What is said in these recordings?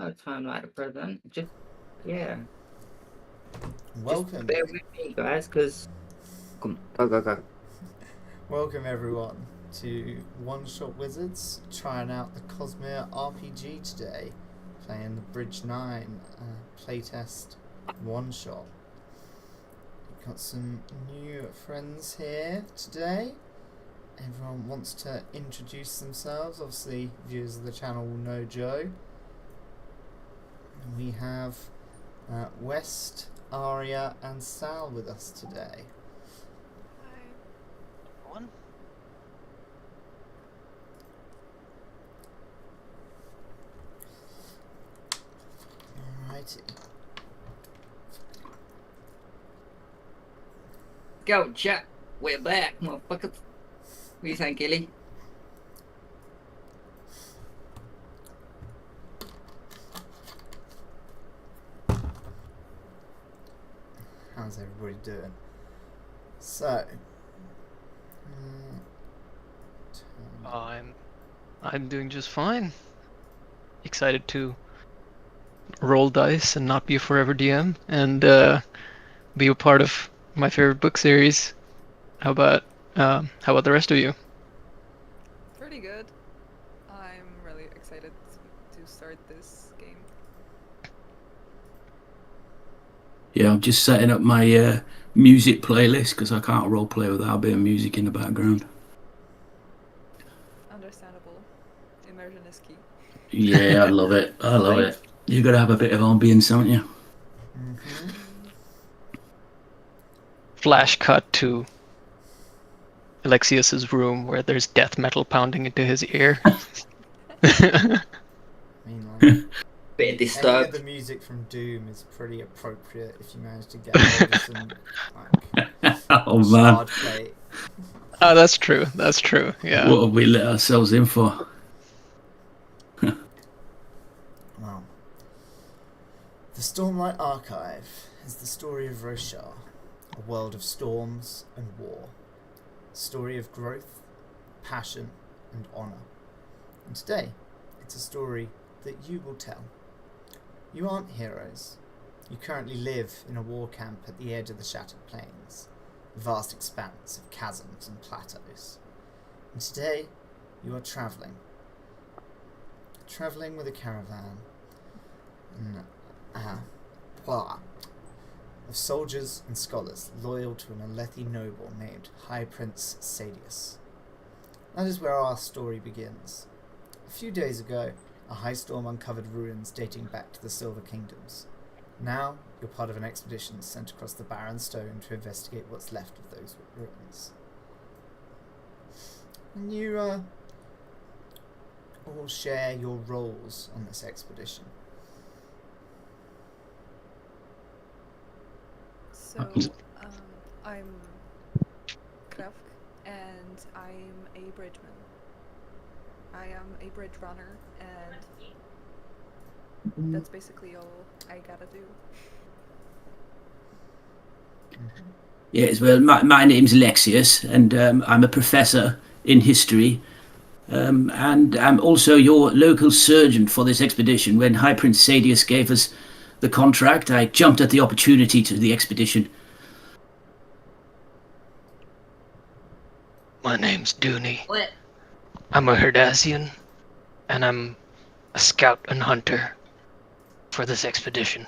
a time like the present. Just yeah, just Welcome, bear with me, guys, because come go. welcome everyone to One Shot Wizards, trying out the Cosmere RPG today, playing the Bridge 9 playtest one shot. We've got some new friends here today. Everyone wants to introduce themselves. Obviously, viewers of the channel will know Joe. And we have West, Aria, and Sal with us today. One. Alrighty. Go, chat. We're back, motherfuckers. What do you think, Gilly? How's everybody doing? So, I'm doing just fine. Excited to roll dice and not be a forever DM and be a part of my favorite book series. How about the rest of you? Pretty good. I'm really excited to start this game. Yeah, I'm just setting up my music playlist because I can't roleplay without a bit of music in the background. Understandable. Immersion is key. Yeah, I love it. I love it. You got to have a bit of ambience, haven't you? Flash cut to Ilexius's room where there's death metal pounding into his ear. I mean, like, Bit any of disturbed. the music from Doom is pretty appropriate if you manage to get hold of some Oh man, shard plate. Oh, that's true. That's true. Yeah. what have we let ourselves in for? Well, the Stormlight Archive is the story of Roshar, a world of storms and war. A story of growth, passion, and honour. And today, it's a story that you will tell. You aren't heroes. You currently live in a war camp at the edge of the Shattered Plains, a vast expanse of chasms and plateaus. And today, you are travelling. Travelling with a caravan of soldiers and scholars loyal to an Alethi noble named High Prince Sadius. That is where our story begins. A few days ago, a high storm uncovered ruins dating back to the Silver Kingdoms. Now, you're part of an expedition sent across the barren stone to investigate what's left of those ruins. And you all share your roles on this expedition. So, I'm Krahvk, and I'm a bridgeman. I am a bridge runner, and that's basically all I gotta do. Yes, well, my name's Ilexius, and I'm a professor in history, and I'm also your local surgeon for this expedition. When High Prince Sadius gave us the contract, I jumped at the opportunity to the expedition. My name's Dunie. What? I'm a Herdazian, and I'm a scout and hunter for this expedition.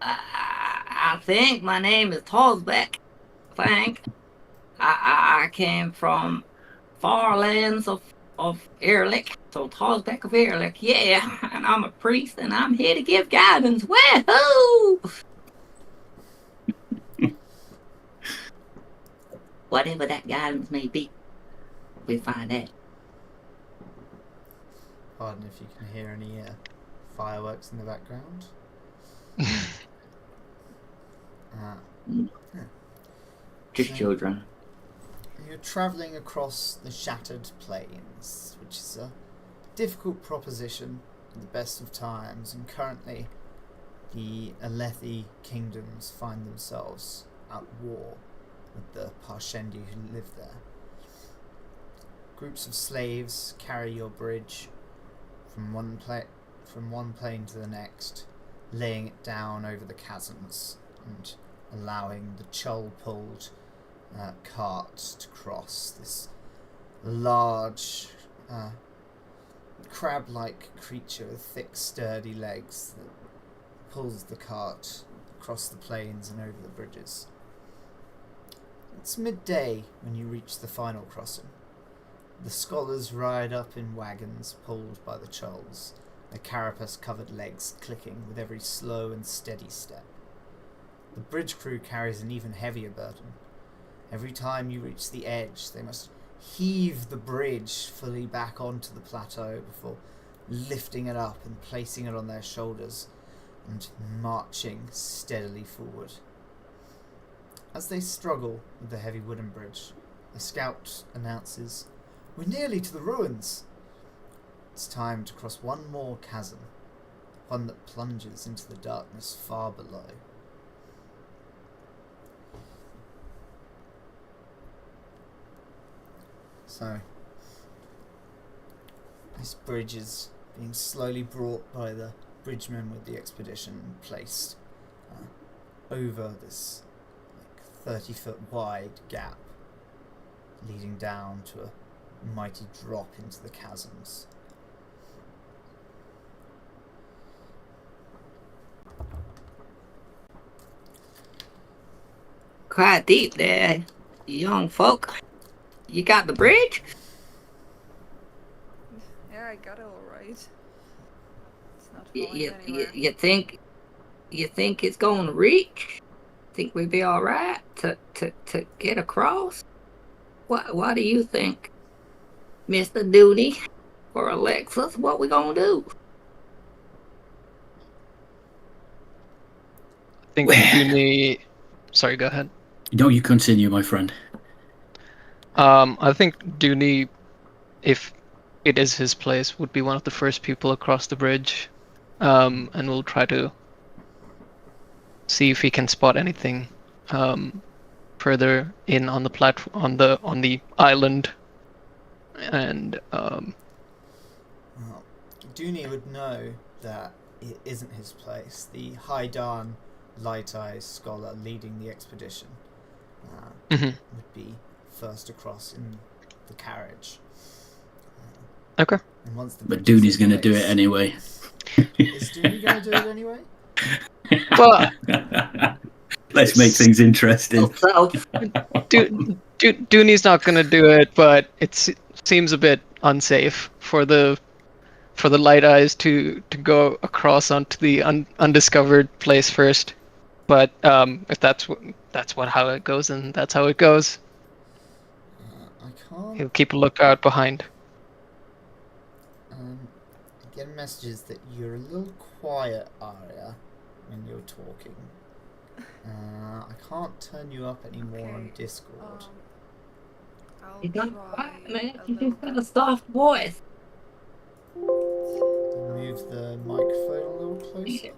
I think my name is Tozbek. I think I came from far lands of Erlich, so Tozbek of Erlich, yeah. And I'm a priest, and I'm here to give guidance. Woohoo! Whatever that guidance may be, we find out. Pardon if you can hear any fireworks in the background. Just children. You're travelling across the Shattered Plains, which is a difficult proposition at the best of times, and currently the Alethi kingdoms find themselves at war with the Parshendi who live there. Groups of slaves carry your bridge from one plane to the next, laying it down over the chasms and allowing the Chull-pulled cart to cross. This large, crab-like creature with thick, sturdy legs that pulls the cart across the plains and over the bridges. It's midday when you reach the final crossing. The scholars ride up in wagons pulled by the Chulls, their carapace-covered legs clicking with every slow and steady step. The bridge crew carries an even heavier burden. Every time you reach the edge, they must heave the bridge fully back onto the plateau before lifting it up and placing it on their shoulders and marching steadily forward. As they struggle with the heavy wooden bridge, a scout announces, "We're nearly to the ruins." It's time to cross one more chasm, one that plunges into the darkness far below. So, this bridge is being slowly brought by the bridgemen with the expedition, placed over this 30-foot wide gap, leading down to a mighty drop into the chasms. Quite deep there, young folk. You got the bridge? Yeah, I got it all right. It's not falling anywhere. You think it's going to reach? Think we'd be all right to get across? What do you think, Mr. Dunie or Alexis? What we gonna do? I think Dunie... Sorry, go ahead. No, you continue, my friend. I think Dunie, if it is his place, would be one of the first people across the bridge, and we'll try to see if he can spot anything further in on the on the island, and Well, Dunie would know that it isn't his place. The Haidan Light-Eyes scholar leading the expedition would be first across in the carriage. Okay. And once the But Dunie's going to do it anyway. Is Dunie going to do it anyway? Well, Let's make things interesting. So, Dunie's not gonna do it, but it seems a bit unsafe for the Light Eyes to go across onto the undiscovered place first. But if that's how it goes, then that's how it goes. I can't. He'll keep a lookout behind. I get messages that you're a little quiet, Aria, when you're talking. I can't turn you up anymore on Discord. I'll you got try quiet, man. a You little just got a soft voice. Move the microphone a little closer.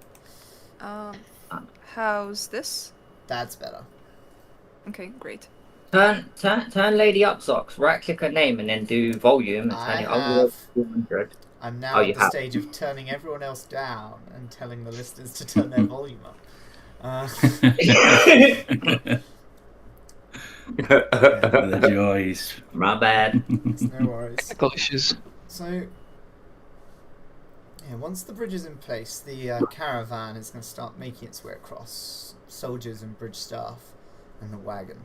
How's this? That's better. Okay, great. Turn Lady up, Zox. Right click her name and then do volume and turn it over to 200. I'm now you at the have. stage of turning everyone else down and telling the listeners to turn their volume up. The joys. My bad. It's no worries. Technical issues. So, yeah, once the bridge is in place, the caravan is going to start making its way across. Soldiers and bridge staff and the wagon.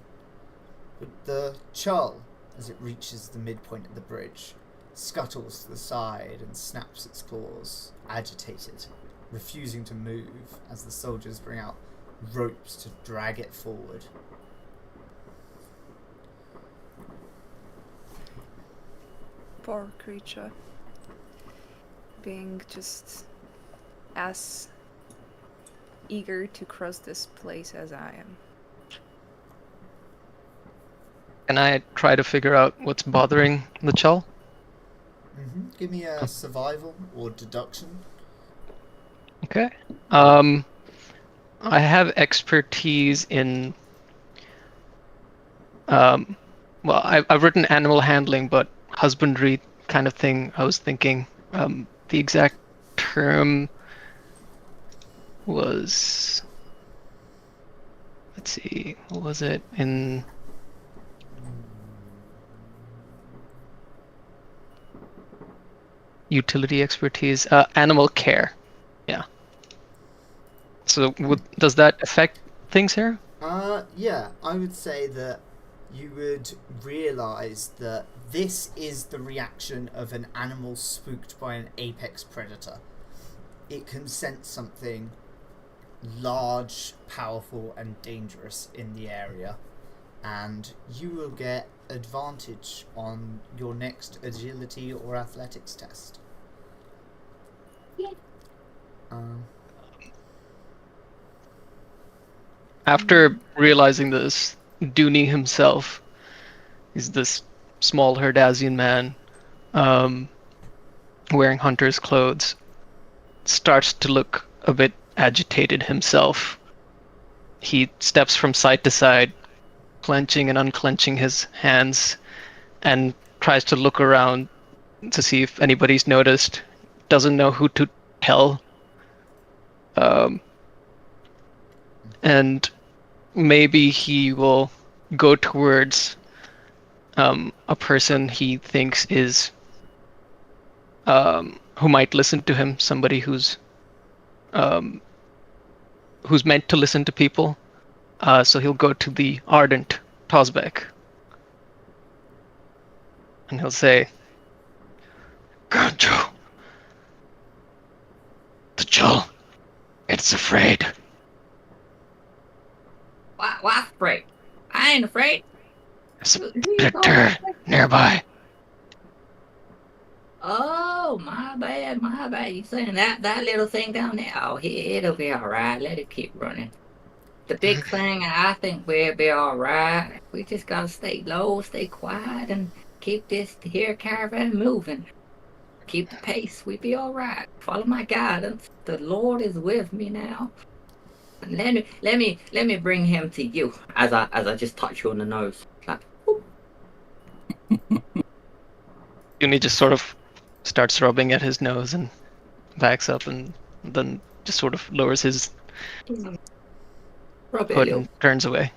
But the Chull, as it reaches the midpoint of the bridge, scuttles to the side and snaps its claws, agitated, refusing to move as the soldiers bring out ropes to drag it forward. Poor creature. Being just as eager to cross this place as I am. Can I try to figure out what's bothering the Chull? Give me a survival or deduction. Okay. I have expertise in. Well, I've written animal handling, but husbandry kind of thing. I was thinking the exact term was, let's see, what was it in utility expertise? Animal care. Yeah. So does that affect things here? Yeah, I would say that you would realise that this is the reaction of an animal spooked by an apex predator. It can sense something large, powerful, and dangerous in the area, and you will get advantage on your next agility or athletics test. Yeah. After realizing this, Dunie himself is this small Herdazian man, wearing hunter's clothes, starts to look a bit agitated himself. He steps from side to side, clenching and unclenching his hands, and tries to look around to see if anybody's noticed. Doesn't know who to tell. And maybe he will go towards a person he thinks is who might listen to him, somebody who's meant to listen to people. So he'll go to the ardent Tozbek, and he'll say, "Ganjo, the Jol, it's afraid." What's afraid? I ain't afraid. There's a predator nearby. Oh, my bad. You saying that little thing down there? Oh, it'll be all right. Let it keep running. The big thing, I think we'll be all right. We just gotta stay low, stay quiet, and keep this here caravan moving. Keep the pace. We be all right. Follow my guidance. The Lord is with me now. Let me bring him to you as I just touch you on the nose. Like, Dunie just sort of starts rubbing at his nose and backs up, and then just sort of lowers his hood and turns away.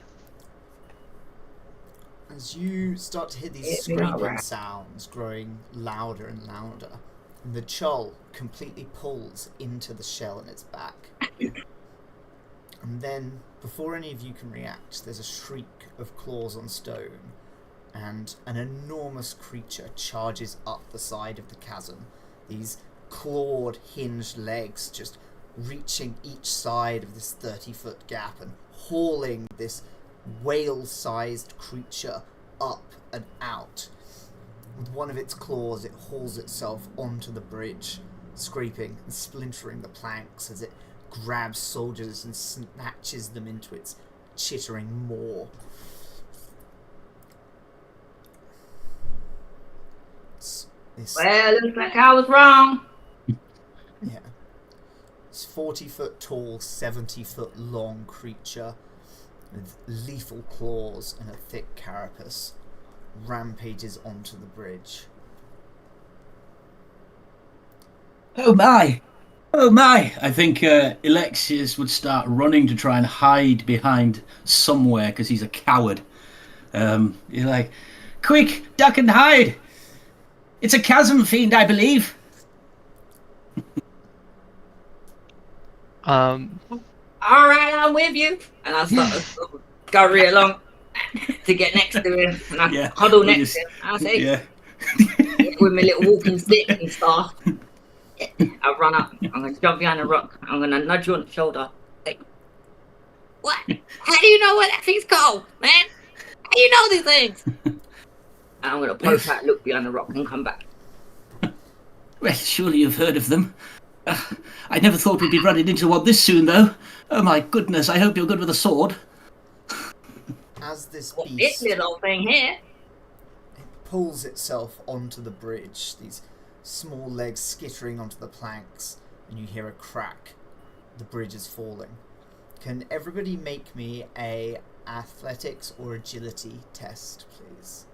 As you start to hear these scraping sounds growing louder and louder, and the Chol completely pulls into the shell in its back. And then, before any of you can react, there's a shriek of claws on stone, and an enormous creature charges up the side of the chasm. These clawed, hinged legs just reaching each side of this 30-foot gap and hauling this whale-sized creature up and out. With one of its claws, it hauls itself onto the bridge, scraping and splintering the planks as it grabs soldiers and snatches them into its chittering maw. Well, looks like I was wrong. Yeah. This 40-foot tall, 70-foot long creature with lethal claws and a thick carapace rampages onto the bridge. Oh my! Oh my! I think Ilexius would start running to try and hide behind somewhere because he's a coward. He's like, "Quick, duck and hide! It's a chasm fiend, I believe." All right, I'm with you. And I start to scurry along to get next to him, and I huddle next to him. I say, with my little walking stick and stuff. I run up. I'm going to jump behind a rock. I'm going to nudge you on the shoulder. Say, what? How do you know what that thing's called, man? How do you know these things? And I'm going to poke out, look behind the rock, and come back. Well, surely you've heard of them. I never thought we'd be running into one this soon, though. Oh my goodness, I hope you're good with a sword. As this Well, beast this little thing here. pulls itself onto the bridge, these small legs skittering onto the planks, and you hear a crack. The bridge is falling. Can everybody make me a athletics or agility test, please?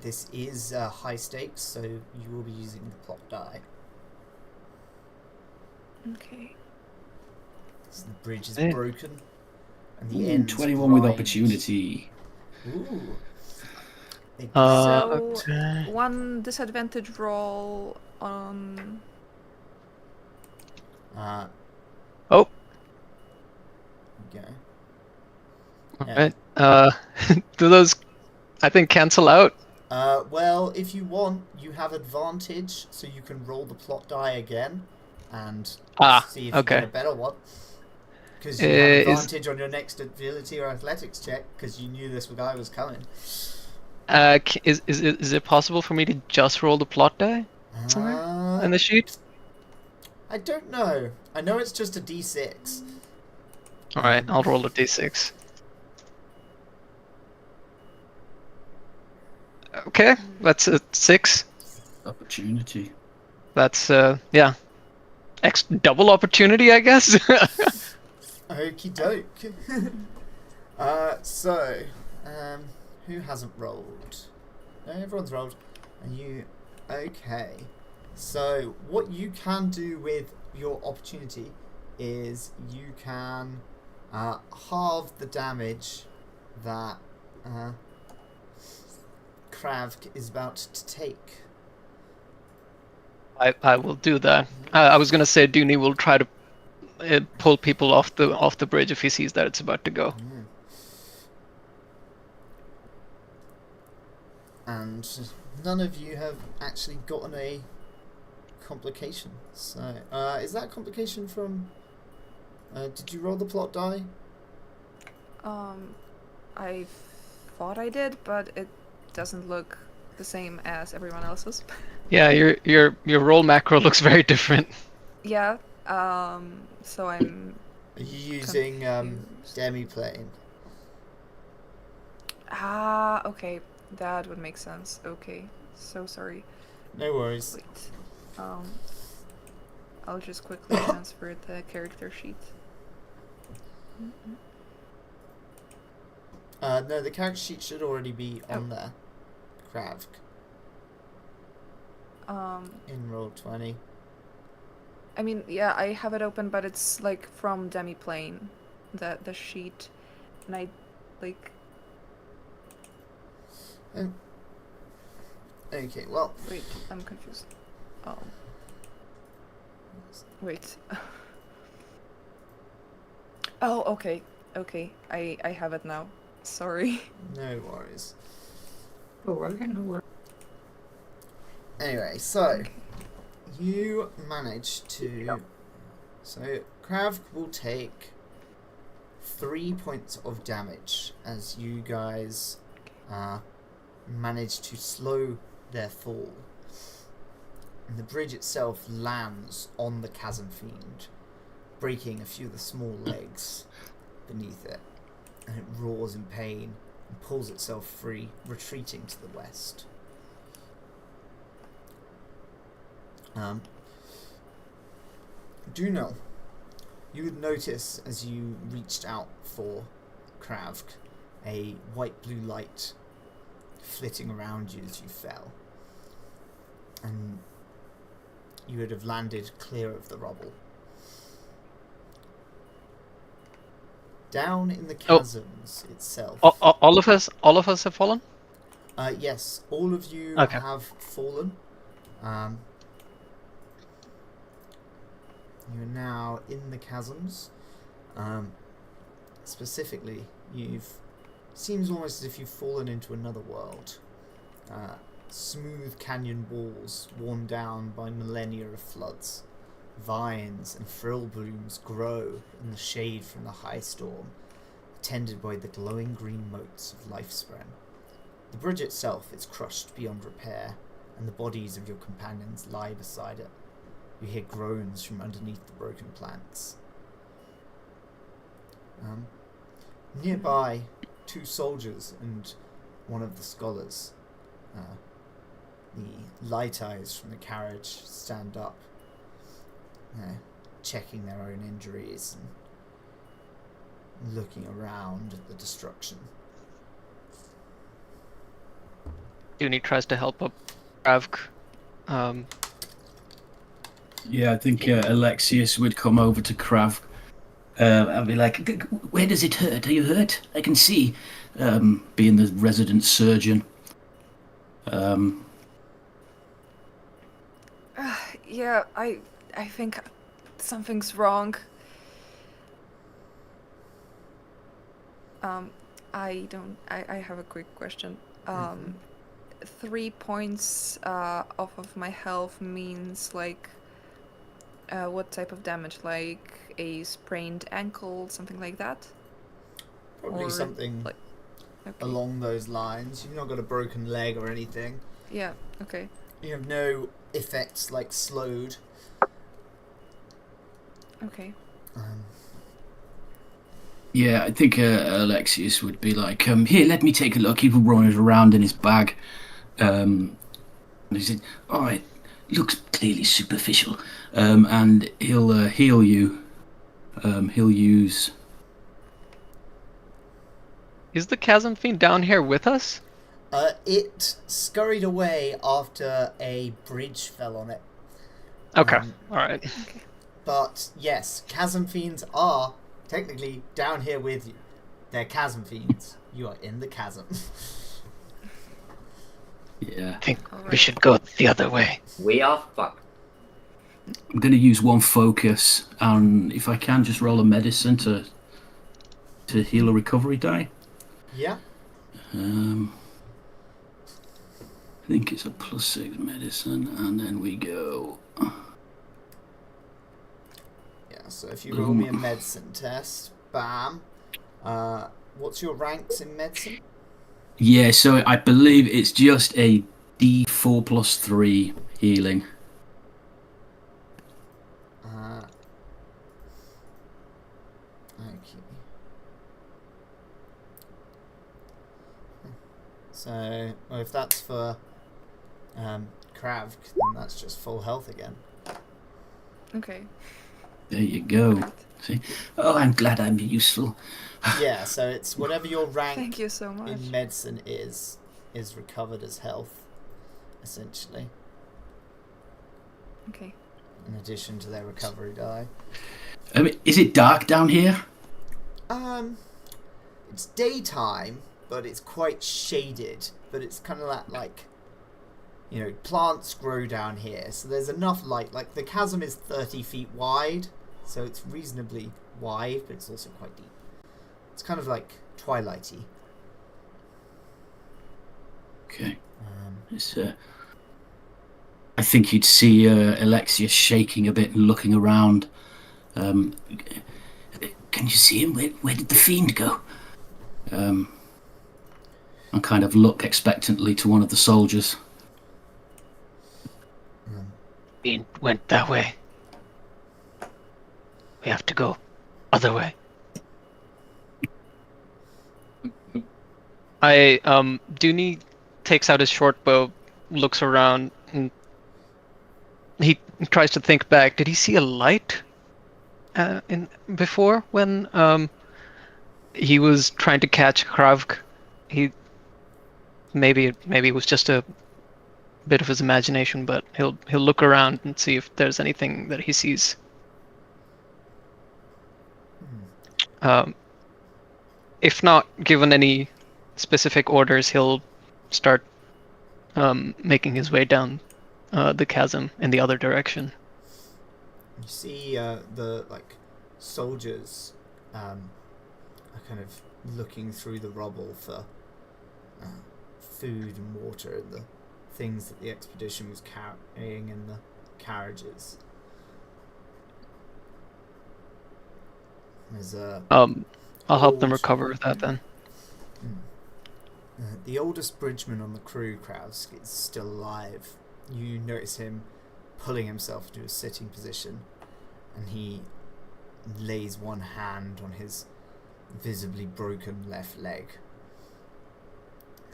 This is high stakes, so you will be using the plot die. Okay. So the bridge is Yeah. broken, and the Ooh, ends 21 with grind. opportunity. Ooh. They Uh, So okay. one disadvantage roll on. Oh, Go. alright. Do those, I think, cancel out? Well, if you want, you have advantage, so you can roll the plot die again, and see if you get a Okay. better one. Because you have Is advantage on your next ability or athletics check, because you knew this guy was coming. is it possible for me to just roll the plot die somewhere in the sheet? I don't know. I know it's just a d6. Alright, I'll roll a d6. Okay, that's a 6. Opportunity. That's yeah, double opportunity, I guess. Okie doke. So, who hasn't rolled? No, everyone's rolled. And you, okay. So, what you can do with your opportunity is you can halve the damage that Krahvk is about to take. I will do that. I was gonna say Dunie will try to pull people off the bridge if he sees that it's about to go. And none of you have actually gotten a complication. So, is that complication from... did you roll the plot die? I thought I did, but it doesn't look the same as everyone else's. Yeah, your roll macro looks very different. Yeah. So I'm. Are you using confused. demiplane? Ah, okay. That would make sense. Okay. So sorry. No worries. Wait. I'll just quickly transfer the character sheet. No, the character sheet should already be on there. Krahvk. In Roll20. I mean, yeah, I have it open, but it's like from Demiplane, the sheet, and I like. Okay, well. Wait, I'm confused. Wait. Oh, okay, okay. I have it now. Sorry. No worries. Oh, we're gonna work. Anyway, so Okay. you manage to. So Krahvk will take 3 points of damage as you guys manage to slow their fall. And the bridge itself lands on the chasm fiend, breaking a few of the small legs beneath it, and it roars in pain and pulls itself free, retreating to the west. Dunie, you would notice as you reached out for Krahvk a white-blue light flitting around you as you fell, and you would have landed clear of the rubble. Down in the chasms itself. All of us have fallen. Yes, all of you Okay. have fallen. You're now in the chasms. Specifically, seems almost as if you've fallen into another world. Smooth canyon walls worn down by millennia of floods. Vines and frill blooms grow in the shade from the high storm, attended by the glowing green motes of life Spren. The bridge itself is crushed beyond repair, and the bodies of your companions lie beside it. You hear groans from underneath the broken planks. Nearby, 2 soldiers and one of the scholars. The light eyes from the carriage stand up, checking their own injuries and looking around at the destruction. Dunie tries to help up Krahvk. Yeah, I think Ilexius would come over to Krahvk and be like, "Where does it hurt? Are you hurt? I can see." Being the resident surgeon. Yeah, I think something's wrong. I have a quick question. 3 points off of my health means like what type of damage? Like a sprained ankle, something like that? Probably Or, something like, okay. along those lines. You've not got a broken leg or anything. Yeah, okay. You have no effects like slowed. Okay. Yeah, I think Ilexius would be like, "Here, let me take a look." He would run it around in his bag. And he said, "Oh, it looks clearly superficial." And he'll heal you. He'll use... Is the Chasm Fiend down here with us? It scurried away after a bridge fell on it. Okay, alright. But yes, chasm fiends are technically down here with you. They're chasm fiends. You are in the chasm. Yeah. I think we should go the other way. We are fucked. I'm going to use one focus, and if I can, just roll a medicine to heal a recovery die. Yeah. I think it's a +6 medicine, and then we go... Yeah, so if you roll me a medicine test, bam. What's your ranks in medicine? Yeah, so I believe it's just a D4 +3 healing. Okay. So, well, if that's for Krahvk, then that's just full health again. Okay. There you go. See? Oh, I'm glad I'm useful. Yeah, so it's whatever your rank Thank you so much. in medicine is recovered as health, essentially, Okay. in addition to their recovery die. I mean, is it dark down here? It's daytime, but it's quite shaded. But it's kind of that, like, you know, plants grow down here, so there's enough light. Like, the chasm is 30 feet wide, so it's reasonably wide, but it's also quite deep. It's kind of like twilighty. Okay. It's, I think you'd see Ilexius shaking a bit and looking around. Can you see him? Where did the fiend go? And kind of look expectantly to one of the soldiers. Fiend went that way. We have to go other way. Dunie takes out his short bow, looks around, and he tries to think back. Did he see a light in before when he was trying to catch Krahvk? He maybe it was just a bit of his imagination, but he'll look around and see if there's anything that he sees. If not given any specific orders, he'll start making his way down the chasm in the other direction. You see the soldiers are kind of looking through the rubble for food and water and the things that the expedition was carrying in the carriages. There's I'll help them recover that then. The oldest bridgeman on the crew, Krahvk, is still alive. You notice him pulling himself into a sitting position, and he lays one hand on his visibly broken left leg.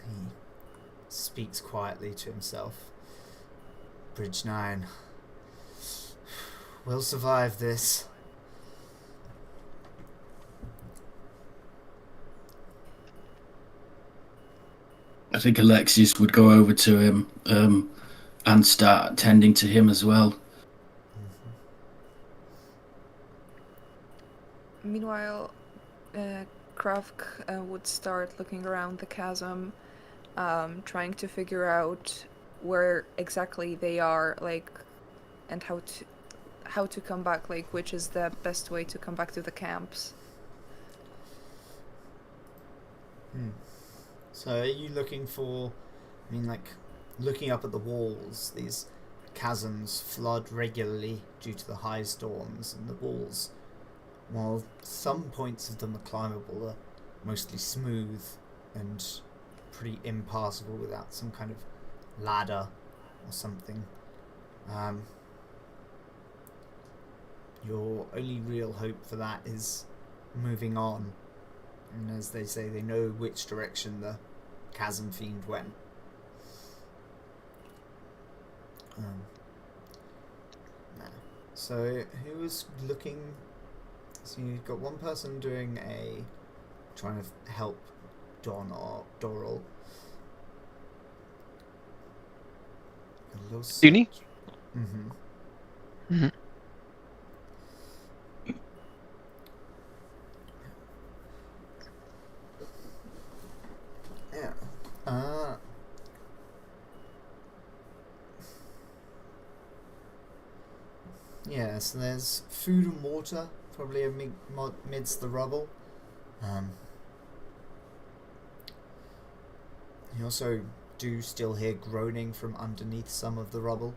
He speaks quietly to himself. Bridge 9. We'll survive this. I think Ilexius would go over to him and start tending to him as well. Meanwhile, Krahvk would start looking around the chasm, trying to figure out where exactly they are, like, and how to come back, like, which is the best way to come back to the camps. So are you looking for, looking up at the walls, these chasms flood regularly due to the high storms, and the walls, while some points of them are climbable, are mostly smooth and pretty impassable without some kind of ladder or something. Your only real hope for that is moving on. And as they say, they know which direction the chasm fiend went. So who was looking? So you've got one person trying to help Don or Doral. Dunie? Mm-hmm. Yeah. Yeah, so there's food and water, probably amidst the rubble. You also do still hear groaning from underneath some of the rubble.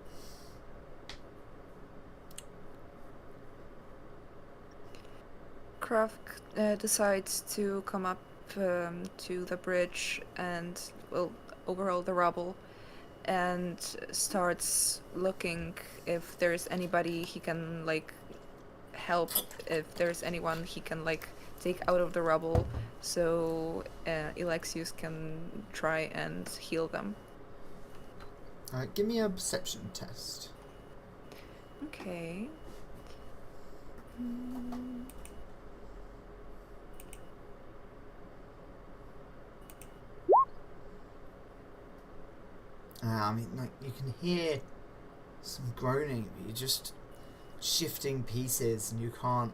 Krahvk decides to come up to the bridge and, well, overhaul the rubble, and starts looking if there's anybody he can, like, help, if there's anyone he can, like, take out of the rubble, so Ilexius can try and heal them. Give me a perception test. Okay. You can hear some groaning, but you're just shifting pieces and you can't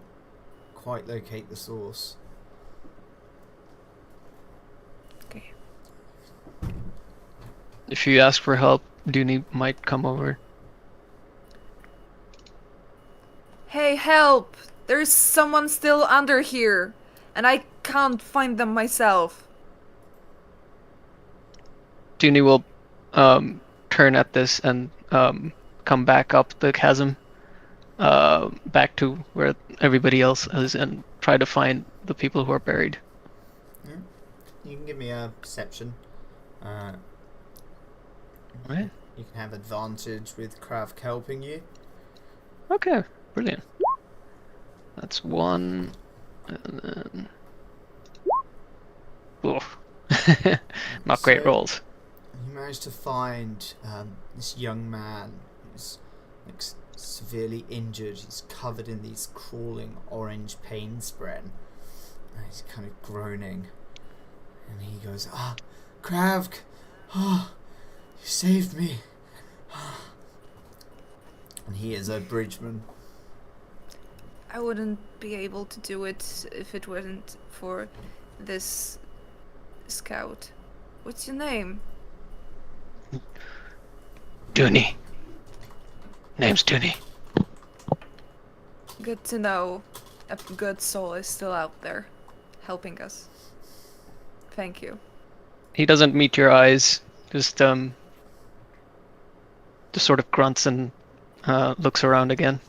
quite locate the source. Okay. If you ask for help, Dunie might come over. Hey, help! There's someone still under here, and I can't find them myself. Dunie will turn at this and come back up the chasm, back to where everybody else is, and try to find the people who are buried. Yeah. You can give me a perception. Right. You can have advantage with Krahvk helping you. Okay, brilliant. That's one, and then... Oof. Not great So, rolls. You managed to find this young man who's severely injured. He's covered in these crawling orange pain spren. And he's kind of groaning. And he goes, Krahvk! You saved me! And he is a bridgeman. I wouldn't be able to do it if it wasn't for this scout. What's your name? Dunie. Name's Dunie. Good to know a good soul is still out there, helping us. Thank you. He doesn't meet your eyes, just sort of grunts and looks around again.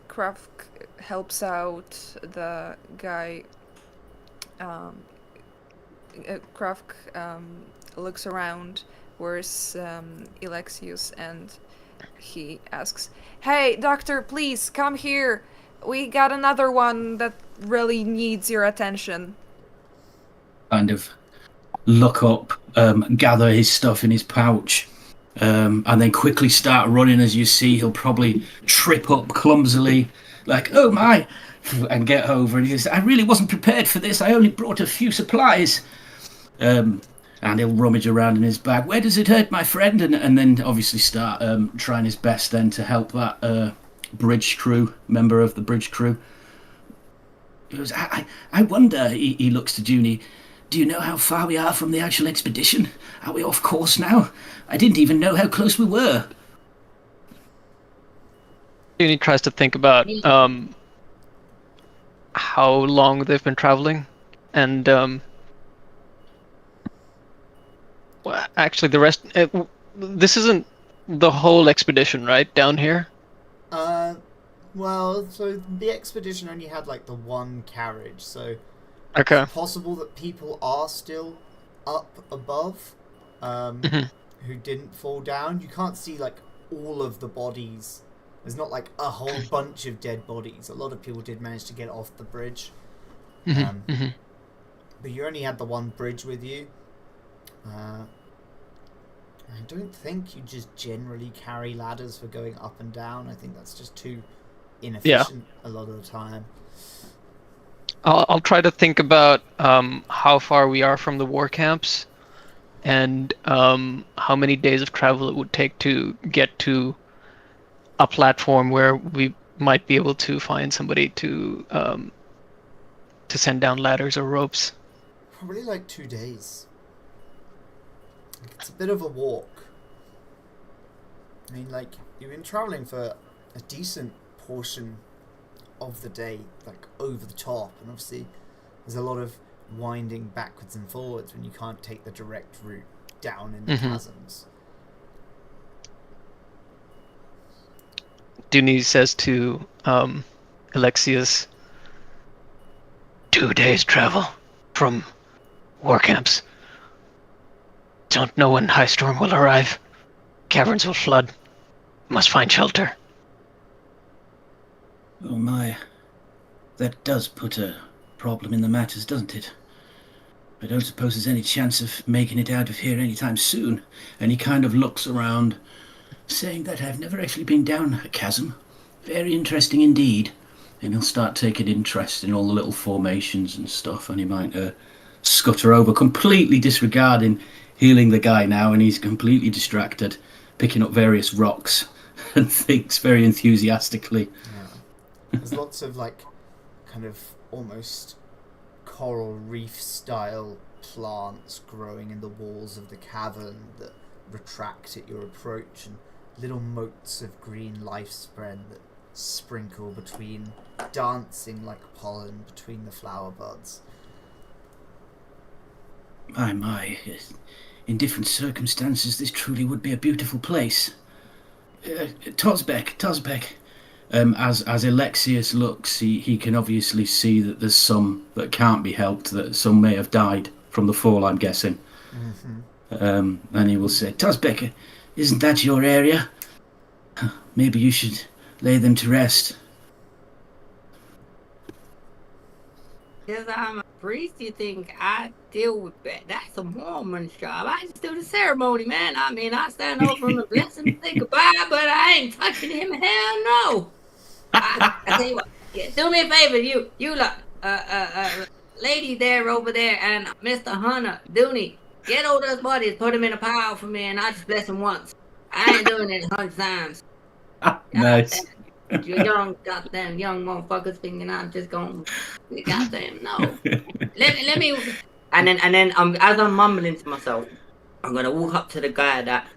Krahvk helps out the guy. Krahvk looks around, where's Ilexius, and he asks, "Hey, doctor, please come here. We got another one that really needs your attention." Kind of look up, gather his stuff in his pouch, and then quickly start running. As you see, he'll probably trip up clumsily like, oh my, and get over. And he says, I really wasn't prepared for this. I only brought a few supplies. And he'll rummage around in his bag. Where does it hurt, my friend? And then obviously start trying his best then to help that bridge crew, member of the bridge crew. He goes, I wonder, he looks to Dunie, do you know how far we are from the actual expedition? Are we off course now? I didn't even know how close we were. Dunie tries to think about how long they've been traveling, and well, actually the rest. This isn't the whole expedition, right? Down here. Well, so the expedition only had like the one carriage, so Okay. it's possible that people are still up above, who didn't fall down. You can't see like all of the bodies. There's not like a whole bunch of dead bodies. A lot of people did manage to get off the bridge, but you only had the one bridge with you. I don't think you just generally carry ladders for going up and down. I think that's just too inefficient a lot of the time. I'll try to think about how far we are from the war camps, and how many days of travel it would take to get to a platform where we might be able to find somebody to send down ladders or ropes. Probably like 2 days. It's a bit of a walk. I mean, like, you've been travelling for a decent portion of the day, like, over the top, and obviously there's a lot of winding backwards and forwards when you can't take the direct route down in the chasms. Dunie says to Ilexius, 2 days travel from war camps. Don't know when high storm will arrive. Caverns will flood. Must find shelter. Oh my, that does put a problem in the matters, doesn't it? I don't suppose there's any chance of making it out of here anytime soon. And he kind of looks around, saying that I've never actually been down a chasm. Very interesting indeed. And he'll start taking interest in all the little formations and stuff, and he might scutter over, completely disregarding healing the guy now, and he's completely distracted, picking up various rocks and things very enthusiastically. Yeah. There's lots of like kind of almost coral reef style plants growing in the walls of the cavern that retract at your approach, and little motes of green life Spren that sprinkle between, dancing like pollen between the flower buds. My, in different circumstances, this truly would be a beautiful place. Tozbek. As Ilexius looks, he can obviously see that there's some that can't be helped, that some may have died from the fall, I'm guessing. And he will say, Tozbek, isn't that your area? Maybe you should lay them to rest. Because I'm a priest, you think I deal with that? That's a Mormon's job. I just do the ceremony, man. I mean, I stand over him and bless him and say goodbye, but I ain't touching him. Hell no. I tell you what, do me a favor, you lot, lady there over there, and Mr. Hunter, Dunie, get all those bodies, put them in a pile for me, and I just bless them once. I ain't doing it 100 times. Nice. You goddamn young motherfuckers thinking I'm just going, goddamn no. Let me, and then as I'm mumbling to myself, I'm gonna walk up to the guy that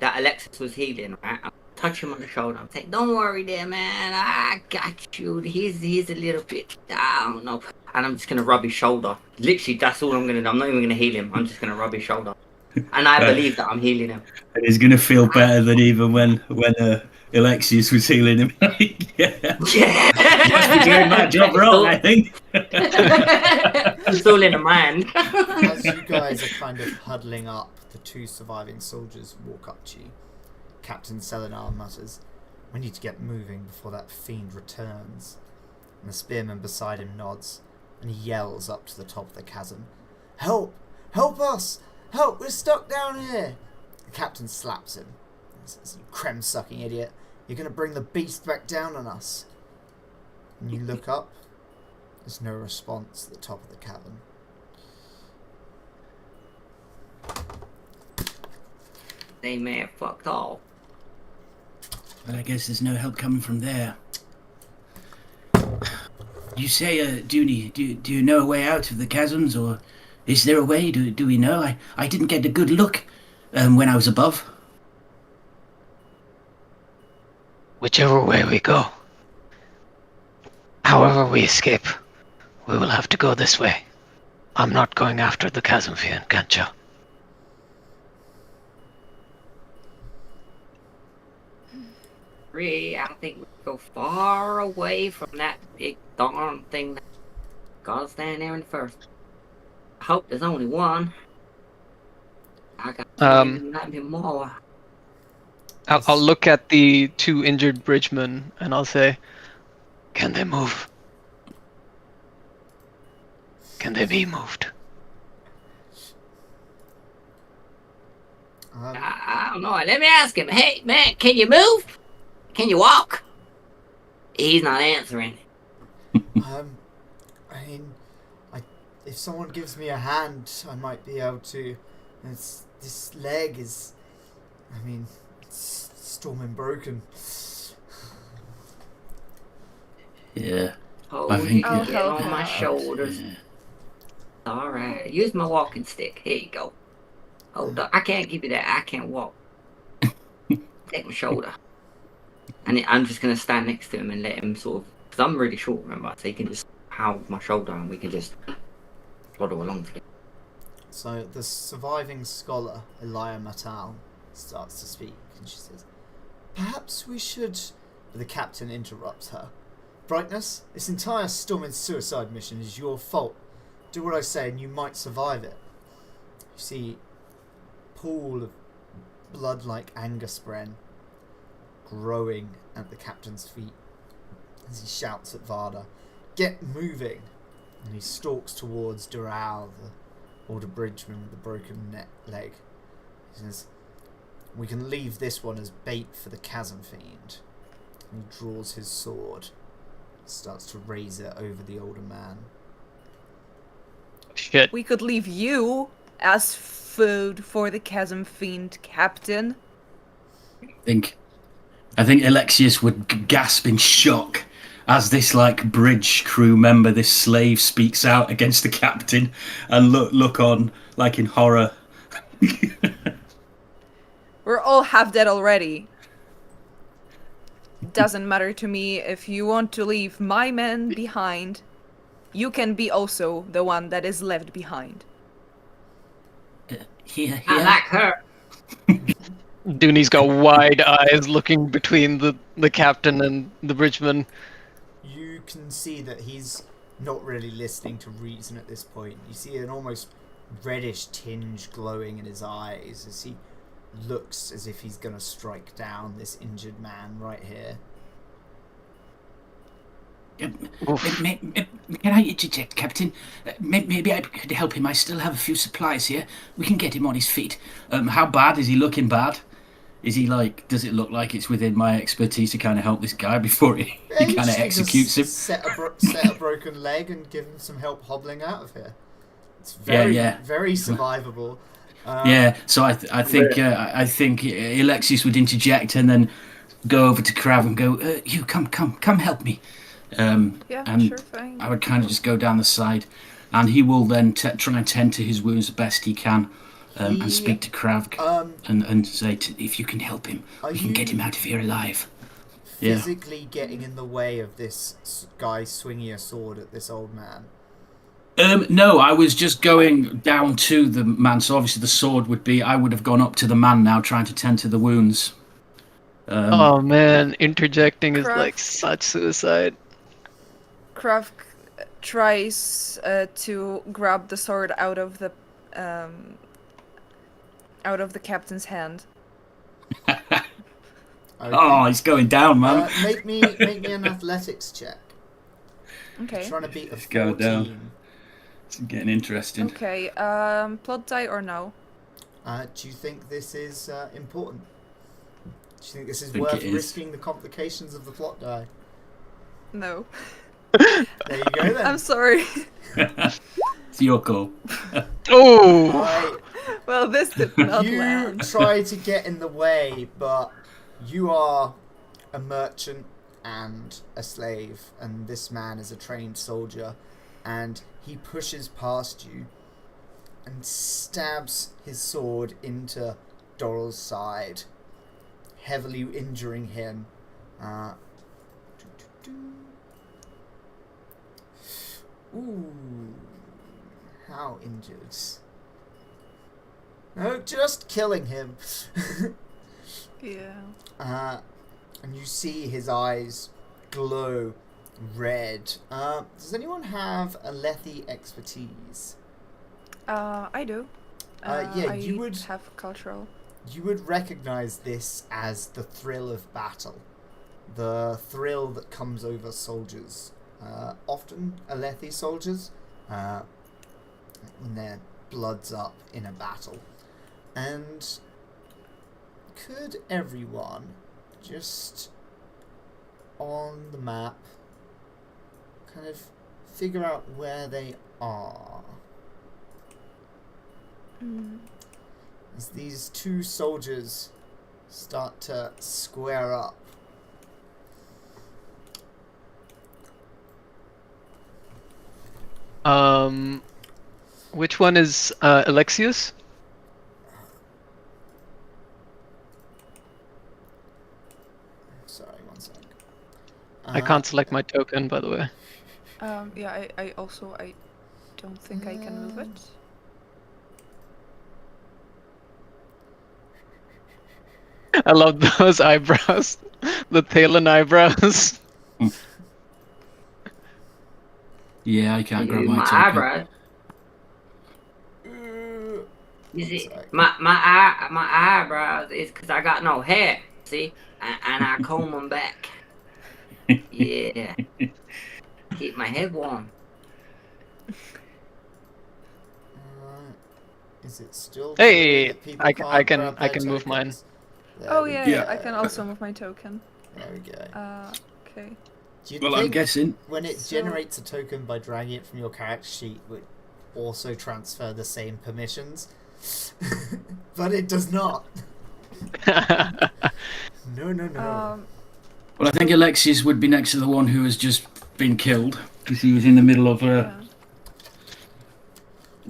Ilexius was healing, right? I'll touch him on the shoulder. I'm saying, don't worry there, man. I got you. He's a little bit down, no. And I'm just gonna rub his shoulder. Literally, that's all I'm gonna do. I'm not even gonna heal him. I'm just gonna rub his shoulder, and I believe that I'm healing him. And he's gonna feel better than even when Ilexius was healing him. Yeah. Must be doing my job wrong, I think. It's all in the mind. As you guys are kind of huddling up, the two surviving soldiers walk up to you. Captain Selenar mutters, "We need to get moving before that fiend returns." And the spearman beside him nods, and he yells up to the top of the chasm, "Help! Help us! Help! We're stuck down here!" The captain slaps him and says, "You creme-sucking idiot! You're going to bring the beast back down on us. And you look up. There's no response at the top of the cavern. They may have fucked off. Well, I guess there's no help coming from there. You say, Dunie, do you know a way out of the chasms, or is there a way? Do we know? I didn't get a good look when I was above. Whichever way we go, however we escape, we will have to go this way. I'm not going after the chasm fiend, can't you? I think we go far away from that big darn thing that got us down there in the first. I hope there's only one. I got me more. I'll look at the 2 injured bridgemen and I'll say, can they move? Can they be moved? I don't know. Let me ask him. Hey, man, can you move? Can you walk? He's not answering. I mean, if someone gives me a hand, I might be able to. This leg is, I mean, it's storming broken. Yeah. Oh, I think I'll it- help on my shoulders. Yeah. All right, use my walking stick. Here you go. Hold up. I can't give you that. I can't walk. Take my shoulder. And I'm just going to stand next to him and let him sort of... Because I'm really short, remember? So he can just hold my shoulder and we can just ploddle along together. So the surviving scholar, Elia Matal, starts to speak, and she says, "Perhaps we should..." But the captain interrupts her. "Brightness, this entire storm and suicide mission is your fault. Do what I say and you might survive it." You see a pool of blood-like anger Spren growing at the captain's feet as he shouts at Varda, "Get moving!" And he stalks towards Dural, the older bridgeman with the broken leg. He says, "We can leave this one as bait for the chasm fiend." And he draws his sword, starts to raise it over the older man. Shit. We could leave you as food for the chasm fiend, Captain. I think Ilexius would gasp in shock as this bridge crew member, this slave, speaks out against the captain, and look on in horror. We're all half dead already. Doesn't matter to me if you want to leave my men behind. You can be also the one that is left behind. Here. I like her. Dunie's got wide eyes looking between the captain and the bridgeman. You can see that he's not really listening to reason at this point. You see an almost reddish tinge glowing in his eyes as he looks as if he's going to strike down this injured man right here. Can I interject, Captain? Maybe I could help him. I still have a few supplies here. We can get him on his feet. How bad is he looking? Bad? Is he does it look like it's within my expertise to kind of help this guy before he kind of executes him? Set a broken leg and give him some help hobbling out of here. It's very survivable. So I think Ilexius would interject and then go over to Krahvk and go, "You come help me." And sure, fine. I would kind of just go down the side, and he will then try and tend to his wounds the best he can, and speak to Krahvk and say, if you can help him, we can get him out of here alive. Physically getting in the way of this guy swinging a sword at this old man? No, I was just going down to the man, so obviously the sword I would have gone up to the man now, trying to tend to the wounds. Oh man, interjecting is Krahvk. such suicide. Krahvk tries to grab the sword out of the captain's hand. Okay. Oh, he's going down, man. Make me an athletics check. Okay. I'm trying to beat a 14. Go down. It's getting interesting. Okay. Plot die or no? Do you think this is important? Do you think this is think worth it is. risking the complications of the plot die? No. There you go then. I'm sorry. It's your call. Oh! Right. Well, this did not You land. try to get in the way, but you are a merchant and a slave, and this man is a trained soldier, and he pushes past you and stabs his sword into Doral's side, heavily injuring him. Ooh, how injured? No, just killing him. Yeah. And you see his eyes glow red. Does anyone have a Lethe expertise? I do. Yeah, you would have cultural. You would recognize this as the thrill of battle, the thrill that comes over soldiers, often Alethi soldiers, when their blood's up in a battle. And could everyone just on the map kind of figure out where they are? As these two soldiers start to square up. Which one is Ilexius? Sorry, one sec. I can't select my token, by the way. Yeah, I also don't think I can move it. I love those eyebrows. The Thalen eyebrows. Yeah, I can't grab My my token. eyebrows. You see, my eyebrows is because I got no hair. See, and I comb them back. Yeah, keep my head warm. Is it still? Hey, true that people I can't can grab their move mine. tokens? There Oh we yeah, go. yeah, I can also move my token. There we go. Okay. Do you Well, I'm think guessing. when it So- generates a token by dragging it from your character sheet, would also transfer the same permissions? But it does not. No, no, no. Well, I think Ilexius would be next to the one who has just been killed because he was in the middle of Yeah.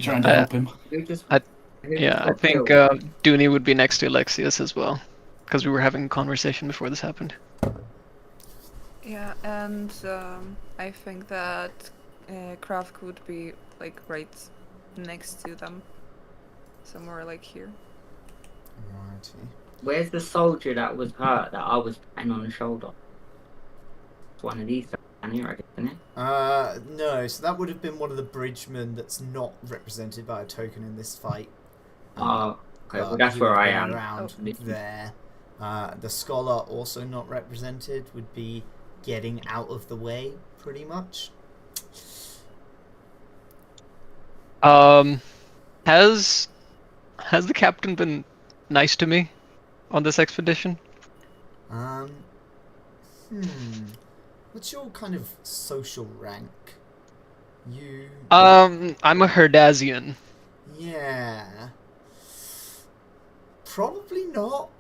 trying to help him. Yeah, I think Dunie would be next to Ilexius as well, because we were having a conversation before this happened. Yeah, and I think that Krahvk would be like right next to them, somewhere like here. Righty. Where's the soldier that was hurt that I was patting on the shoulder? It's one of these down here, I guess, isn't it? No, so that would have been one of the bridgemen that's not represented by a token in this fight. Oh, okay, well But that's he where would I be am. around Oh. there. The scholar, also not represented, would be getting out of the way, pretty much. Has the captain been nice to me on this expedition? What's your kind of social rank? You... I'm a Herdazian. Yeah. Probably not.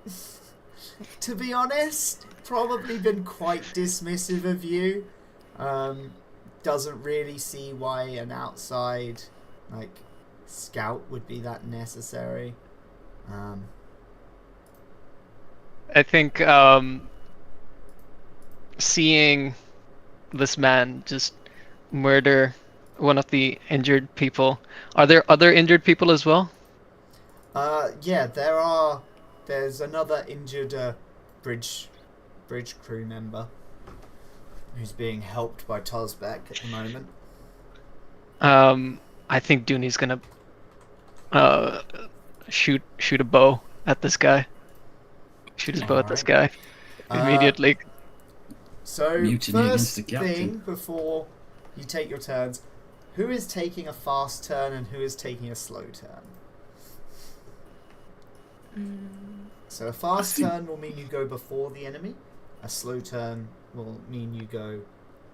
To be honest, probably been quite dismissive of you. Doesn't really see why an outside, like, scout would be that necessary. I think seeing this man just murder one of the injured people. Are there other injured people as well? Yeah, there's another injured bridge crew member who's being helped by Tozbek at the moment. I think Dunie's gonna shoot a bow at this guy. Shoot his bow at this guy immediately. So Mutiny against first the captain. thing before you take your turns, who is taking a fast turn and who is taking a slow turn? So a fast turn will mean you go before the enemy. A slow turn will mean you go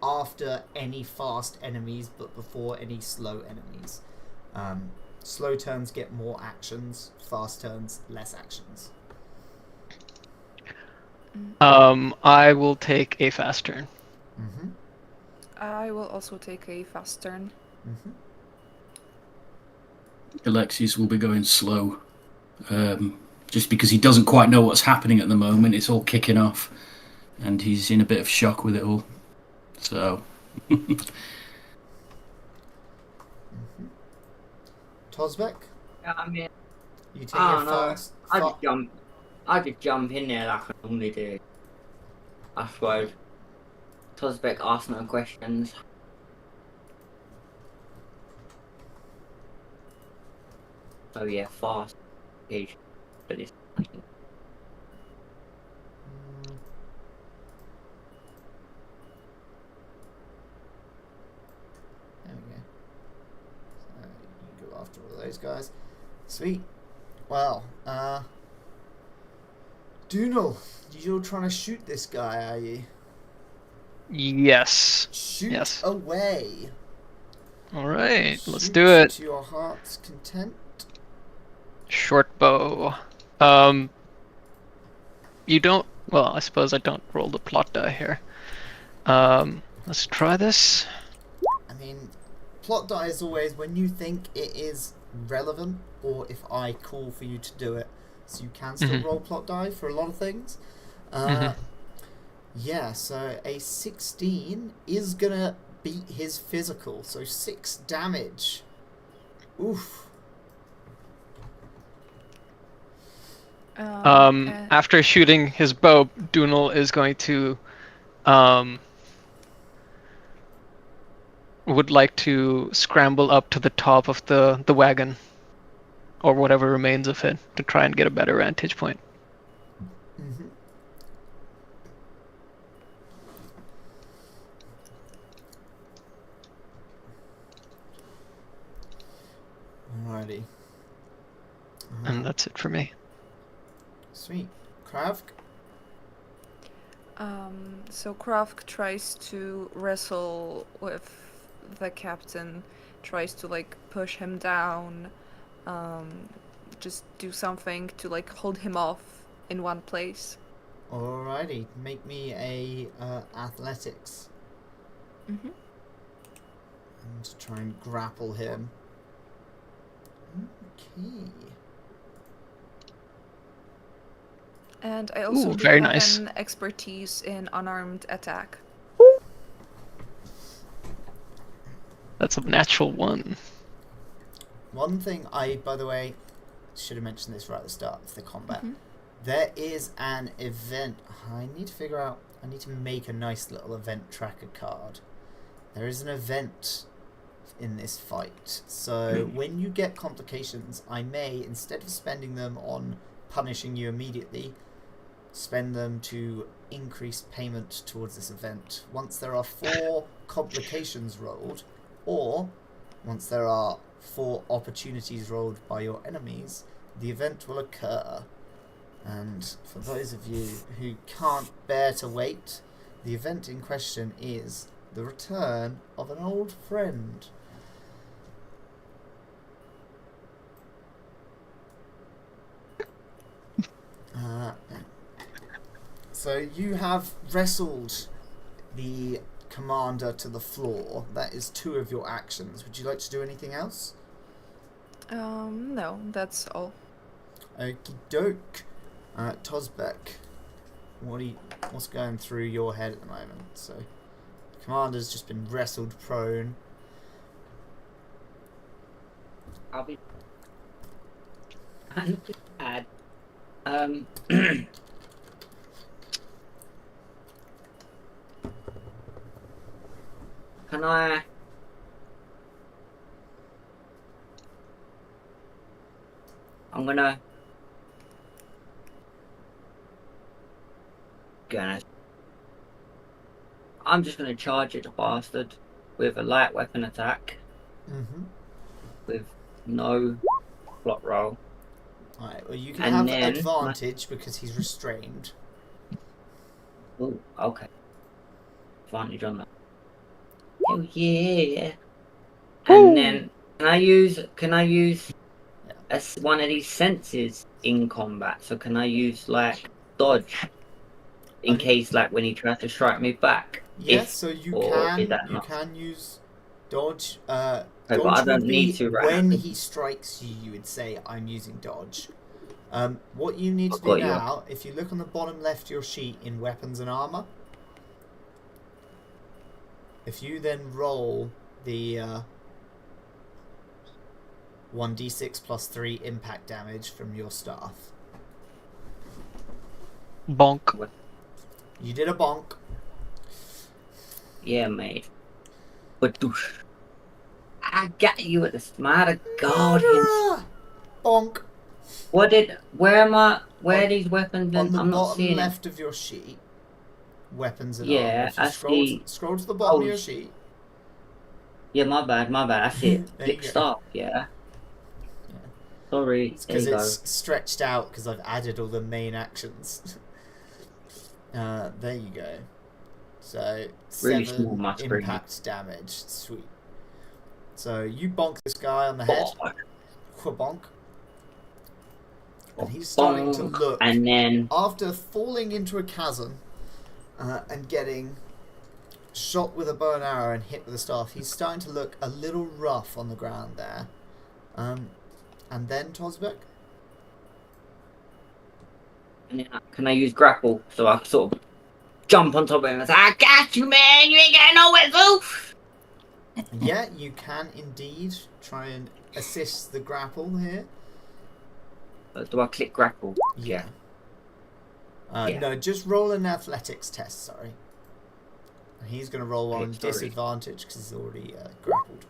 after any fast enemies, but before any slow enemies. Slow turns get more actions, fast turns less actions. I will take a fast turn. Mm-hmm. I will also take a fast turn. Mm-hmm. Ilexius will be going slow. Just because he doesn't quite know what's happening at the moment. It's all kicking off. And he's in a bit of shock with it all. So... Tozbek, Yeah, I mean, you take I your don't know. fast. I just jump in there like I normally do. I suppose. Tozbek asked no questions. So yeah, fast page for this. There we go. So you go after all of those guys. Sweet. Well, Dunie, you're trying to shoot this guy, are you? Yes. Shoot Yes. away. All right, let's Shoot do it. to your heart's content. Short bow. You don't. Well, I suppose I don't roll the plot die here. Let's try this. I mean, plot die is always when you think it is relevant, or if I call for you to do it. So you can still roll plot die for a lot of things. Yeah, so a 16 is gonna beat his physical, so 6 damage. Oof. After shooting his bow, Dunie is going to would like to scramble up to the top of the wagon, or whatever remains of it, to try and get a better vantage point. Mm-hmm. Alrighty. And that's it for me. Sweet. Krahvk? So Krahvk tries to wrestle with the captain, tries to like push him down, just do something to like hold him off in one place. Alrighty. Make me a athletics. Mm-hmm. And try and grapple him. Okay. And I also do very have nice. an expertise in unarmed attack. That's a natural 1. One thing by the way, should have mentioned this right at the start of the combat. There is an event. I need to make a nice little event tracker card. There is an event in this fight. So when you get complications, I may, instead of spending them on punishing you immediately, spend them to increase payment towards this event. Once there are 4 complications rolled, or once there are 4 opportunities rolled by your enemies, the event will occur. And for those of you who can't bear to wait, the event in question is the return of an old friend. So you have wrestled the commander to the floor. That is 2 of your actions. Would you like to do anything else? No, that's all. Okie doke. Tozbek, what's going through your head at the moment? So, the commander's just been wrestled prone. I'll be. Bad. Can I? I'm gonna. I'm just gonna charge at the bastard with a light weapon attack with no plot roll. Alright, well you can And have then advantage because he's restrained. Oh, okay. Advantage on that. Oh yeah. And then can I use one of these senses in combat? So can I use like dodge in case like when he tries to strike me back? Yes, so you can use dodge. But Dodge I don't would need be to right when now. he strikes you. You would say, "I'm using dodge." What you need to I've do got you. now, if you look on the bottom left of your sheet in weapons and armor, if you then roll the 1d6 plus 3 impact damage from your staff. Bonk. You did a bonk. Yeah, mate. But I got you at the smart of God. Bonk. Where are these weapons? On the I'm not bottom seeing left of your sheet, weapons and Yeah, armor. If you I see. scroll to the bottom of Oh, your sheet. Yeah, my bad. I see it. There you Click go. start. Yeah. Sorry. It's There because you go. it's stretched out because I've added all the main actions. There you go. So Really 7 small, my screen. impact damage. Sweet. So you bonk this guy on the head. Bonk. And he's starting to look. And then After falling into a chasm and getting shot with a bow and arrow and hit with a staff, he's starting to look a little rough on the ground there. And then Tozbek? can I use grapple so I sort of jump on top of him and say, "I got you, man. You ain't got nowhere to." Yeah, you can indeed try and assist the grapple here. Do I click grapple? Yeah. Yeah. No, just roll an athletics test, sorry. And he's going to roll on sorry. disadvantage because he's already grappled.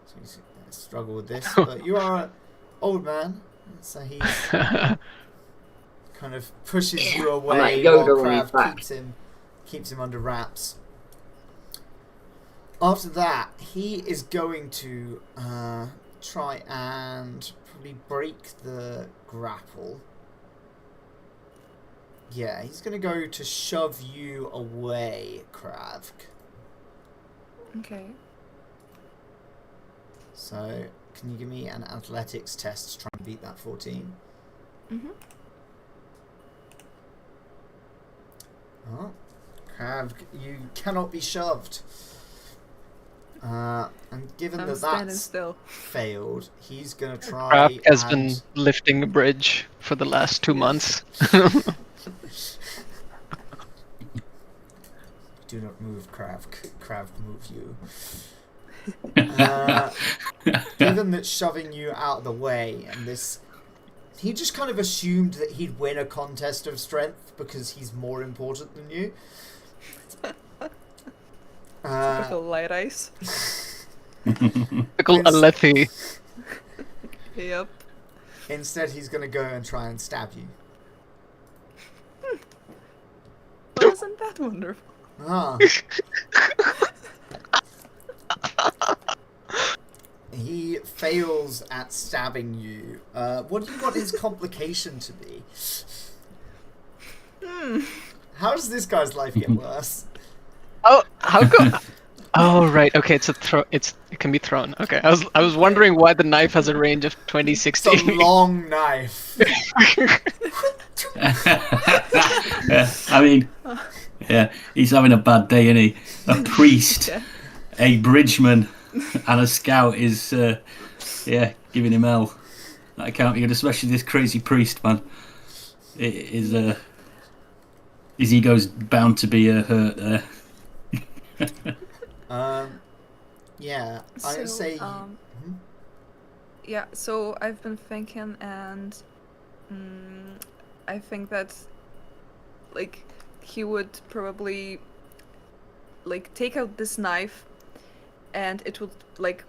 So he's going to struggle with this. But you are an old man, so he's kind of pushes you away like while Yoda on his Krahvk back. keeps him under wraps. After that, he is going to try and probably break the grapple. Yeah, he's going to go to shove you away, Krahvk. Okay. So, can you give me an athletics test to try and beat that 14? Mhm. Oh, Krahvk, you cannot be shoved. And given I'm that standing that's still. failed, he's going to try Krahvk has and... been lifting a bridge for the last 2 months. Do not move, Krahvk. Krahvk moves you. Given that shoving you out of the way and this... He just kind of assumed that he'd win a contest of strength because he's more important than you. Typical light ice. Typical Alethi. Yep. Instead, he's going to go and try and stab you. Wasn't that wonderful? Ah. He fails at stabbing you. What do you want his complication to be? How does this guy's life get worse? Oh, how come? Oh, right. Okay, it can be thrown. Okay, I was wondering why the knife has a range of 20, 60. It's a long knife. I mean, yeah, he's having a bad day, isn't he? A priest, Yeah. a bridgeman, and a scout is, giving him hell. That can't be good, especially this crazy priest, man. It is, his ego's bound to be hurt there. Yeah, I would say. Yeah, so I've been thinking, and I think that, like, he would probably, like, take out this knife, and it would, like,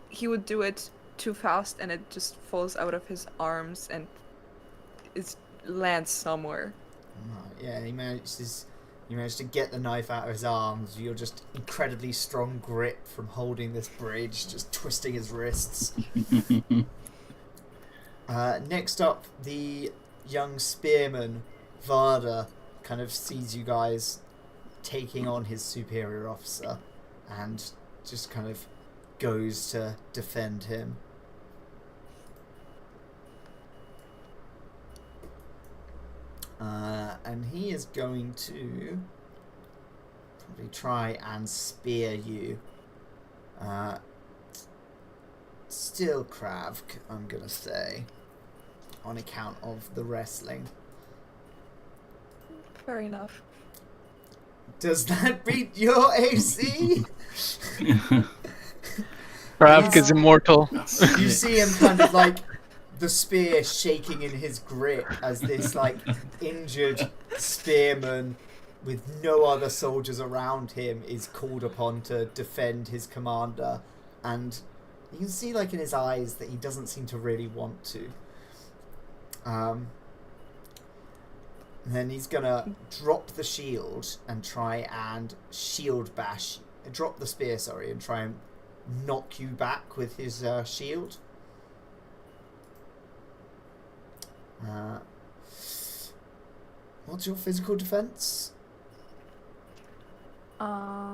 he would do it too fast, and it just falls out of his arms, and it lands somewhere. Yeah, he managed to get the knife out of his arms. You're just incredibly strong grip from holding this bridge, just twisting his wrists. Next up, the young spearman, Varda, kind of sees you guys taking on his superior officer and just kind of goes to defend him. And he is going to probably try and spear you. Still Krahvk, I'm gonna say, on account of the wrestling. Fair enough. Does that beat your AC? Krahvk is immortal. You see him kind of like the spear shaking in his grip as this like injured spearman with no other soldiers around him is called upon to defend his commander, and you can see like in his eyes that he doesn't seem to really want to. And then he's gonna drop the shield and try and shield bash, drop the spear, sorry, and try and knock you back with his shield. What's your physical defense? I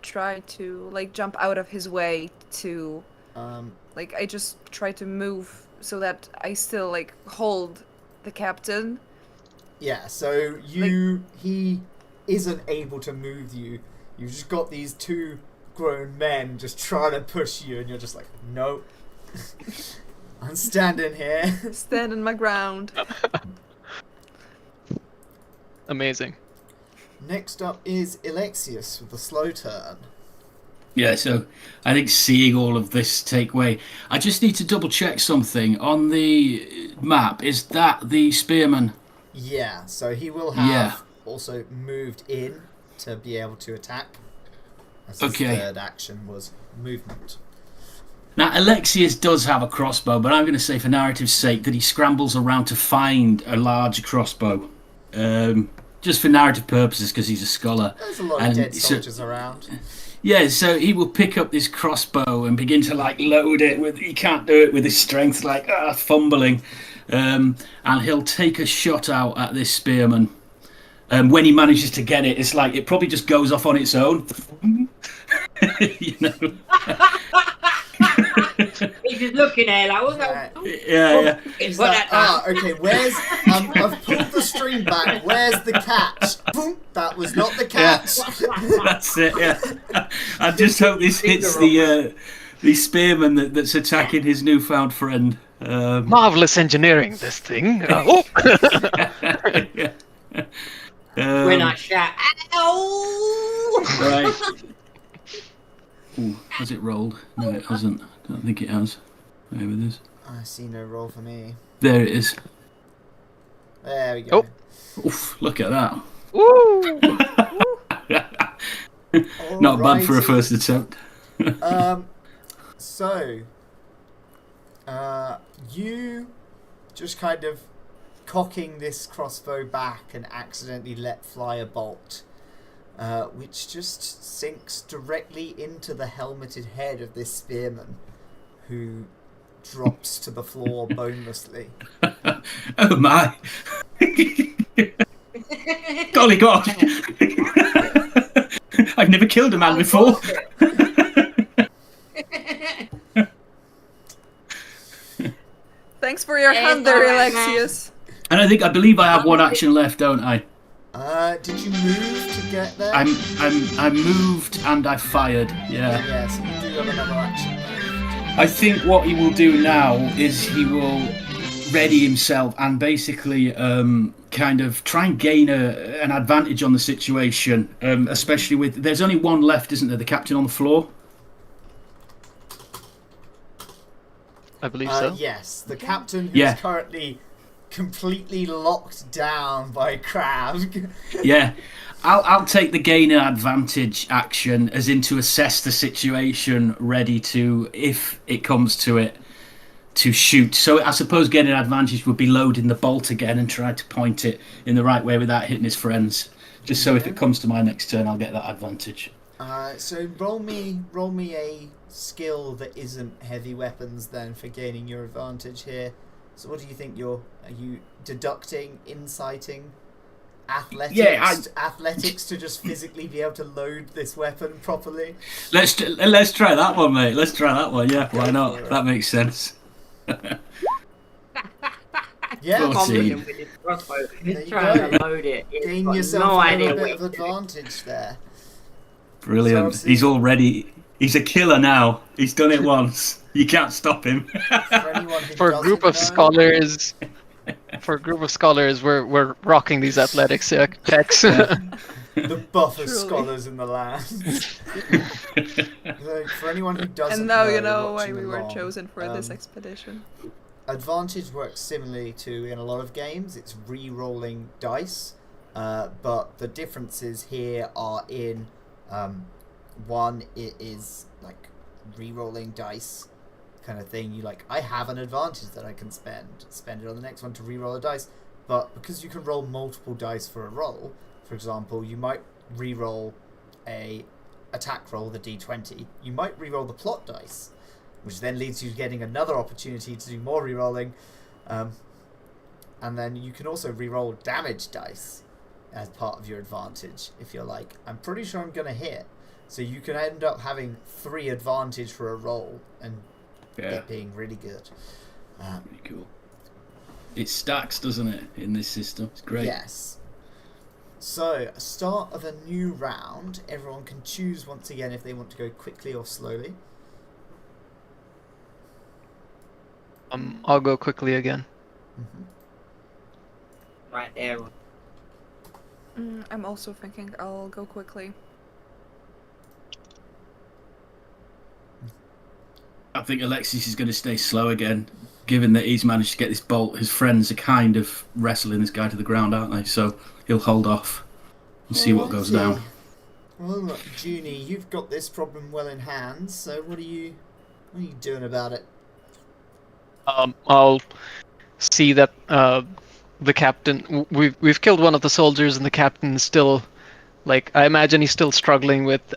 try to like jump out of his way to like I just try to move so that I still like hold the captain. Yeah, so he isn't able to move you. You've just got these two grown men just trying to push you, and you're just like, nope. I'm standing here. Standing my ground. Amazing. Next up is Ilexius with the slow turn. Yeah, so I think seeing all of this take way, I just need to double check something on the map. Is that the spearman? Yeah, so he will have also moved in to be able to attack. As his third action was movement. Now, Ilexius does have a crossbow, but I'm going to say for narrative's sake that he scrambles around to find a large crossbow. Just for narrative purposes, because he's a scholar. There's a lot of dead soldiers around. Yeah, so he will pick up this crossbow and begin to like load it with. He can't do it with his strength, like fumbling, and he'll take a shot out at this spearman. When he manages to get it, it's like it probably just goes off on its own. You know. He's just looking at it. I was like, Yeah. He's like, okay, where's... I've pulled the string back. Where's the catch? Boom, that was not the catch. Yeah. That's it, yeah. I just hope this hits the spearman that's attacking his newfound friend. Marvelous engineering, this thing. Yeah. when I shout, ow! Right. Ooh, has it rolled? No, it hasn't. I don't think it has. Maybe it is. I see no roll for me. There it is. There we go. Oof, look at that. Woo! Not bad for a first attempt. So, you just kind of cocking this crossbow back and accidentally let fly a bolt, which just sinks directly into the helmeted head of this spearman, who drops to the floor bonelessly. Oh my! Golly gosh! I've never killed a man before. Thanks for your hand there, Ilexius. And I believe I have one action left, don't I? Did you move to get there? I moved and I fired. Yeah. Yeah, so you do have another action left. I think what he will do now is he will ready himself and basically kind of try and gain an advantage on the situation, especially with... There's only one left, isn't there? The captain on the floor? I believe so. Yes, the captain who's currently completely locked down by Krahvk. Yeah. I'll take the gain an advantage action as in to assess the situation, ready to, if it comes to it, to shoot. So I suppose getting an advantage would be loading the bolt again and try to point it in the right way without hitting his friends. Just so if it comes to my next turn, I'll get that advantage. So roll me a skill that isn't heavy weapons then for gaining your advantage here. So what do you think are you deducting, inciting? athletics to just physically be able to load this weapon properly? Let's try that one, mate. Let's try that one. Yeah, why not? That makes sense. Yeah, Confident with his crossbow. There He's you trying go. to load it. He's gain got yourself no a idea little what bit of he's doing. advantage there. Brilliant. So He's already. He's a killer now. He's done it once. You can't stop him. For anyone who For a group of doesn't know, scholars, we're rocking these athletics checks. the buffest Truly. scholars in the land. So, for anyone who doesn't And now know, you know why watching we were along, chosen for this expedition. advantage works similarly to in a lot of games. It's re-rolling dice, but the differences here are in one, it is like re-rolling dice kind of thing. You like, I have an advantage that I can spend it on the next one to re-roll a dice, but because you can roll multiple dice for a roll, for example, you might re-roll a attack roll, the d20, you might re-roll the plot dice, which then leads you to getting another opportunity to do more re-rolling, and then you can also re-roll damage dice as part of your advantage if you're like, I'm pretty sure I'm gonna hit. So you can end up having 3 advantage for a roll and it being really good. Pretty cool. It stacks, doesn't it, in this system? It's great. Yes. So, start of a new round. Everyone can choose once again if they want to go quickly or slowly. I'll go quickly again. Right there. I'm also thinking I'll go quickly. I think Ilexius is going to stay slow again, given that he's managed to get this bolt. His friends are kind of wrestling this guy to the ground, aren't they? So he'll hold off and see what goes down. Well, Dunie, you've got this problem well in hand. So what are you doing about it? I'll see that the captain. We've killed one of the soldiers, and the captain is still, like, I imagine he's still struggling with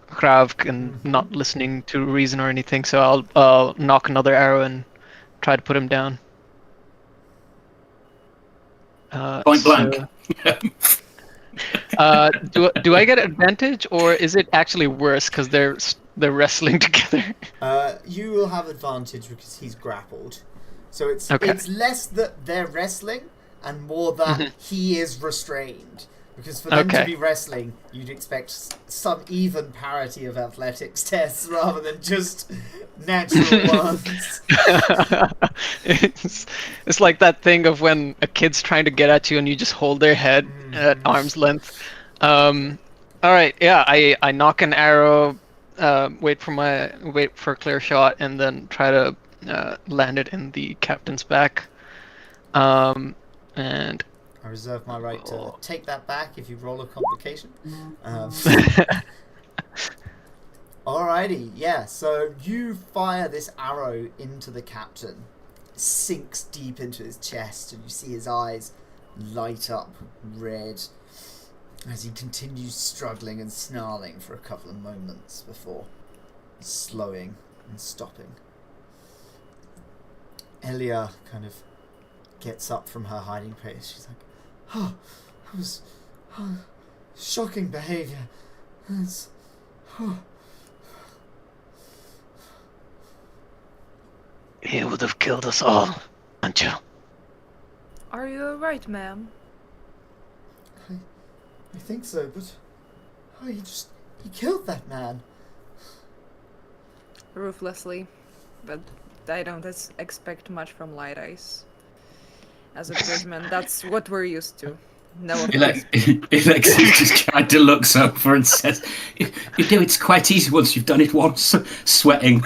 Krahvk and not listening to reason or anything. So I'll knock another arrow and try to put him down. Point blank. Do I get advantage, or is it actually worse because they're wrestling together? You will have advantage because he's grappled. So it's Okay. it's less that they're wrestling and more that he is restrained. Because for them to be wrestling, you'd expect some even parity of athletics tests rather than just natural ones. It's like that thing of when a kid's trying to get at you and you just hold their head at arm's length. All right, yeah, I knock an arrow, wait for a clear shot, and then try to land it in the captain's back. And I reserve my right to take that back if you roll a complication. Alrighty, yeah, so you fire this arrow into the captain. It sinks deep into his chest, and you see his eyes light up red as he continues struggling and snarling for a couple of moments before slowing and stopping. Elia kind of gets up from her hiding place. She's like, "Oh, that was shocking behaviour. he would have killed us all, aren't you? Are you alright, ma'am? I think so, but he killed that man." Ruthlessly, but I don't expect much from Light Eyes. As a bridgeman, that's what we're used to. No offense. Ilexius just tried to look sober and says, you know, it's quite easy once you've done it once. Sweating.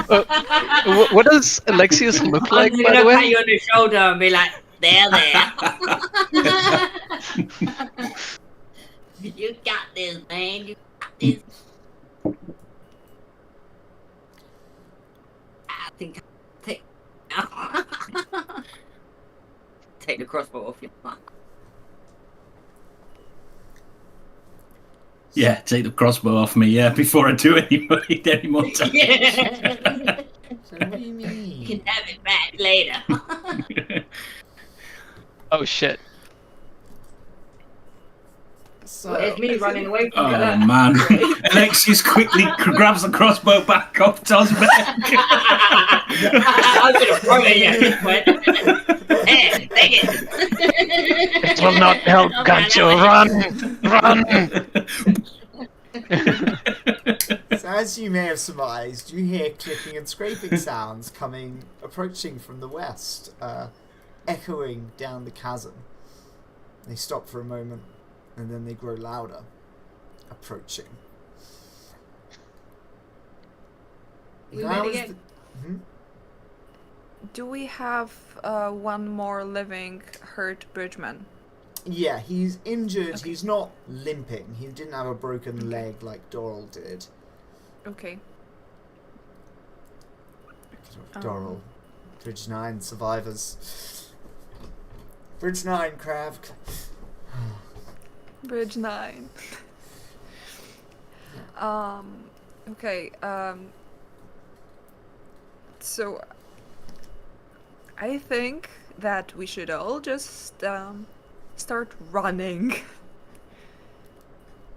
What does Ilexius look like, I'm by gonna the pat way? you on the shoulder and be like, there. You got this, man. You got this. I think take the crossbow off your back. Yeah, take the crossbow off me, yeah, before I do any more damage. Yeah. So what do you mean? You can have it back later. Oh shit. So, Well, it's me running away from Oh you. man! Alexius quickly grabs the crossbow back off Tozbek. I'm gonna throw it at this point. Hey, take it. It will not help, Gancho. Run! so as you may have surmised, you hear clicking and scraping sounds approaching from the west, echoing down the chasm. They stop for a moment, and then they grow louder, approaching. We Now met is again. Do we have one more living hurt bridgeman? Yeah, he's injured. Okay. He's not limping. He didn't have a broken leg like Doral did. Okay. Doral. Bridge 9 survivors. Bridge 9, Krahvk. Bridge 9. Okay, so I think that we should all just start running.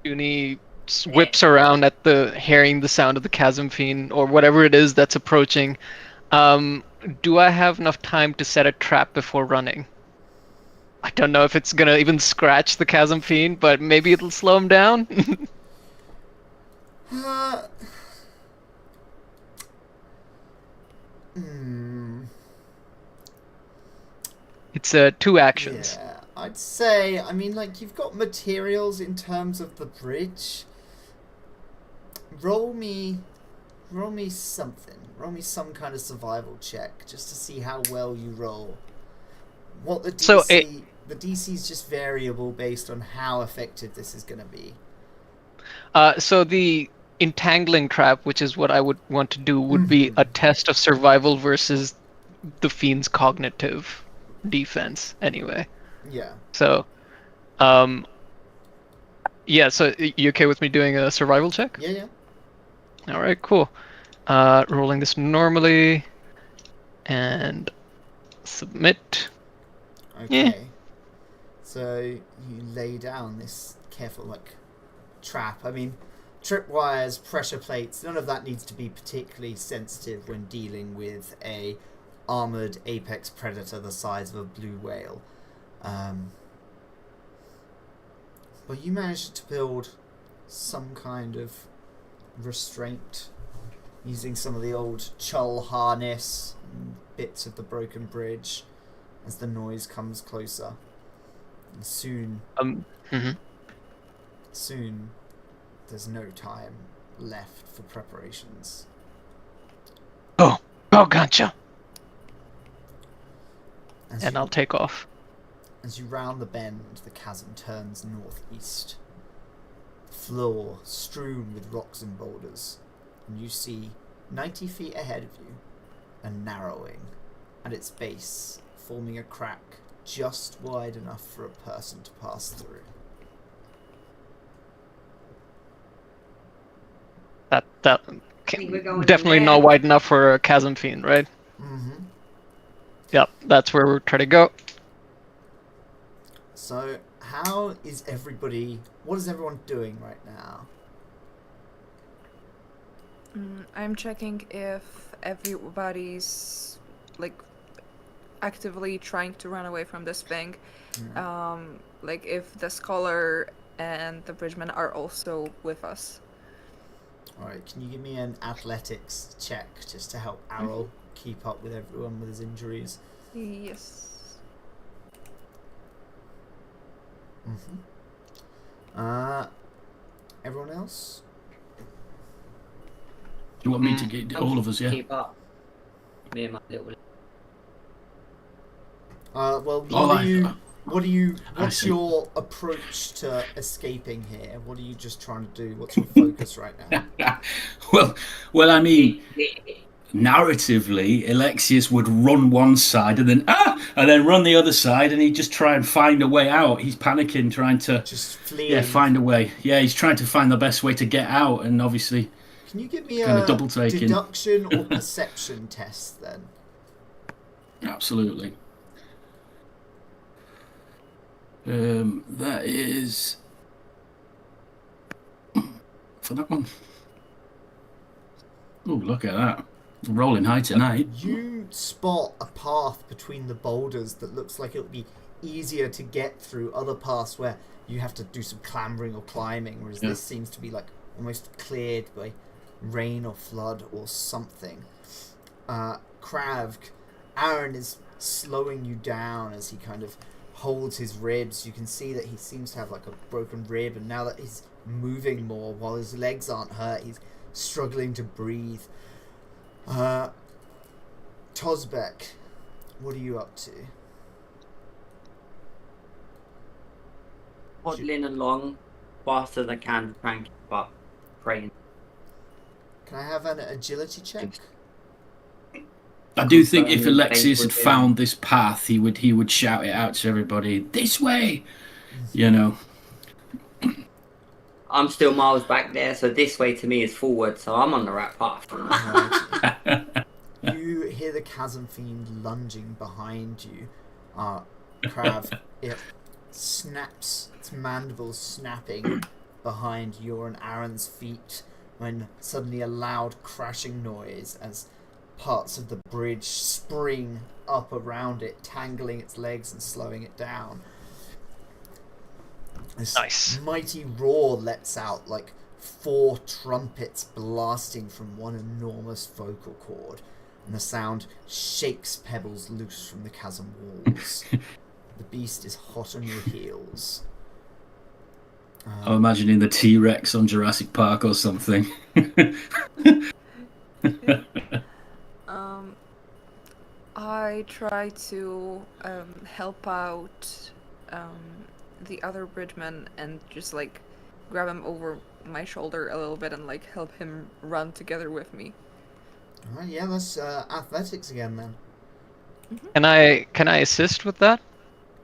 Dunie whips around at hearing the sound of the chasm fiend or whatever it is that's approaching. Do I have enough time to set a trap before running? I don't know if it's gonna even scratch the chasm fiend, but maybe it'll slow him down. It's 2 actions. Yeah, I'd say, I mean, like, you've got materials in terms of the bridge. Roll me something. Roll me some kind of survival check, just to see how well you roll. What the DC... So the DC is just variable based on how effective this is going to be. So the entangling trap, which is what I would want to do, would be a test of survival versus the fiend's cognitive defense anyway. Yeah. So, yeah, so you okay with me doing a survival check? Yeah. Alright, cool. Rolling this normally, and submit. Okay. Yeah. So you lay down this careful, like, trap. I mean, tripwires, pressure plates, none of that needs to be particularly sensitive when dealing with a armored apex predator the size of a blue whale. But you managed to build some kind of restraint using some of the old chull harness and bits of the broken bridge as the noise comes closer. And soon, soon, there's no time left for preparations. Go, gotcha. And I'll take off. As you round the bend, the chasm turns northeast. The floor strewn with rocks and boulders, and you see 90 feet ahead of you, a narrowing, at its base, forming a crack just wide enough for a person to pass through. That We're going definitely there. not wide enough for a chasm fiend, right? Mm-hmm. Yep, that's where we're trying to go. So, what is everyone doing right now? I'm checking if everybody's, like, actively trying to run away from this thing. Like, if the scholar and the bridgeman are also with us. Alright, can you give me an athletics check just to help Arrol keep up with everyone with his injuries? Yes. Everyone else? You want me to get all of us, yeah? Keep up. Me and my little... Well, what's your approach to escaping here? What are you just trying to do? What's your focus right now? well, I mean, narratively, Ilexius would run one side and then run the other side, and he'd just try and find a way out. He's panicking, trying to just flee. Yeah, find a way. Yeah, he's trying to find the best way to get out, and obviously, can you give me a deduction or perception test then? Absolutely. That is for that one. Oh, look at that. Rolling high tonight. You spot a path between the boulders that looks like it would be easier to get through other paths where you have to do some clambering or climbing, whereas this seems to be like almost cleared by rain or flood or something. Krahvk, Aaron is slowing you down as he kind of holds his ribs. You can see that he seems to have like a broken rib, and now that he's moving more while his legs aren't hurt, he's struggling to breathe. Tozbek, what are you up to? Waddling along fast as I can to try and keep up, praying. Can I have an agility check? I do think if Ilexius had found this path, he would shout it out to everybody, "This way!" You know. I'm still miles back there, so this way to me is forward, so I'm on the right path. You hear the chasm fiend lunging behind you. Krahvk, it snaps, its mandibles snapping behind your and Aaron's feet when suddenly a loud crashing noise as parts of the bridge spring up around it, tangling its legs and slowing it down. This Nice. mighty roar lets out like 4 trumpets blasting from one enormous vocal cord, and the sound shakes pebbles loose from the chasm walls. The beast is hot on your heels. I'm imagining the T-Rex on Jurassic Park or something. I try to help out the other bridgeman and just like grab him over my shoulder a little bit and like help him run together with me. Alright, yeah, that's athletics again then. Can I assist with that?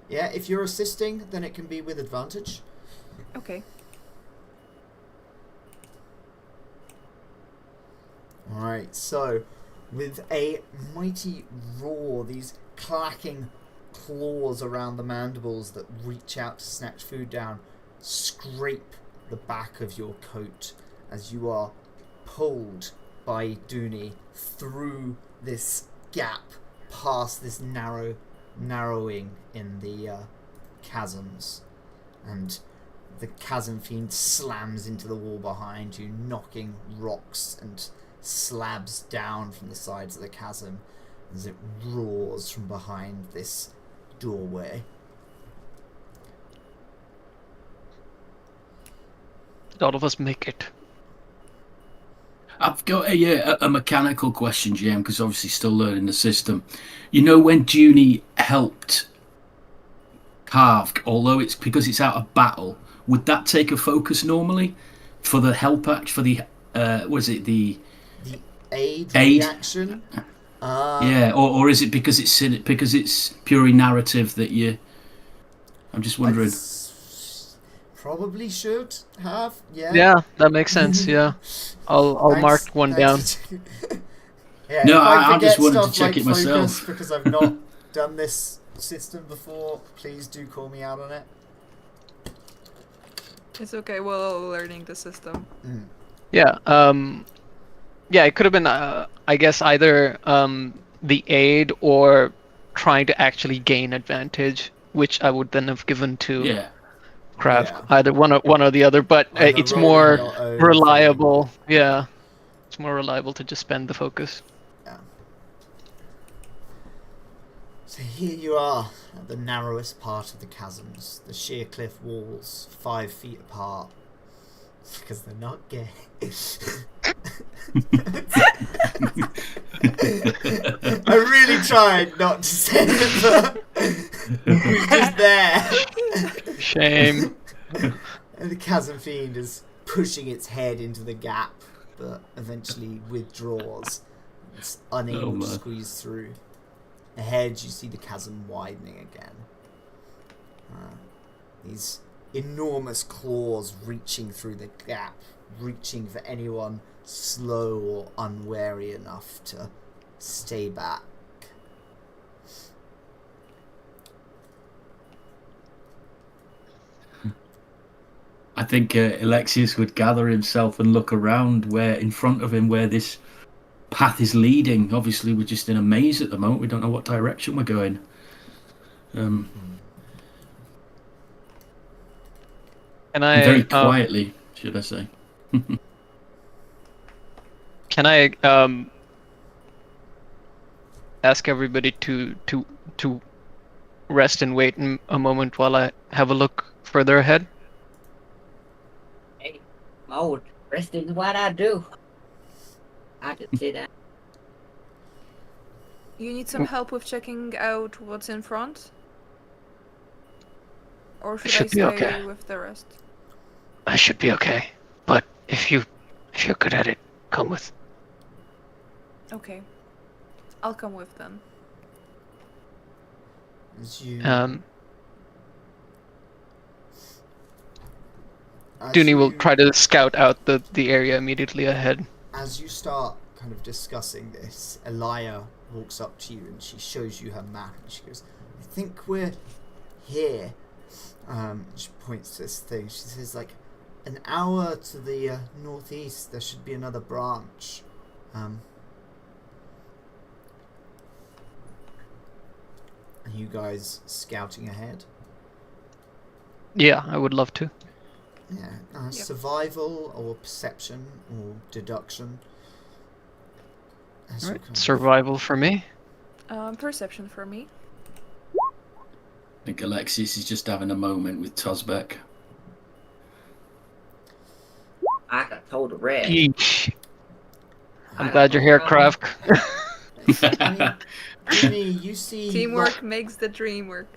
Yeah, if you're assisting, then it can be with advantage. Okay. Alright, so with a mighty roar, these clacking claws around the mandibles that reach out to snatch food down scrape the back of your coat as you are pulled by Dunie through this gap, past this narrowing in the chasms, and the chasm fiend slams into the wall behind you, knocking rocks and slabs down from the sides of the chasm as it roars from behind this doorway. Did all of us make it? I've got a mechanical question, GM, because obviously still learning the system. You know, when Dunie helped Krahvk, although it's because it's out of battle, would that take a focus normally for the help act, for the was it the aid Aid? reaction? yeah, or is it because it's purely narrative that you? I'm just wondering. Probably should have. Yeah. Yeah, that makes sense. Yeah, I'll mark one down. Yeah, No, if I forget just wanted to stuff check like it myself. focus because I've not done this system before, please do call me out on it. It's okay, we're all learning the system. Yeah. Yeah, it could have been, I guess, either the aid or trying to actually gain advantage, which I would then have given to Yeah. Krahvk. Yeah. Either one or the other, but Either it's rolling more your own reliable. thing. Yeah, it's more reliable to just spend the focus. Yeah. So here you are at the narrowest part of the chasms, the sheer cliff walls, 5 feet apart. Because they're not gay. I really tried not to say it, but it was just there. Shame. And the chasm fiend is pushing its head into the gap, but eventually withdraws. It's unable to man. squeeze through. Ahead, you see the chasm widening again. These enormous claws reaching through the gap, reaching for anyone slow or unwary enough to stay back. think Ilexius would gather himself and look around where in front of him where this path is leading. Obviously, we're just in a maze at the moment. We don't know what direction we're going. Can I Very quietly, should I say? Can I ask everybody to rest and wait a moment while I have a look further ahead? Hey, Maud, rest is what I do. I just sit down. You need some help with checking out what's in front? Or should I should be stay okay. with the rest? I should be okay. But if you're good at it, come with. Okay. I'll come with them. As you, Dunie will try to scout out the area immediately ahead. As you start kind of discussing this, Elia walks up to you and she shows you her map and she goes, I think we're here. She points to this thing. She says, like, an hour to the northeast, there should be another branch. Are you guys scouting ahead? Yeah, I would love to. Yeah. Yep. Survival or perception or deduction? As you Alright, kind of- survival for me. Perception for me. I think Ilexius is just having a moment with Tozbek. I got told to rest. Yeesh. I I'm got glad you're told here, to rest. Krahvk. Dunie, you see Teamwork makes the dream work.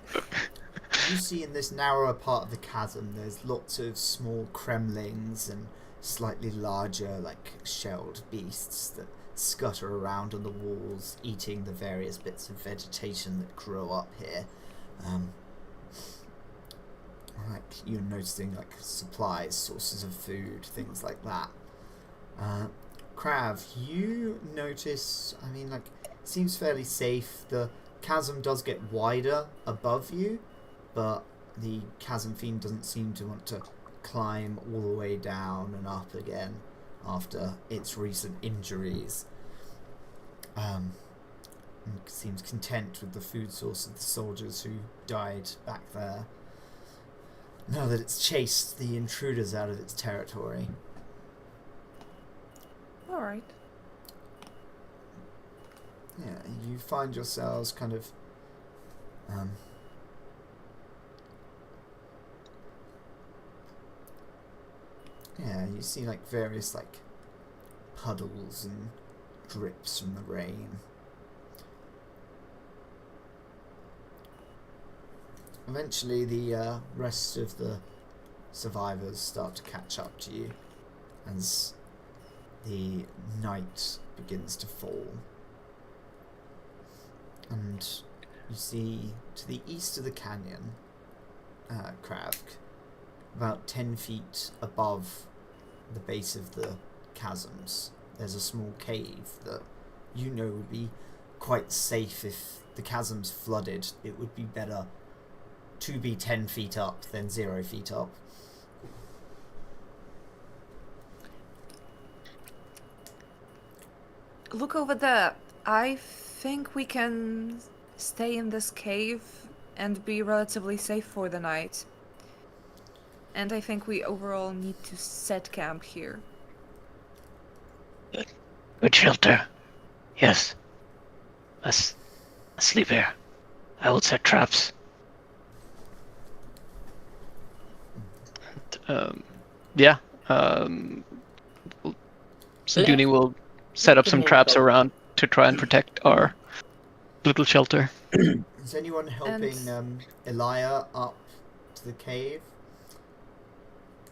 You see in this narrower part of the chasm, there's lots of small cremlings and slightly larger, like, shelled beasts that scutter around on the walls, eating the various bits of vegetation that grow up here. Like, you're noticing, like, supplies, sources of food, things like that. Krahvk, you notice, I mean, like, it seems fairly safe. The chasm does get wider above you, but the chasm fiend doesn't seem to want to climb all the way down and up again after its recent injuries. And seems content with the food source of the soldiers who died back there. Now that it's chased the intruders out of its territory. Alright. Yeah, you find yourselves kind of yeah, you see like various like puddles and drips from the rain. Eventually the rest of the survivors start to catch up to you as the night begins to fall. And you see to the east of the canyon, Krahvk, about 10 feet above the base of the chasms, there's a small cave that you know would be quite safe if the chasms flooded. It would be better to be 10 feet up than 0 feet up. Look over there. I think we can stay in this cave and be relatively safe for the night. And I think we overall need to set camp here. Good shelter. Yes. Let's sleep here. I will set traps. Yeah. So Dunie will set up some traps around to try and protect our little shelter. Is anyone helping Elia up to the cave?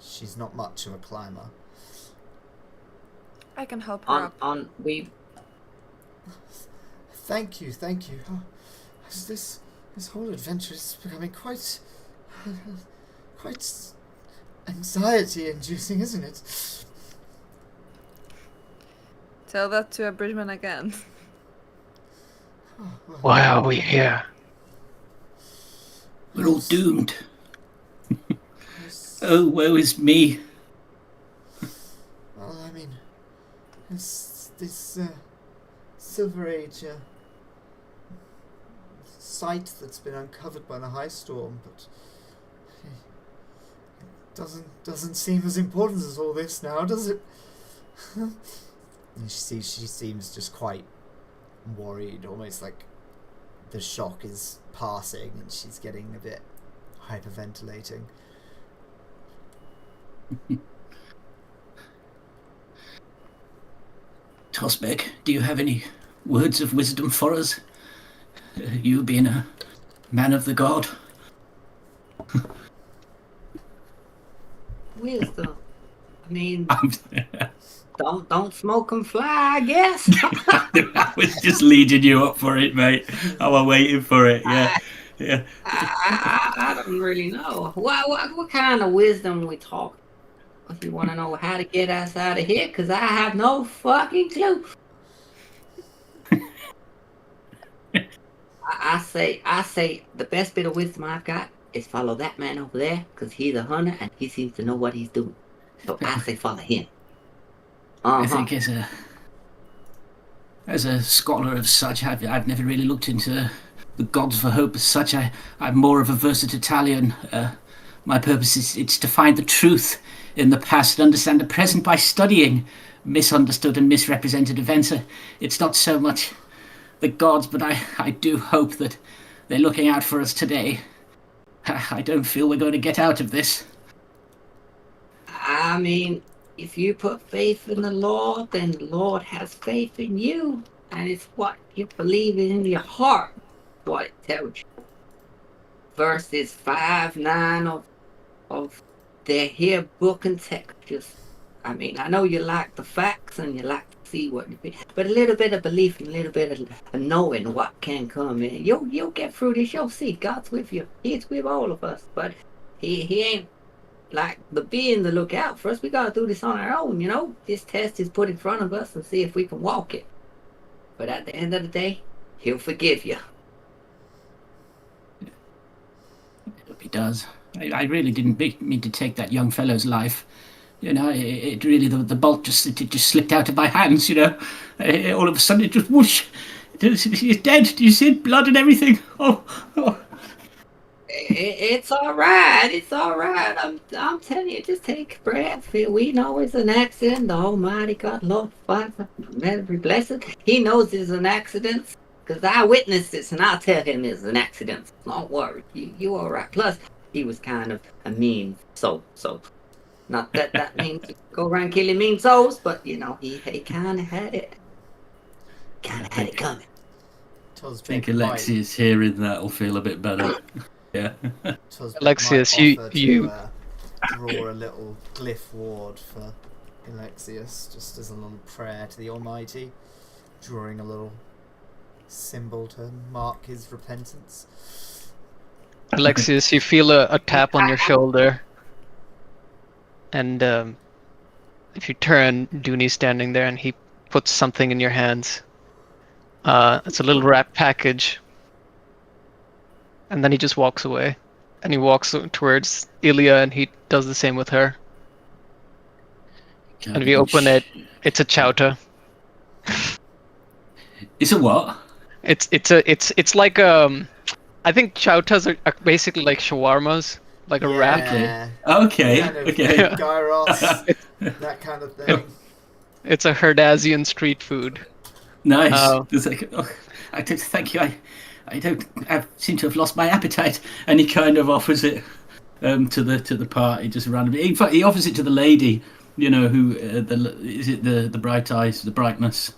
She's not much of a climber. I can help her up. Thank you. Oh, this whole adventure is becoming quite anxiety-inducing, isn't it? Tell that to a Bridgman again. Oh, well, Why are we here? We're all doomed. Oh, woe is me. Well, I mean, this Silver Age site that's been uncovered by the High Storm, but it doesn't seem as important as all this now, does it? And she seems just quite worried, almost like the shock is passing and she's getting a bit hyperventilating. Tozbek, do you have any words of wisdom for us? You being a man of the god. Wisdom. I mean, don't smoke and fly, I guess. I was just leading you up for it, mate. I was waiting for it. Yeah, yeah. I don't really know. What kind of wisdom we talk? If you want to know how to get us out of here, because I have no fucking clue. I say the best bit of wisdom I've got is follow that man over there, because he's a hunter and he seems to know what he's doing. So I say follow him. I think as a scholar of such, I've never really looked into the gods for hope as such. I'm more of a versatilian. My purpose is to find the truth in the past and understand the present by studying misunderstood and misrepresented events. It's not so much the gods, but I do hope that they're looking out for us today. I don't feel we're going to get out of this. I mean, if you put faith in the Lord, then the Lord has faith in you. And it's what you believe in your heart, what it tells you. Verses 5-9 of their here book and text. Just, I mean, I know you like the facts and you like to see what it be, but a little bit of belief and a little bit of knowing what can come in. You'll get through this. You'll see God's with you. He's with all of us, but he ain't like the being to look out for us. We gotta do this on our own, you know. This test is put in front of us and see if we can walk it. But at the end of the day, he'll forgive you. He does. I really didn't mean to take that young fellow's life. You know, it really, the bolt just slipped out of my hands, you know. All of a sudden it just whoosh. He's dead. Do you see blood and everything? Oh. It's all right. It's all right. I'm telling you, just take a breath. We know it's an accident. The Almighty God, Lord Father, every blessed. He knows it's an accident because I witnessed this, and I'll tell him it's an accident. Don't worry. You all right. Plus, he was kind of a mean soul. So, not that means to go around killing mean souls, but you know, he kind of had it. Kind of had it coming. I think Ilexius hearing that will feel a bit better. Yeah. Ilexius, you draw a little glyph ward for Ilexius, just as a little prayer to the Almighty, drawing a little symbol to mark his repentance. Ilexius, you feel a tap on your shoulder, and if you turn, Dunie's standing there, and he puts something in your hands. It's a little wrapped package. And then he just walks away. And he walks towards Ilya, and he does the same with her. And if you open it, it's a chowta. It's a what? It's like I think chowtas are basically like shawarmas, like a wrap. Okay. Kind of Okay. gyros, that kind of thing. It's a Herdazian street food. Nice. It's like, I don't thank you. I seem to have lost my appetite. And he kind of offers it to the party just randomly. In fact, he offers it to the lady, you know, who is it the bright eyes, the brightness.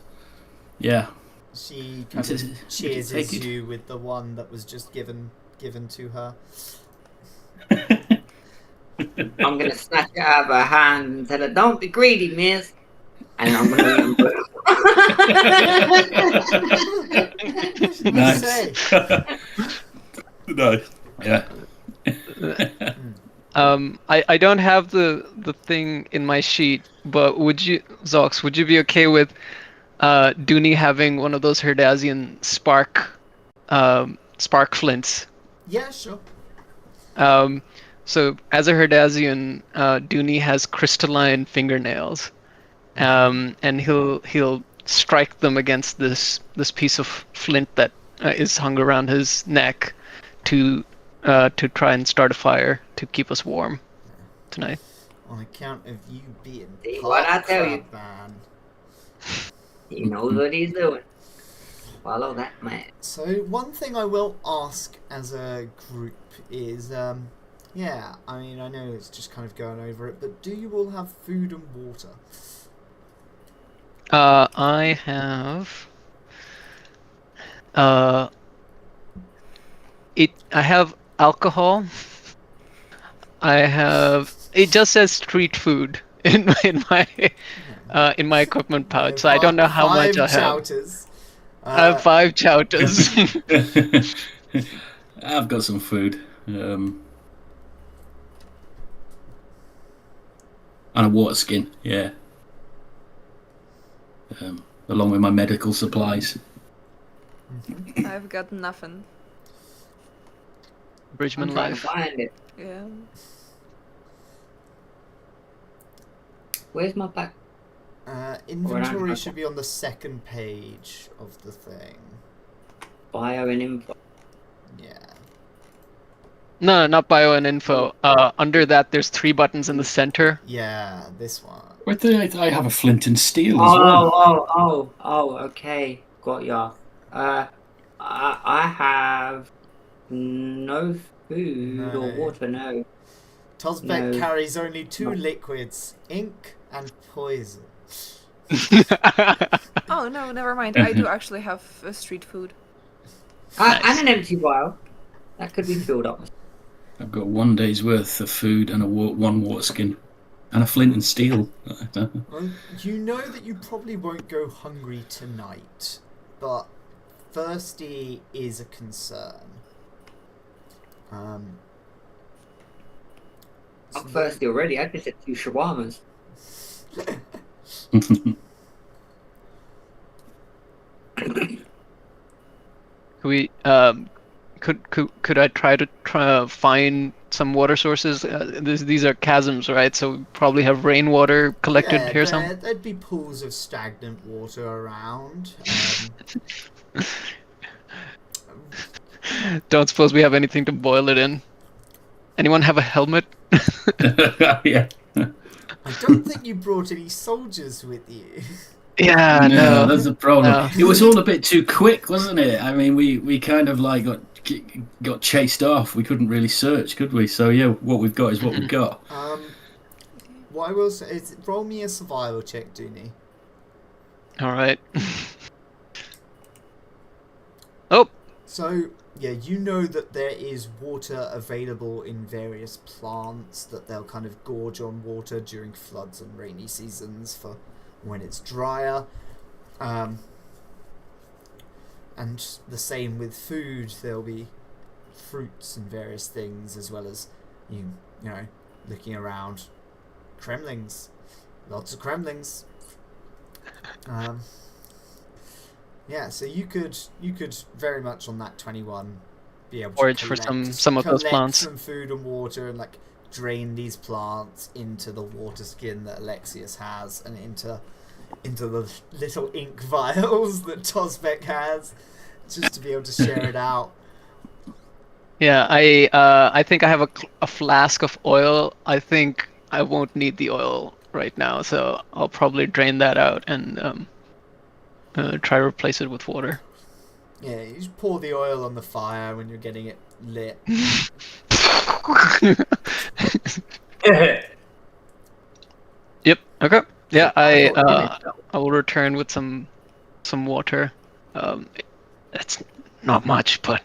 Yeah. She kind of cheers you with the one that was just given to her. I'm gonna snatch it out of her hand and tell her, "Don't be greedy, miss." And I'm gonna. Nice. Nice. Yeah. I don't have the thing in my sheet, but would you be okay with Dunie having one of those Herdazian spark flints? Yeah, sure. So as a Herdazian, Dunie has crystalline fingernails, and he'll strike them against this piece of flint that is hung around his neck to try and start a fire to keep us warm tonight. On account of you being See part what I tell you. crab man. He knows what he's doing. Follow that man. So one thing I will ask as a group is, yeah, I mean, I know it's just kind of going over it, but do you all have food and water? I have. I have alcohol. I have. It just says street food in my equipment pouch, so I don't know how much I have. Chouters. I have 5 chouters. I've got some food. And a water skin, yeah. Along with my medical supplies. I've got nothing. Bridgman I'm trying to life. find it. Yeah. Where's my back? Inventory should be on the second page of the thing. Bio and info. Yeah. No, not bio and info. Under that, there's 3 buttons in the center. Yeah, this one. But I have a flint and steel as well. Oh, okay. Got ya. I have no food or water, no. Tozbek No. carries only 2 liquids, ink and poison. Oh no, never mind. I do actually have street food. And an empty vial. That could be filled up. I've got 1 day's worth of food and one water skin. And a flint and steel. Well, you know that you probably won't go hungry tonight, but thirsty is a concern. I'm thirsty already. I just had 2 shawarmas. Could I try to find some water sources? These are chasms, right? So we probably have rainwater collected here somewhere. There'd be pools of stagnant water around. Don't suppose we have anything to boil it in. Anyone have a helmet? Yeah. I don't think you brought any soldiers with you. Yeah, No, that's the problem. No. It was all a bit too quick, wasn't it? I mean, we kind of like got chased off. We couldn't really search, could we? So yeah, what we've got is what we've got. What I will say is, roll me a survival check, Dunie. All right. Oh, So, yeah, you know that there is water available in various plants, that they'll kind of gorge on water during floods and rainy seasons for when it's drier. And the same with food, there'll be fruits and various things, as well as, you know, looking around, cremlings. Lots of cremlings. Yeah, so you could very much on that 21 be able to forage for some of those plants. some food and water and like drain these plants into the water skin that Ilexius has and into the little ink vials that Tozbek has, just to be able to share it out. Yeah, I think I have a flask of oil. I think I won't need the oil right now, so I'll probably drain that out and try to replace it with water. Yeah, you just pour the oil on the fire when you're getting it lit. Yep. Okay. Yeah, I will return with some water. It's not much, but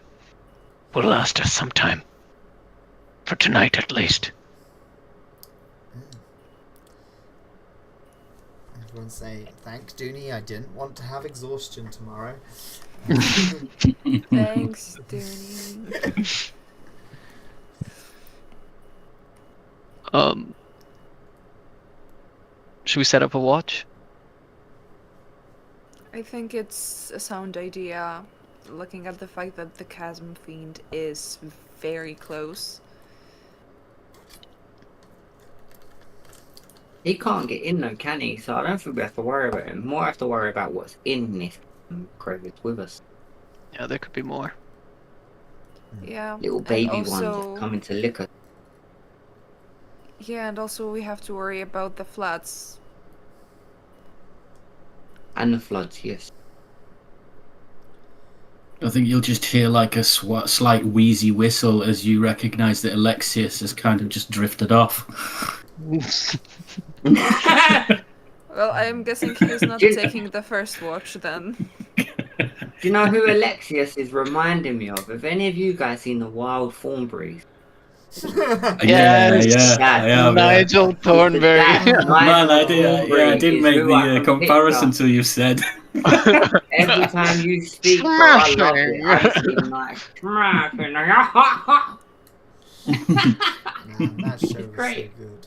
will last us some time. For tonight, at least. Everyone say, thanks, Dunie, I didn't want to have exhaustion tomorrow. Thanks, Dunie. Should we set up a watch? I think it's a sound idea, looking at the fact that the Chasm Fiend is very close. He can't get in though, can he? So I don't think we have to worry about him. More have to worry about what's in this crevice with us. Yeah, there could be more. Yeah. Little and baby ones also, coming to lick us. Yeah, and also we have to worry about the floods. And the floods, yes. I think you'll just hear like a slight wheezy whistle as you recognise that Ilexius has kind of just drifted off. Well, I'm guessing he's not Do you- taking the first watch then. Do you know who Ilexius is reminding me of? Have any of you guys seen the Wild Thornberries? Yes, I have. Nigel Thornberry. That Man, I Thornberry didn't is make who I the can comparison picture. till you said. Every time you speak, bro, I love it. I just feel like smashing. Man, that show was so Great. good.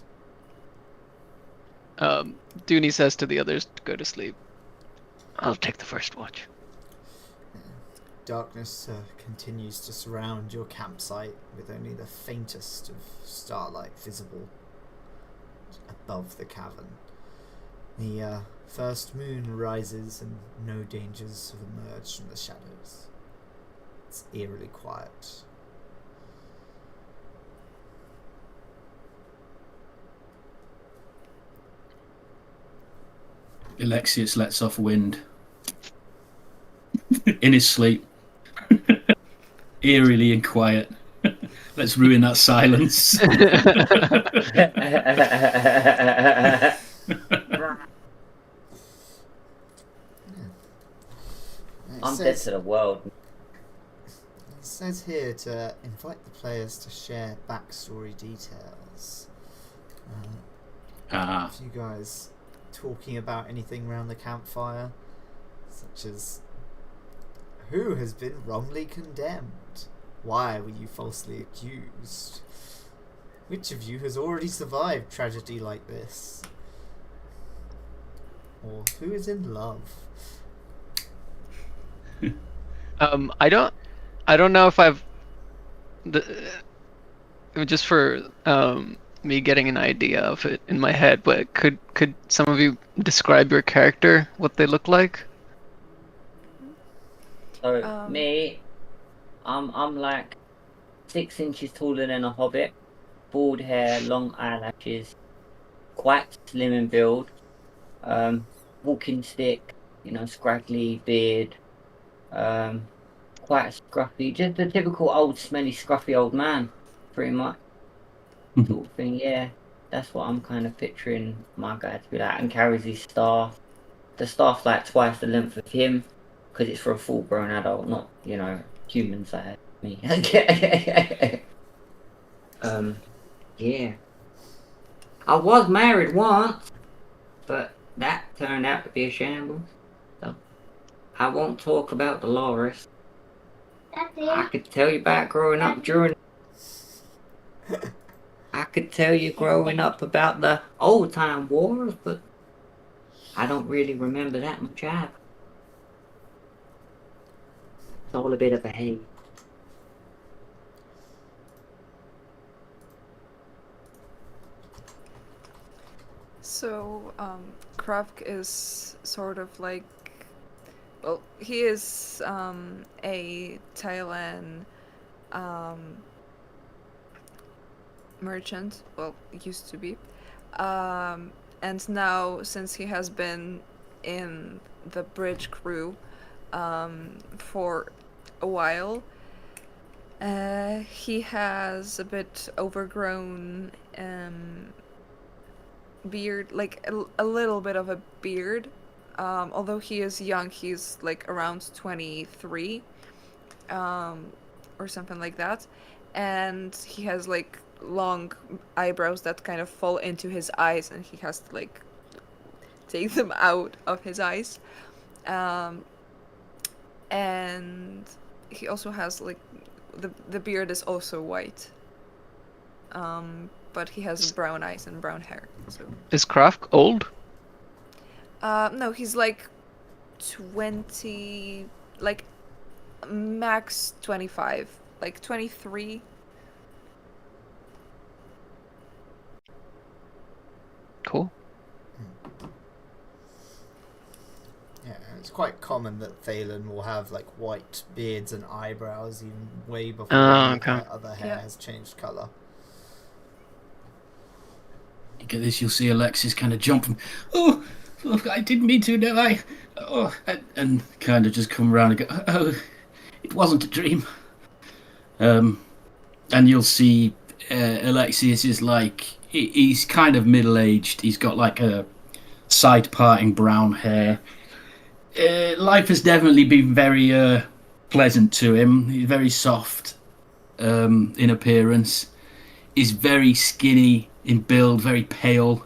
Dunie says to the others to go to sleep. I'll take the first watch. Darkness continues to surround your campsite with only the faintest of starlight visible above the cavern. The first moon rises and no dangers have emerged from the shadows. It's eerily quiet. Ilexius lets off wind in his sleep. Eerily and quiet. Let's ruin that silence. I'm dead to the world. It says here to invite the players to share backstory details. If you guys talking about anything around the campfire, such as who has been wrongly condemned? Why were you falsely accused? Which of you has already survived tragedy like this? Or who is in love? I don't know if I've just for me getting an idea of it in my head, but could some of you describe your character, what they look like? So me, I'm like 6 inches taller than a hobbit, bald hair, long eyelashes, quite slim in build, walking stick, scraggly beard, quite scruffy, just the typical old smelly scruffy old man, pretty much, sort of thing. Yeah, that's what I'm kind of picturing my guy to be like, and carries his staff. The staff's like twice the length of him, because it's for a full-grown adult, not human size me. Yeah. I was married once, but that turned out to be a shambles. So I won't talk about Dolores. I could tell you about growing up I could tell you growing up about the old time wars, but I don't really remember that much either. It's all a bit of a haze. So, Krahvk is sort of like, well, he is a Thailand merchant. Well, used to be, and now since he has been in the bridge crew for a while, he has a bit overgrown beard, like a little bit of a beard. Although he is young, he's like around 23 or something like that, and he has like long eyebrows that kind of fall into his eyes, and he has to like take them out of his eyes. And he also has like the beard is also white, but he has brown eyes and brown hair. So Is Krahvk old? no, he's like 20, like max 25, like 23. Cool. it's quite common that Thalen will have like white beards and eyebrows even way before Oh, okay. her other hair has changed colour. Look at this, you'll see Alexis kind of jump from, oh, I didn't mean to, no, and kind of just come around and go, oh, it wasn't a dream. And you'll see Alexius is like, he's kind of middle-aged. He's got like a side-parting brown hair. Life has definitely been very pleasant to him. He's very soft in appearance. He's very skinny in build, very pale.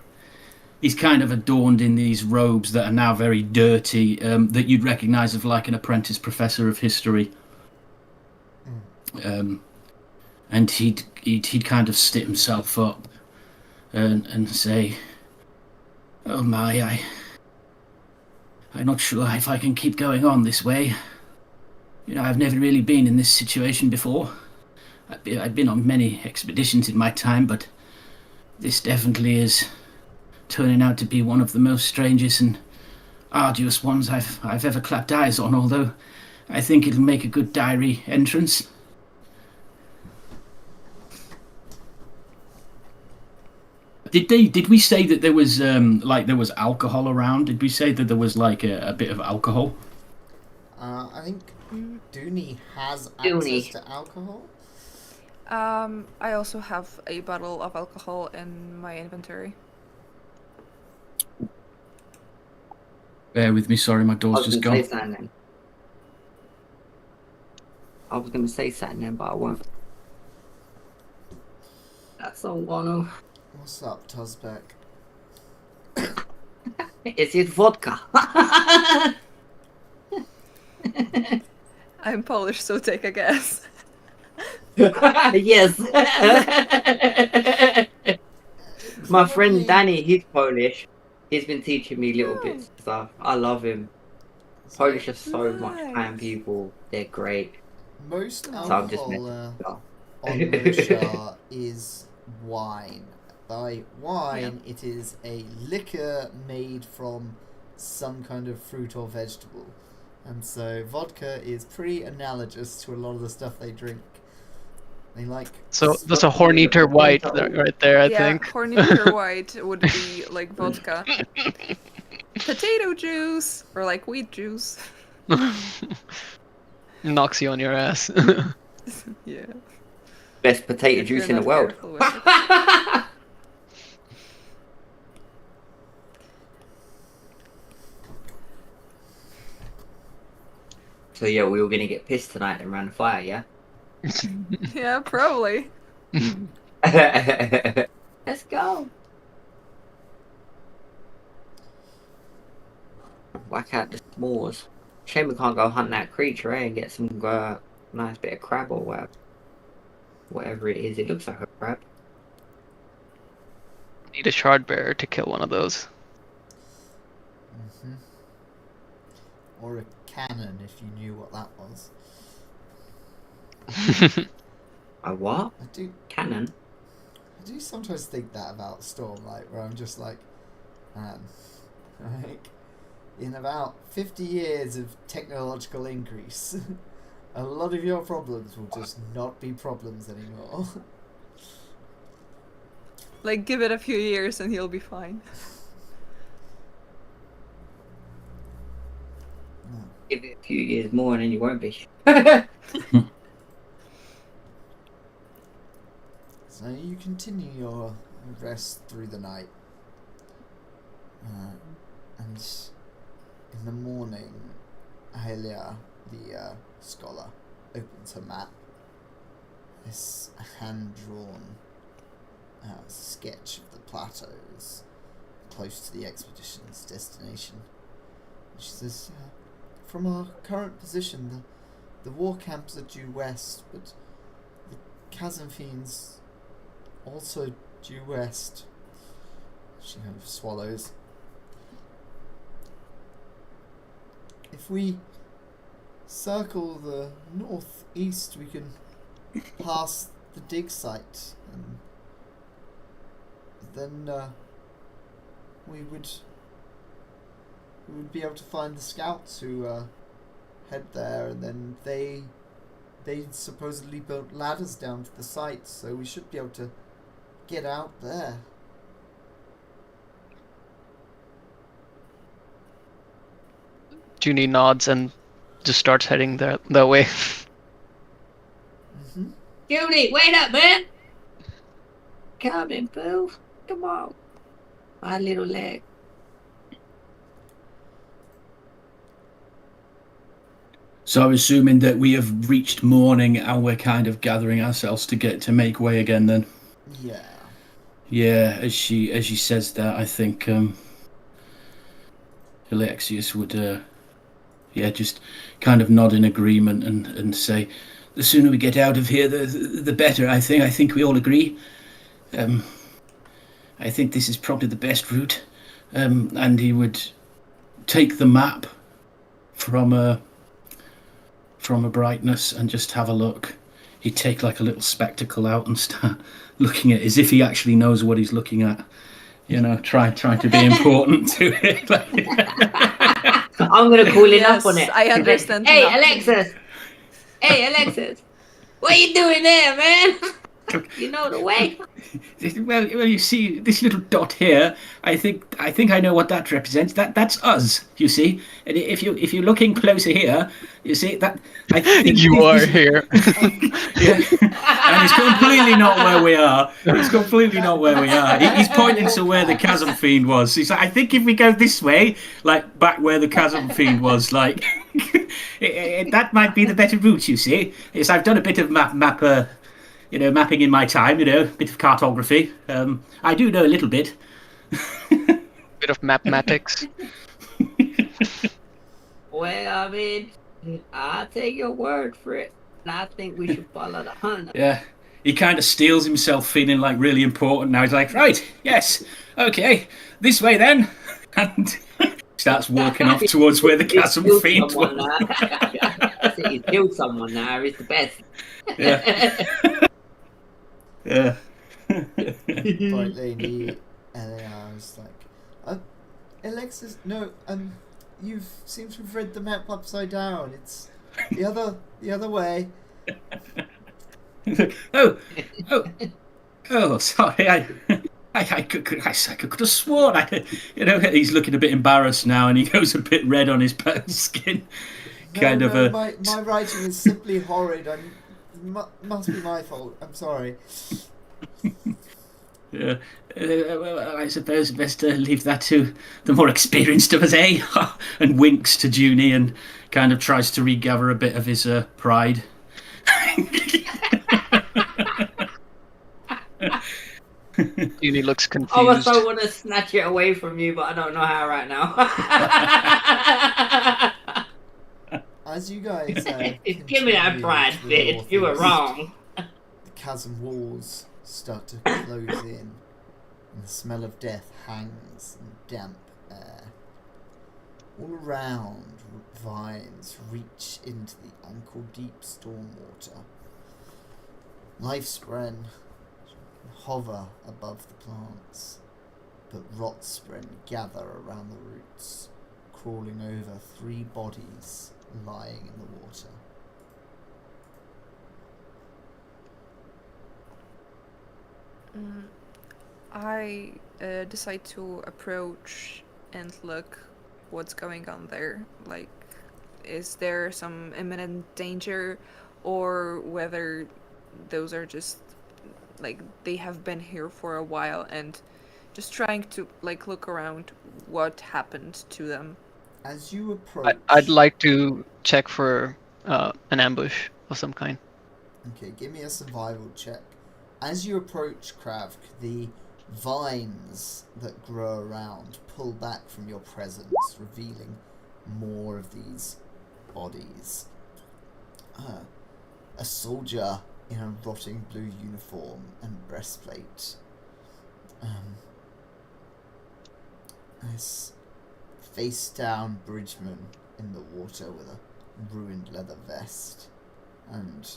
He's kind of adorned in these robes that are now very dirty, that you'd recognise as like an apprentice professor of history. And he'd kind of sit himself up and say, "Oh my, I'm not sure if I can keep going on this way. You know, I've never really been in this situation before. I've been on many expeditions in my time, but this definitely is turning out to be one of the most strangest and arduous ones I've ever clapped eyes on, although I think it'll make a good diary entrance." Did we say that there was there was alcohol around? Did we say that there was like a bit of alcohol? I think Dunie has Dunie. access to alcohol. I also have a bottle of alcohol in my inventory. Bear with me, sorry, my door's just gone. I was going to say something then, but I won't. That's all one. What's up, Tozbek? Is it vodka? I'm Polish, so take a guess. Yes. My friend Danny, he's Polish. He's been teaching me little bits of stuff. I love him. Polish are so much kind people. They're great. Most So I'm just alcohol on Roshar is wine. By wine, it is a liquor made from some kind of fruit or vegetable. And so vodka is pretty analogous to a lot of the stuff they drink. They like... So that's a horn-eater white right there, I think. Horn-eater white would be like vodka. Potato juice! Or like wheat juice. Knocks you on your ass. Yeah. Best potato If you're juice in the not world. careful with it. So yeah, we were gonna get pissed tonight and run the fire, yeah? Yeah, probably. Let's go. Whack out the s'mores. Shame we can't go hunt that creature, eh? And get some nice bit of crab or whatever. Whatever it is, it looks like a crab. Need a shard bearer to kill one of those. Mm-hmm. Or a cannon, if you knew what that was. A what? I do sometimes think that about Stormlight, where I'm just like, man, like, in about 50 years of technological increase, a lot of your problems will just not be problems anymore. Like, give it a few years and he'll be fine. Give it a few years more and then you won't be. So you continue your rest through the night. And in the morning, Aria, the scholar, opens her map. This hand-drawn sketch of the plateaus close to the expedition's destination. She says, from our current position, the war camps are due west, but the chasm fiends also due west. She kind of swallows. If we circle the northeast, we can pass the dig site, and then we would we would be able to find the scouts who head there, and then they supposedly built ladders down to the site, so we should be able to get out there. Dunie nods and just starts heading that way. Mm-hmm. Judy, wait up, man! Coming, boo. Come on. My little leg. So I'm assuming that we have reached morning and we're kind of gathering ourselves to make way again then. Yeah. Yeah, as she says that, I think Ilexius would just kind of nod in agreement and say, the sooner we get out of here, the better, I think. I think we all agree. I think this is probably the best route. And he would take the map from a brightness and just have a look. He'd take like a little spectacle out and start looking at it as if he actually knows what he's looking at. You know, trying to be important to it. I'm going to call it up on it. I understand. Hey, nothing. Alexis! Hey, Alexis! What you doing there, man? You know the way? Well, you see this little dot here. I think I know what that represents. That's us. You see, and if you're looking closer here, you see that. I think You are here. Yeah. And it's completely not where we are. It's completely not where we are. He's pointing to where the chasm fiend was. He's like, I think if we go this way, like back where the chasm fiend was, like that might be the better route. You see, yes, I've done a bit of mapping in my time, a bit of cartography. I do know a little bit. Bit of mathematics. Well, I mean, I'll take your word for it. And I think we should follow the hunter. Yeah. He kind of steals himself, feeling like really important now. He's like, right, yes, okay, this way then. And starts walking off towards where the chasm fiend was. I say he's killed someone now. It's the best. Yeah. Yeah. Bright lady Aria is like, Alexis, no, you seem to have read the map upside down. It's the other way. Oh, sorry. I could have sworn. He's looking a bit embarrassed now, and he goes a bit red on his pale skin. My writing is simply horrid. Must be my fault. I'm sorry. Yeah. Well, I suppose best to leave that to the more experienced of us, eh? And winks to Junie and kind of tries to regather a bit of his pride. Junie looks confused. I also want to snatch it away from you, but I don't know how right now. As you guys give me that pride, bitch. You were wrong. The chasm walls start to close in, and the smell of death hangs in damp air. All around, vines reach into the ankle-deep stormwater. Life Spren hover above the plants, but rot Spren gather around the roots, crawling over 3 bodies lying in the water. I decide to approach and look what's going on there. Like, is there some imminent danger, or whether those are just, like, they have been here for a while and just trying to, like, look around what happened to them. As you approach... I'd like to check for an ambush of some kind. Okay, give me a survival check. As you approach Krahvk, the vines that grow around pull back from your presence, revealing more of these bodies. A soldier in a rotting blue uniform and breastplate. This face-down bridgeman in the water with a ruined leather vest, and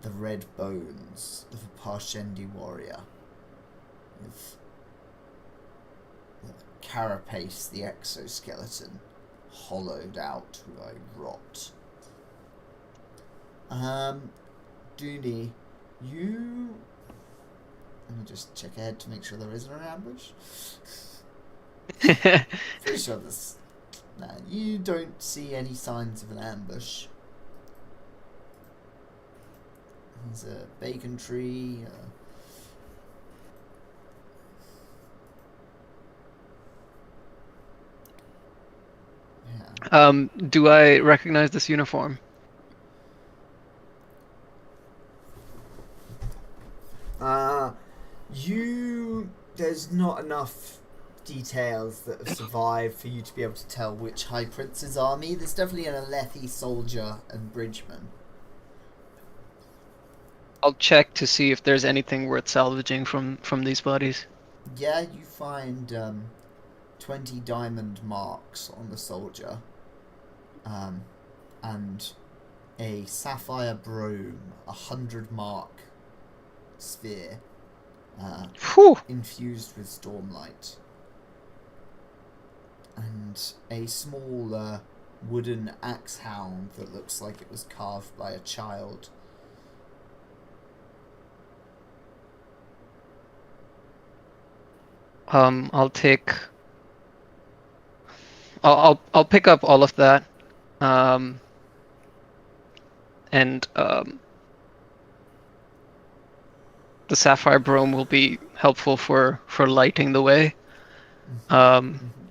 the red bones of a Parshendi warrior with carapace, the exoskeleton, hollowed out by rot. Dunie, you... Let me just check ahead to make sure there isn't an ambush. Pretty sure this... Nah, you don't see any signs of an ambush. There's a bacon tree. Yeah. Do I recognize this uniform? There's not enough details that have survived for you to be able to tell which High Prince's army. There's definitely an Alethi soldier and bridgeman. I'll check to see if there's anything worth salvaging from these bodies. Yeah, you find 20 diamond marks on the soldier, and a sapphire brome, 100 mark sphere, infused with Stormlight, and a small wooden axe hound that looks like it was carved by a child. I'll pick up all of that, and the sapphire brome will be helpful for lighting the way.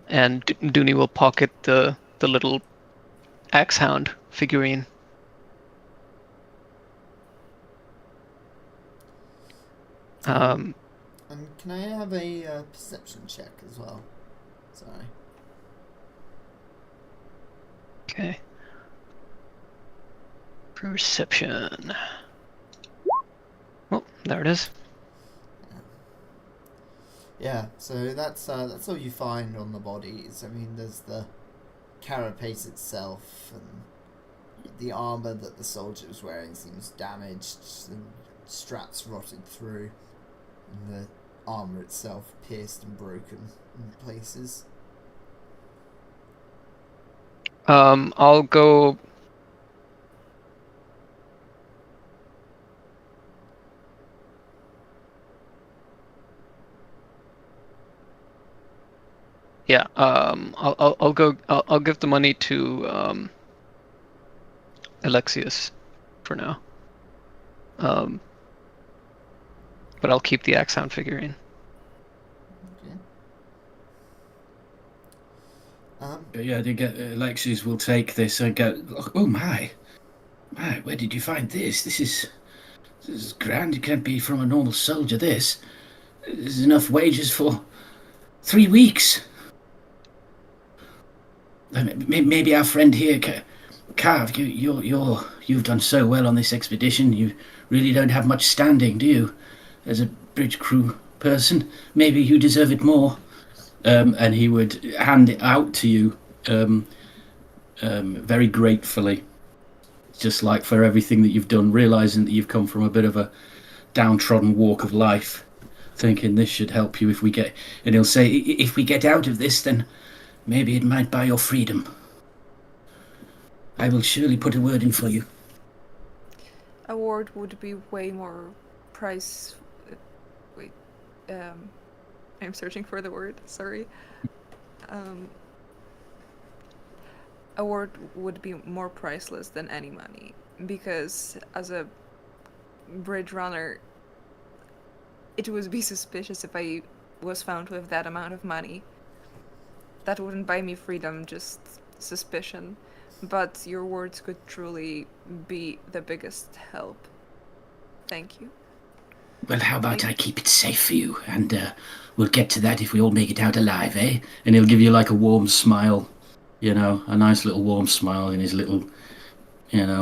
And Dunie will pocket the little axe hound figurine. And can I have a perception check as well? Sorry. Okay. Perception. Oh, there it is. Yeah, so that's all you find on the bodies. I mean, there's the carapace itself, and the armor that the soldier was wearing seems damaged. The straps rotted through, and the armor itself pierced and broken in places. I'll go. Yeah. I'll go. I'll give the money to Ilexius for now. But I'll keep the Axon figurine. Okay. Yeah, they get Ilexius will take this and go. Oh my, where did you find this? This is grand. It can't be from a normal soldier. This is enough wages for 3 weeks. Maybe our friend here, Krahvk, you've done so well on this expedition. You really don't have much standing, do you? As a bridge crew person, maybe you deserve it more. And he would hand it out to you, very gratefully, just like for everything that you've done, realizing that you've come from a bit of a downtrodden walk of life, thinking this should help you if we get. And he'll say, if we get out of this, then maybe it might buy your freedom. I will surely put a word in for you. Award would be way more price. Wait, I'm searching for the word. Sorry. Award would be more priceless than any money, because as a bridge runner, it would be suspicious if I was found with that amount of money. That wouldn't buy me freedom, just suspicion. But your words could truly be the biggest help. Thank you. Well, how about I keep it safe for you, and we'll get to that if we all make it out alive, eh? And he'll give you like a warm smile, a nice little warm smile in his little,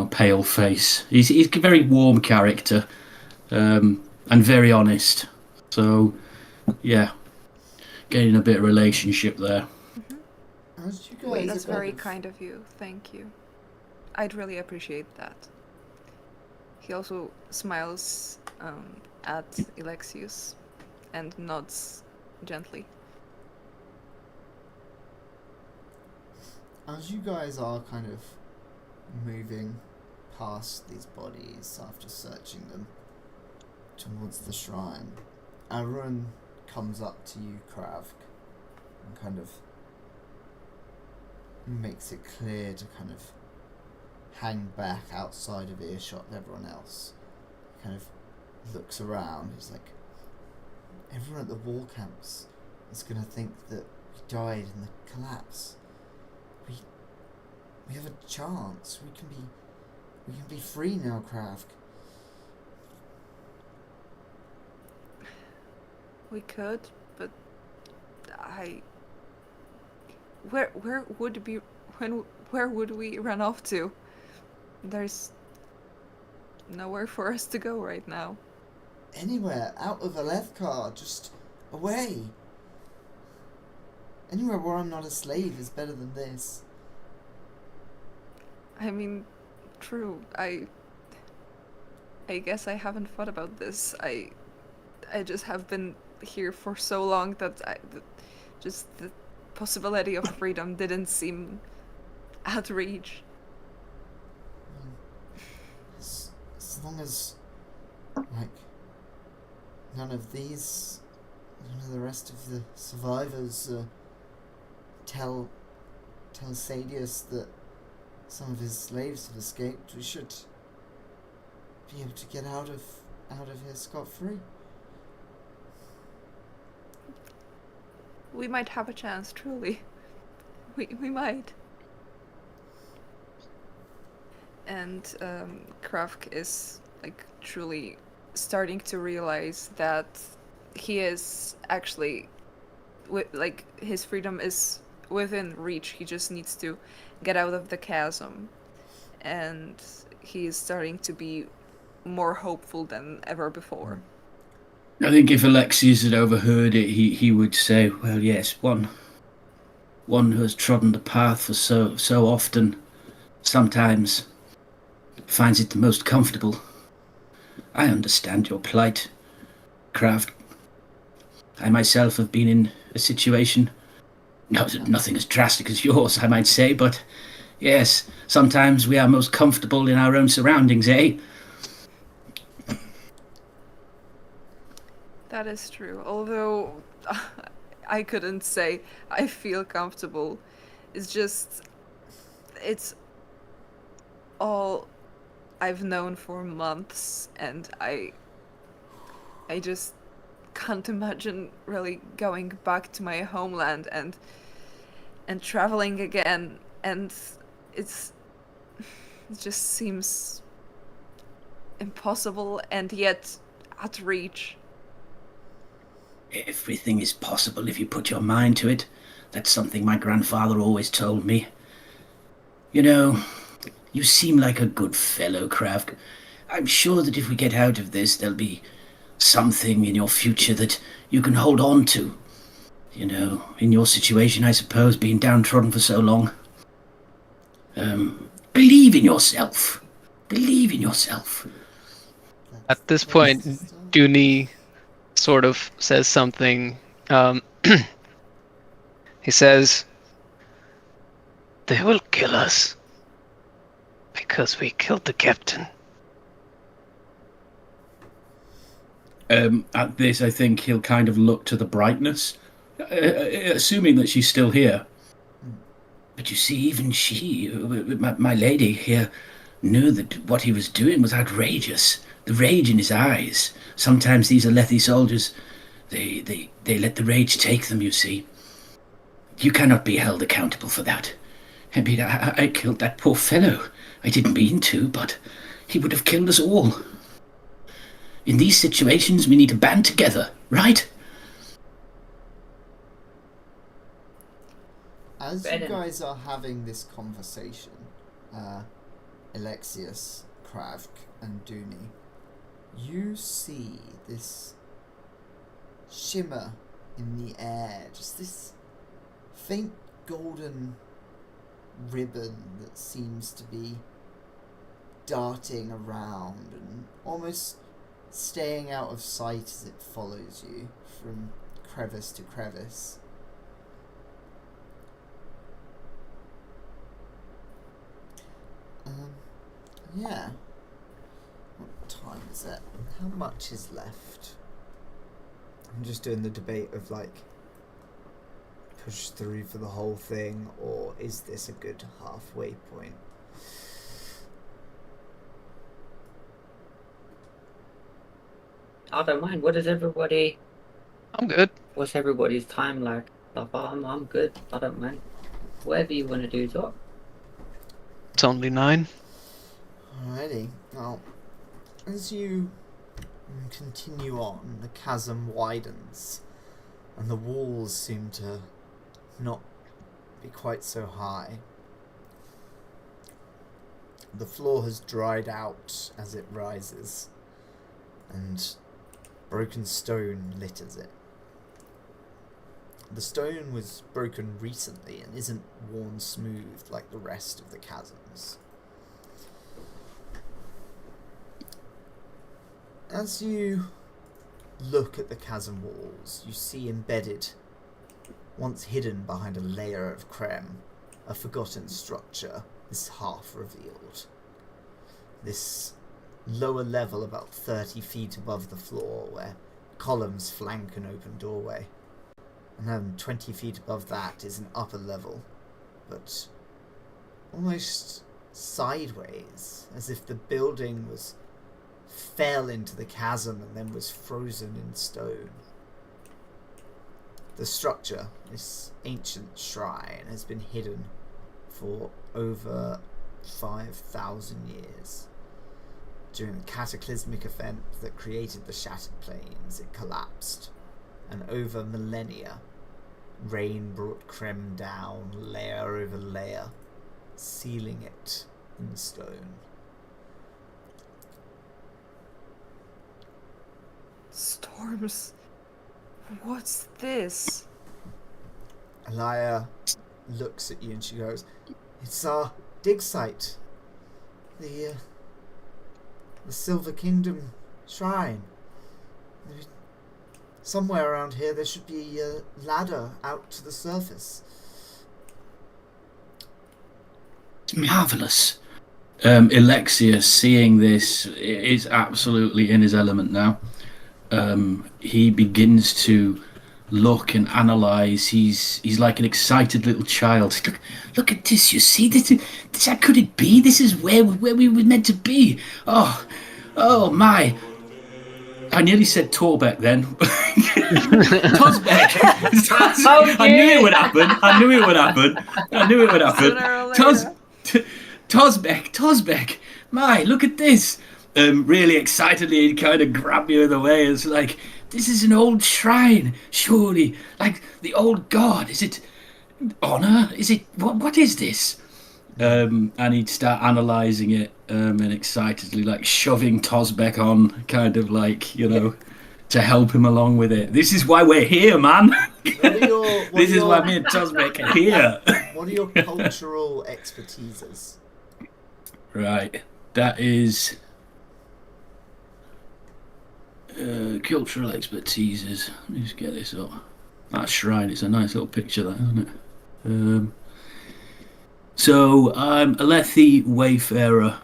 pale face. He's a very warm character, and very honest. So, yeah, getting a bit of relationship there. Wait, that's very kind of you. Thank you. I'd really appreciate that. He also smiles at Ilexius and nods gently. as you guys are kind of moving past these bodies after searching them towards the shrine, Arun comes up to you, Krahvk, and kind of makes it clear to kind of hang back outside of earshot of everyone else. He kind of looks around. He's like, everyone at the wall camps is going to think that we died in the collapse. We have a chance. We can be free now, Krahvk. We could, but where would we run off to? There's nowhere for us to go right now. Anywhere out of Alethkar, just away. Anywhere where I'm not a slave is better than this. I mean, true. I guess I haven't thought about this. I just have been here for so long that just the possibility of freedom didn't seem out of reach. As long as, like, none of the rest of the survivors tell Sadius that some of his slaves have escaped, we should be able to get out of here scot-free. We might have a chance, truly. We might. And Krahvk is like truly starting to realize that he is actually like his freedom is within reach. He just needs to get out of the chasm, and he is starting to be more hopeful than ever before. I think if Ilexius had overheard it, he would say, well, yes, one who has trodden the path for so often sometimes finds it the most comfortable. I understand your plight, Krahvk. I myself have been in a situation, nothing as drastic as yours, I might say, but yes, sometimes we are most comfortable in our own surroundings, eh? That is true, although I couldn't say I feel comfortable. It's all I've known for months, and I just can't imagine really going back to my homeland and traveling again, and it just seems impossible and yet at reach. Everything is possible if you put your mind to it. That's something my grandfather always told me. You know, you seem like a good fellow, Krahvk. I'm sure that if we get out of this, there'll be something in your future that you can hold on to. You know, in your situation, I suppose, being downtrodden for so long. Believe in yourself. Believe in yourself. At this point, Dunie sort of says something. He says, "They will kill us because we killed the captain." At this, I think he'll kind of look to the brightness, assuming that she's still here. But you see, even she, my lady here, knew that what he was doing was outrageous. The rage in his eyes. Sometimes these Alethi soldiers, they let the rage take them, you see. You cannot be held accountable for that. I mean, I killed that poor fellow. I didn't mean to, but he would have killed us all. In these situations, we need to band together, right? As you guys are having this conversation, Ilexius, Krahvk, and Dunie, you see this shimmer in the air, just this faint golden ribbon that seems to be darting around and almost staying out of sight as it follows you from crevice to crevice. Yeah. What time is it? How much is left? I'm just doing the debate of like push through for the whole thing, or is this a good halfway point? I don't mind. What is everybody? I'm good. What's everybody's time like? I'm good. I don't mind. Whatever you want to do, Doc. It's only 9. Alrighty. Well, as you continue on, the chasm widens, and the walls seem to not be quite so high. The floor has dried out as it rises, and broken stone litters it. The stone was broken recently and isn't worn smooth like the rest of the chasms. As you look at the chasm walls, you see embedded, once hidden behind a layer of creme, a forgotten structure is half revealed. This lower level about 30 feet above the floor, where columns flank an open doorway. And then 20 feet above that is an upper level, but almost sideways, as if the building fell into the chasm and then was frozen in stone. The structure, this ancient shrine, has been hidden for over 5,000 years. During the cataclysmic event that created the Shattered Plains, it collapsed, and over millennia, rain brought creme down layer over layer, sealing it in stone. Storms. What's this? Alia looks at you and she goes, "It's our dig site. The Silver Kingdom shrine. Somewhere around here there should be a ladder out to the surface." Marvellous. Ilexius, seeing this, is absolutely in his element now. He begins to look and analyse. He's like an excited little child. Look at this, you see? This, how could it be? This is where we were meant to be. Oh my. I nearly said Tozbek then. Tozbek. I knew it would happen. Tozbek. My, look at this. Really excitedly, he kind of grabbed me the way. It's like, this is an old shrine, surely. Like the old god. Is it honor? Is it what is this? And he'd start analysing it, and excitedly like shoving Tozbek on, kind of like, you know, to help him along with it. This is why we're here, man. This is why me and Tozbek are here. What are your cultural expertises? Right, that is cultural expertises. Let me just get this up. That shrine, it's a nice little picture, that, isn't it? So I'm Alethi Wayfarer.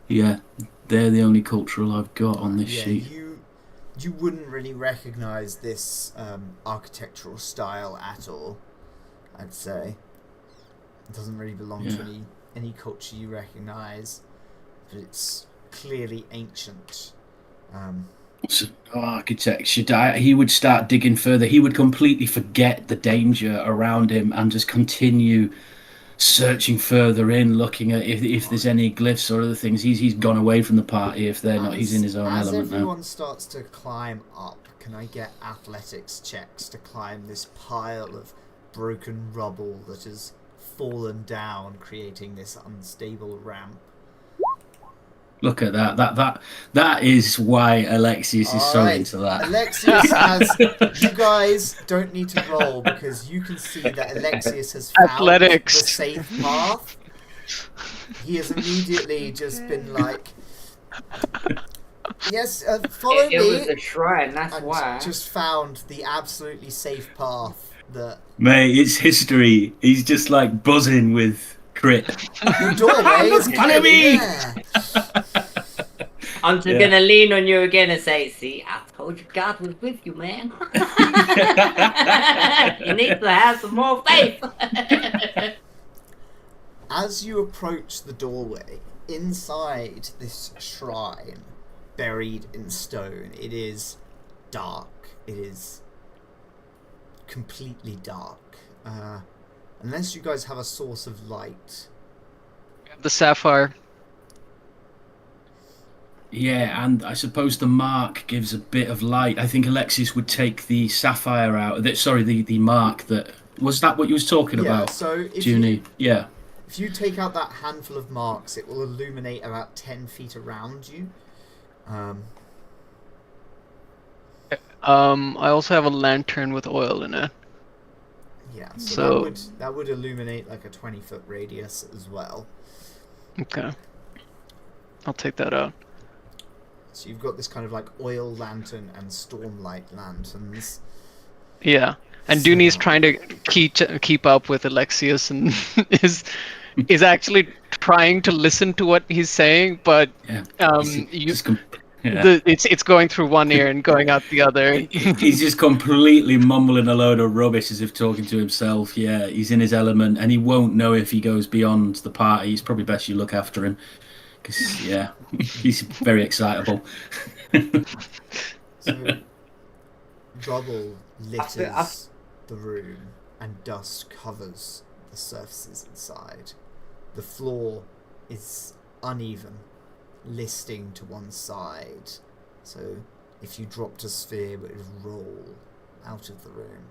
Yeah, they're the only cultural I've got on this sheet. You wouldn't really recognise this architectural style at all, I'd say. It doesn't really belong to any culture you recognise, but it's clearly ancient. Architecture. He would start digging further. He would completely forget the danger around him and just continue searching further in, looking at if there's any glyphs or other things. He's gone away from the party if they're not. He's in his own element now. As everyone starts to climb up, can I get athletics checks to climb this pile of broken rubble that has fallen down, creating this unstable ramp? Look at that. That is why Ilexius is so into that. Ilexius has... You guys don't need to roll, because you can see that Ilexius has found Athletics. the safe path. He has immediately just been like... Yes, follow me. It was a shrine, that's why. Just found the absolutely safe path that Mate, it's history. He's just like buzzing with crit. the doorway is Follow clearly me! there. I'm just Yeah. gonna lean on you again and say, "See, I told you God was with you, man. You need to have some more faith." As you approach the doorway, inside this shrine, buried in stone, it is dark. It is completely dark. Unless you guys have a source of light. The sapphire. Yeah, and I suppose the mark gives a bit of light. I think Ilexius would take the sapphire out. The mark that... Was that what you was talking about, so if Dunie? Yeah. if you take out that handful of marks, it will illuminate about 10 feet around you. I also have a lantern with oil in it. Yeah, So- that would illuminate like a 20-foot radius as well. Okay. I'll take that out. So you've got this kind of like oil lantern and stormlight lanterns. Yeah. And So- Dunie's trying to keep up with Ilexius and is actually trying to listen to what he's saying, but Yeah. Yeah. It's going through one ear and going out the other. He's just completely mumbling a load of rubbish as if talking to himself. Yeah, he's in his element, and he won't know if he goes beyond the party. It's probably best you look after him, because yeah, he's very excitable. So rubble litters the room and dust covers the surfaces inside. The floor is uneven, listing to one side, so if you dropped a sphere it would roll out of the room.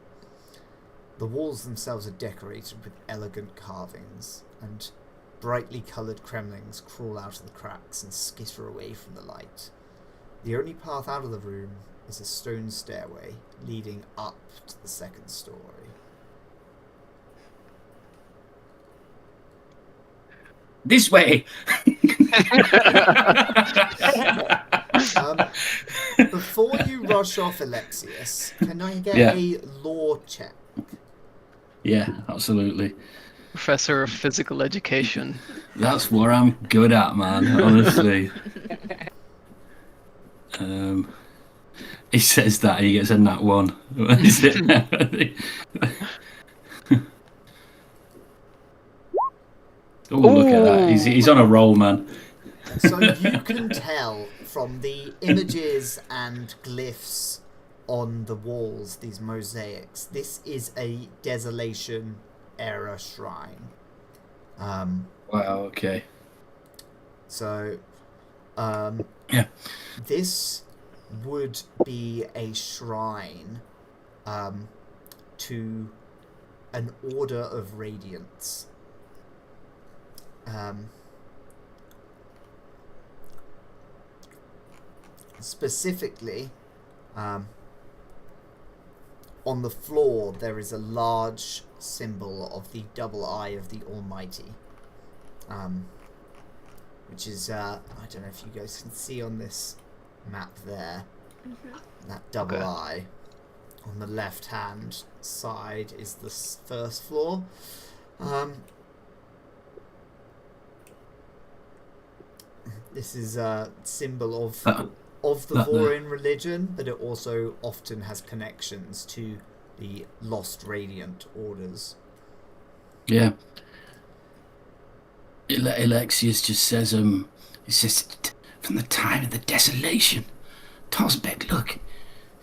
The walls themselves are decorated with elegant carvings, and brightly coloured cremlings crawl out of the cracks and skitter away from the light. The only path out of the room is a stone stairway leading up to the second story. This way. Before you rush off, Ilexius, can I get Yeah. a lore check? Yeah, absolutely. Professor of physical education. That's what I'm good at, man. Honestly. He says that he gets a nat 1. What is it? Oh, look at that. He's on a roll, man. So you can tell from the images and glyphs on the walls, these mosaics, this is a Desolation era shrine. Wow, okay. So, Yeah. this would be a shrine to an order of radiance. Specifically, on the floor there is a large symbol of the double eye of the Almighty, which is I don't know if you guys can see on this map there. That double Okay. eye. On the left hand side is the first floor. This is a symbol of the that there. Vorin religion, but it also often has connections to the Lost Radiant orders. Yeah. Ilexius just says, he says, from the time of the desolation, Tozbek, look,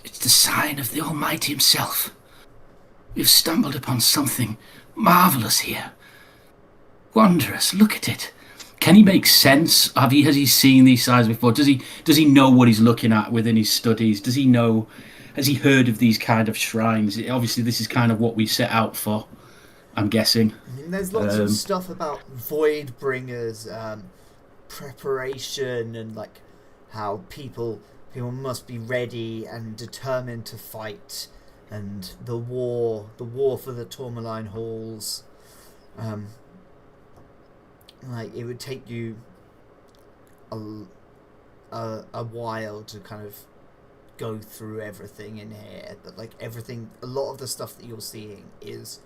it's the sign of the Almighty himself. We've stumbled upon something marvellous here. Wondrous, look at it. Can he make sense? Has he seen these signs before? Does he know what he's looking at within his studies? Has he heard of these kind of shrines? Obviously, this is kind of what we set out for, I'm guessing. I mean, there's lots of stuff about void bringers, preparation, and like how people must be ready and determined to fight, and the war for the Tourmaline halls. Like it would take you a while to kind of go through everything in here, but like everything, a lot of the stuff that you're seeing is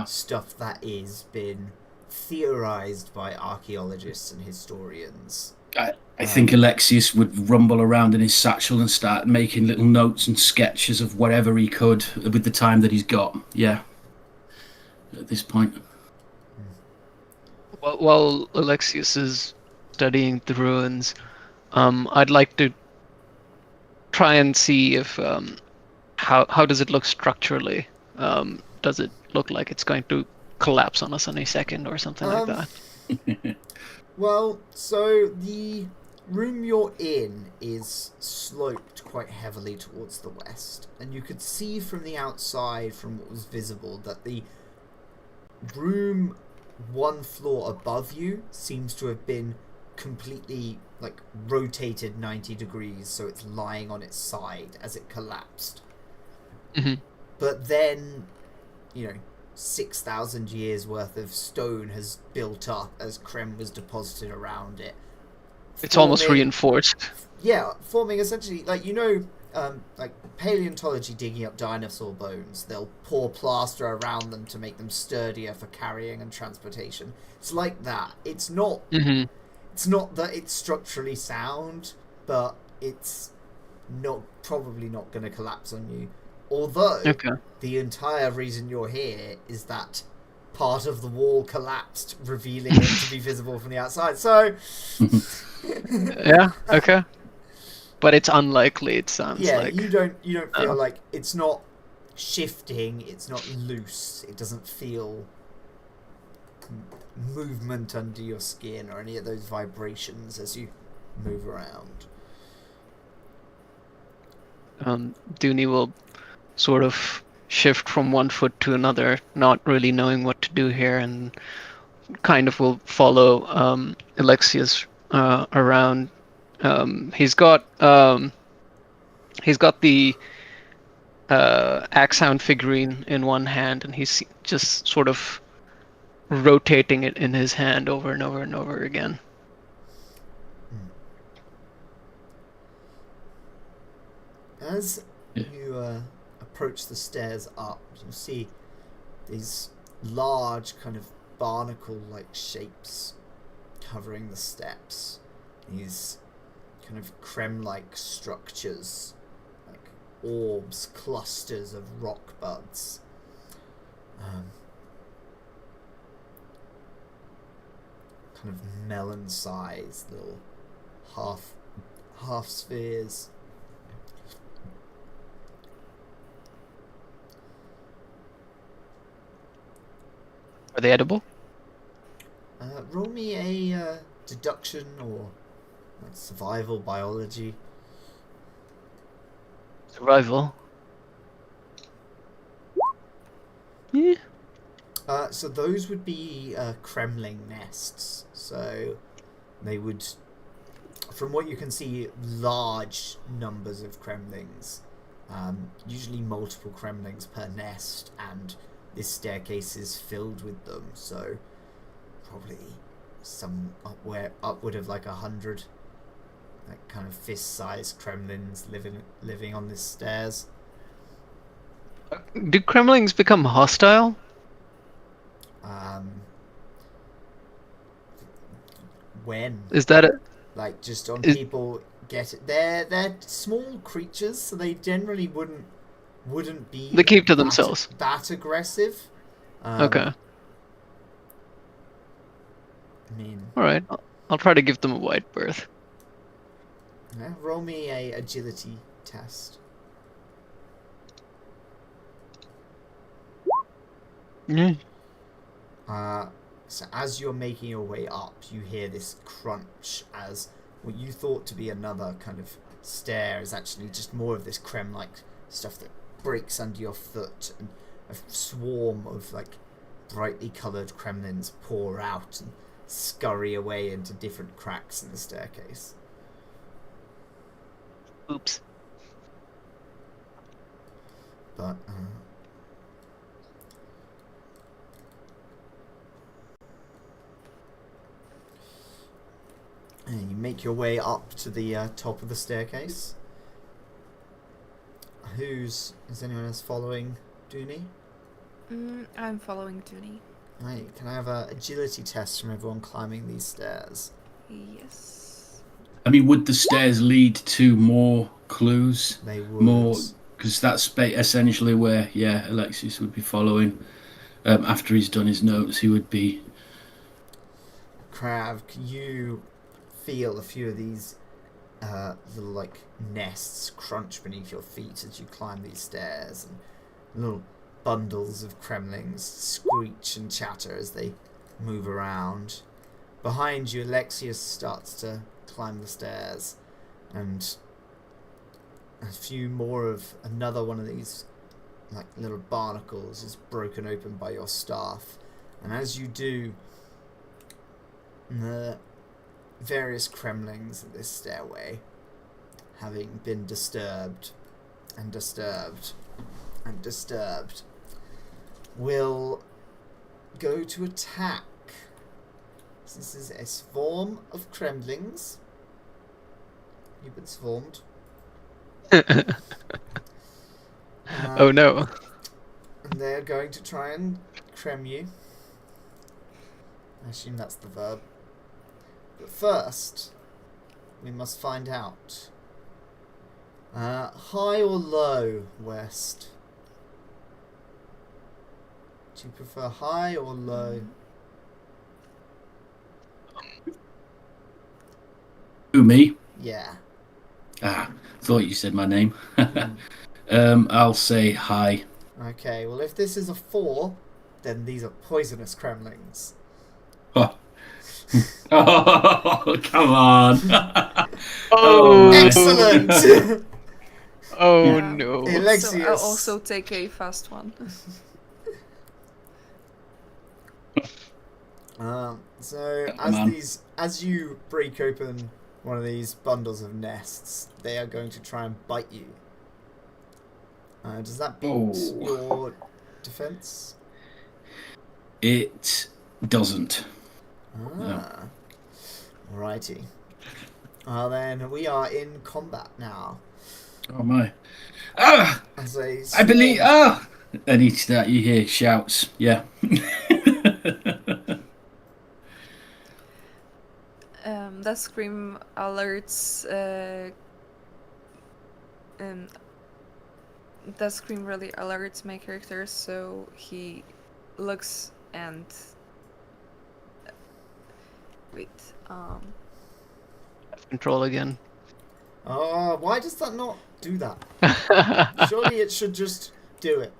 stuff that is been theorized by archaeologists and historians. I think Ilexius would rumble around in his satchel and start making little notes and sketches of whatever he could with the time that he's got. Yeah. At this point. While Ilexius is studying the ruins, I'd like to try and see if how does it look structurally? Does it look like it's going to collapse on us any second or something like that? Well, so the room you're in is sloped quite heavily towards the west, and you could see from the outside, from what was visible, that the room one floor above you seems to have been completely like rotated 90 degrees, so it's lying on its side as it collapsed. Mm-hmm. But then, 6,000 years worth of stone has built up as Krem was deposited around it. It's almost reinforced. Yeah, forming essentially, like paleontology digging up dinosaur bones. They'll pour plaster around them to make them sturdier for carrying and transportation. It's like that. It's not. Mm-hmm. It's not that it's structurally sound, but it's probably not going to collapse on you. Although the entire reason you're here is that part of the wall collapsed, revealing it to be visible from the outside. So, yeah, okay. But it's unlikely. It sounds like you don't feel like it's not shifting. It's not loose. It doesn't feel movement under your skin or any of those vibrations as you move around. Dunie will sort of shift from one foot to another, not really knowing what to do here, and kind of will follow Ilexius around. He's got the Axehound figurine in one hand, and he's just sort of rotating it in his hand over and over and over again. As you approach the stairs up, you see these large kind of barnacle-like shapes covering the steps. These kind of Krem-like structures, like orbs, clusters of rock buds. Kind of melon-sized little half spheres. Are they edible? Roll me a deduction or like survival biology. Survival. Yeah. So those would be Kremling nests. So they would, from what you can see, large numbers of Kremlings. Usually multiple Kremlings per nest, and this staircase is filled with them. So probably upward of like 100, like kind of fist-sized Kremlins living on this stairs. Do Kremlings become hostile? When? Is that it? Like just on people get it. They're small creatures, so they generally wouldn't be. They keep to themselves. That aggressive. Okay. I mean. All right. I'll try to give them a wide berth. Yeah, roll me a agility test. Yeah. So as you're making your way up, you hear this crunch as what you thought to be another kind of stair is actually just more of this Krem-like stuff that breaks under your foot, and a swarm of like brightly coloured Kremlins pour out and scurry away into different cracks in the staircase. Oops. But and you make your way up to the top of the staircase. Is anyone else following Dunie? I'm following Dunie. Right, can I have an agility test from everyone climbing these stairs? Yes. I mean, would the stairs lead to more clues? They would. More, because that's essentially where, Ilexius would be following. After he's done his notes, he would be... Krahvk, you feel a few of these little, like, nests crunch beneath your feet as you climb these stairs, and little bundles of cremlings screech and chatter as they move around. Behind you, Ilexius starts to climb the stairs, and a few more of another one of these like little barnacles is broken open by your staff, and as you do, the various cremlings of this stairway, having been disturbed and disturbed and disturbed, will go to attack. This is a swarm of cremlings. You've been swarmed. Oh no. And they're going to try and crem you. I assume that's the verb. But first, we must find out. High or low, West? Do you prefer high or low? Who, me? Yeah. Thought you said my name. I'll say hi. Okay, well if this is a 4, then these are poisonous cremlings. Oh, oh come on. Oh, Excellent! Oh Yeah. no. Ilexius. So I'll also take a fast one. So as you break open one of these bundles of nests, they are going to try and bite you. Does that beat your defense? It doesn't. Alrighty. Well then, we are in combat now. Oh my. As a I believe. And you hear shouts. Yeah. That scream alerts. That scream really alerts my character, so he looks and wait. Control again. Why does that not do that? Surely it should just do it.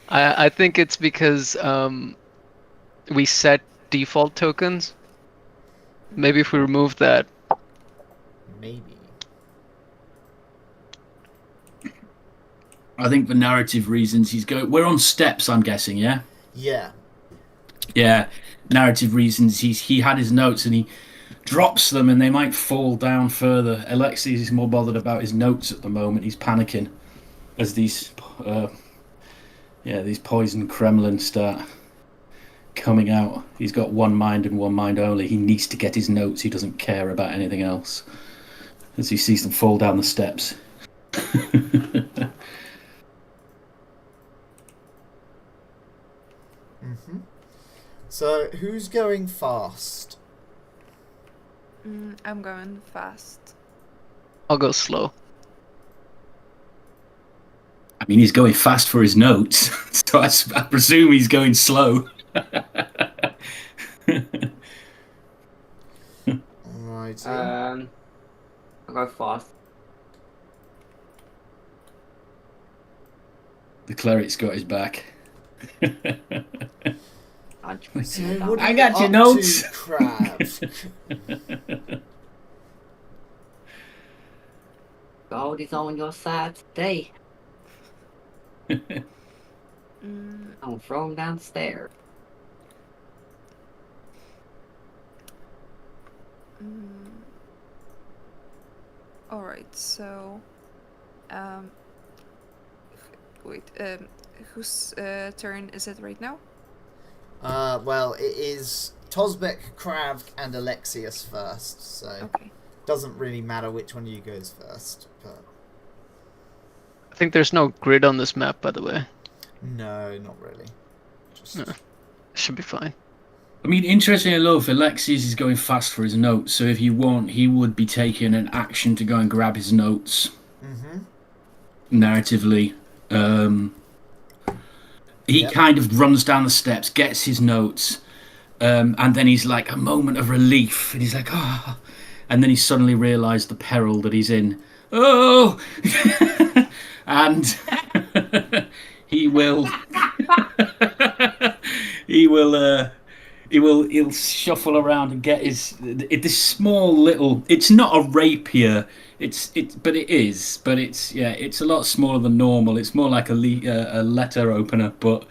I think it's because we set default tokens. Maybe if we remove that. Maybe. I think for narrative reasons we're on steps, I'm guessing, yeah? Yeah. Yeah. Narrative reasons, he had his notes and he drops them and they might fall down further. Ilexius is more bothered about his notes at the moment. He's panicking as these poison Kremlin start coming out. He's got one mind and one mind only. He needs to get his notes. He doesn't care about anything else as he sees them fall down the steps. So, who's going fast? I'm going fast. I'll go slow. I mean, he's going fast for his notes, so I presume he's going slow. Alrighty. I'll go fast. The cleric's got his back. So what are I you got your up notes. to, Krahvk? God is on your side today. I'm thrown down the stairs. Alright, so wait, whose turn is it right now? Well, it is Tozbek, Krahvk, and Ilexius first, so Okay. doesn't really matter which one of you goes first. But think there's no grid on this map, by the way. No, not really. Just No. Should be fine. I mean, interestingly enough, Ilexius is going fast for his notes, so if you want, he would be taking an action to go and grab his notes. Narratively. He kind of runs down the steps, gets his notes, and then he's like a moment of relief, and he's like, ah. And then he suddenly realised the peril that he's in. Oh! And he will... He'll shuffle around and get this small little. It's not a rapier. But it's a lot smaller than normal. It's more like a letter opener. But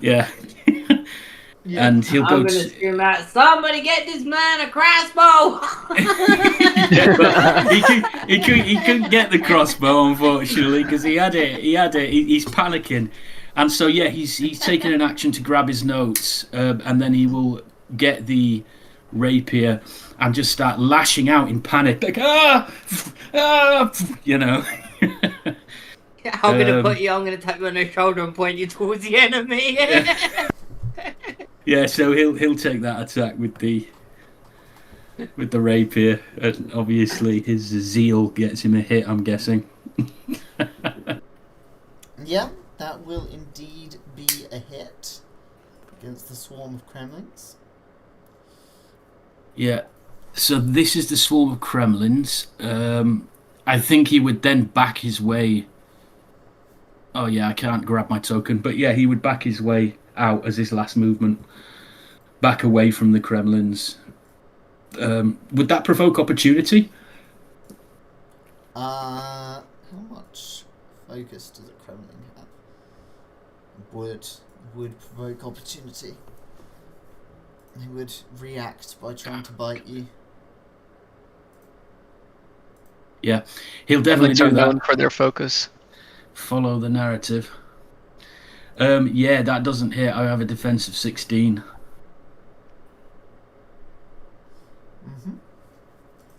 yeah. And he'll I'm go. gonna scream out, "Somebody get this man a crossbow!" But he couldn't get the crossbow, unfortunately, because he had it. He's panicking. And so, yeah, he's taking an action to grab his notes, and then he will get the rapier and just start lashing out in panic, like, you know. I'm gonna tap you on the shoulder and point you towards the enemy. Yeah, so he'll take that attack with the rapier, and obviously his zeal gets him a hit, I'm guessing. Yeah. That will indeed be a hit against the swarm of Kremlins. Yeah, so this is the swarm of Kremlins. I think he would then back his way. Oh yeah, I can't grab my token, but yeah, he would back his way out as his last movement, back away from the Kremlins. Would that provoke opportunity? How much focus does a Kremlin have? Would provoke opportunity. He would react by trying to bite you. Yeah, he'll definitely do that. Known for their focus. Follow the narrative. Yeah, that doesn't hit. I have a defense of 16.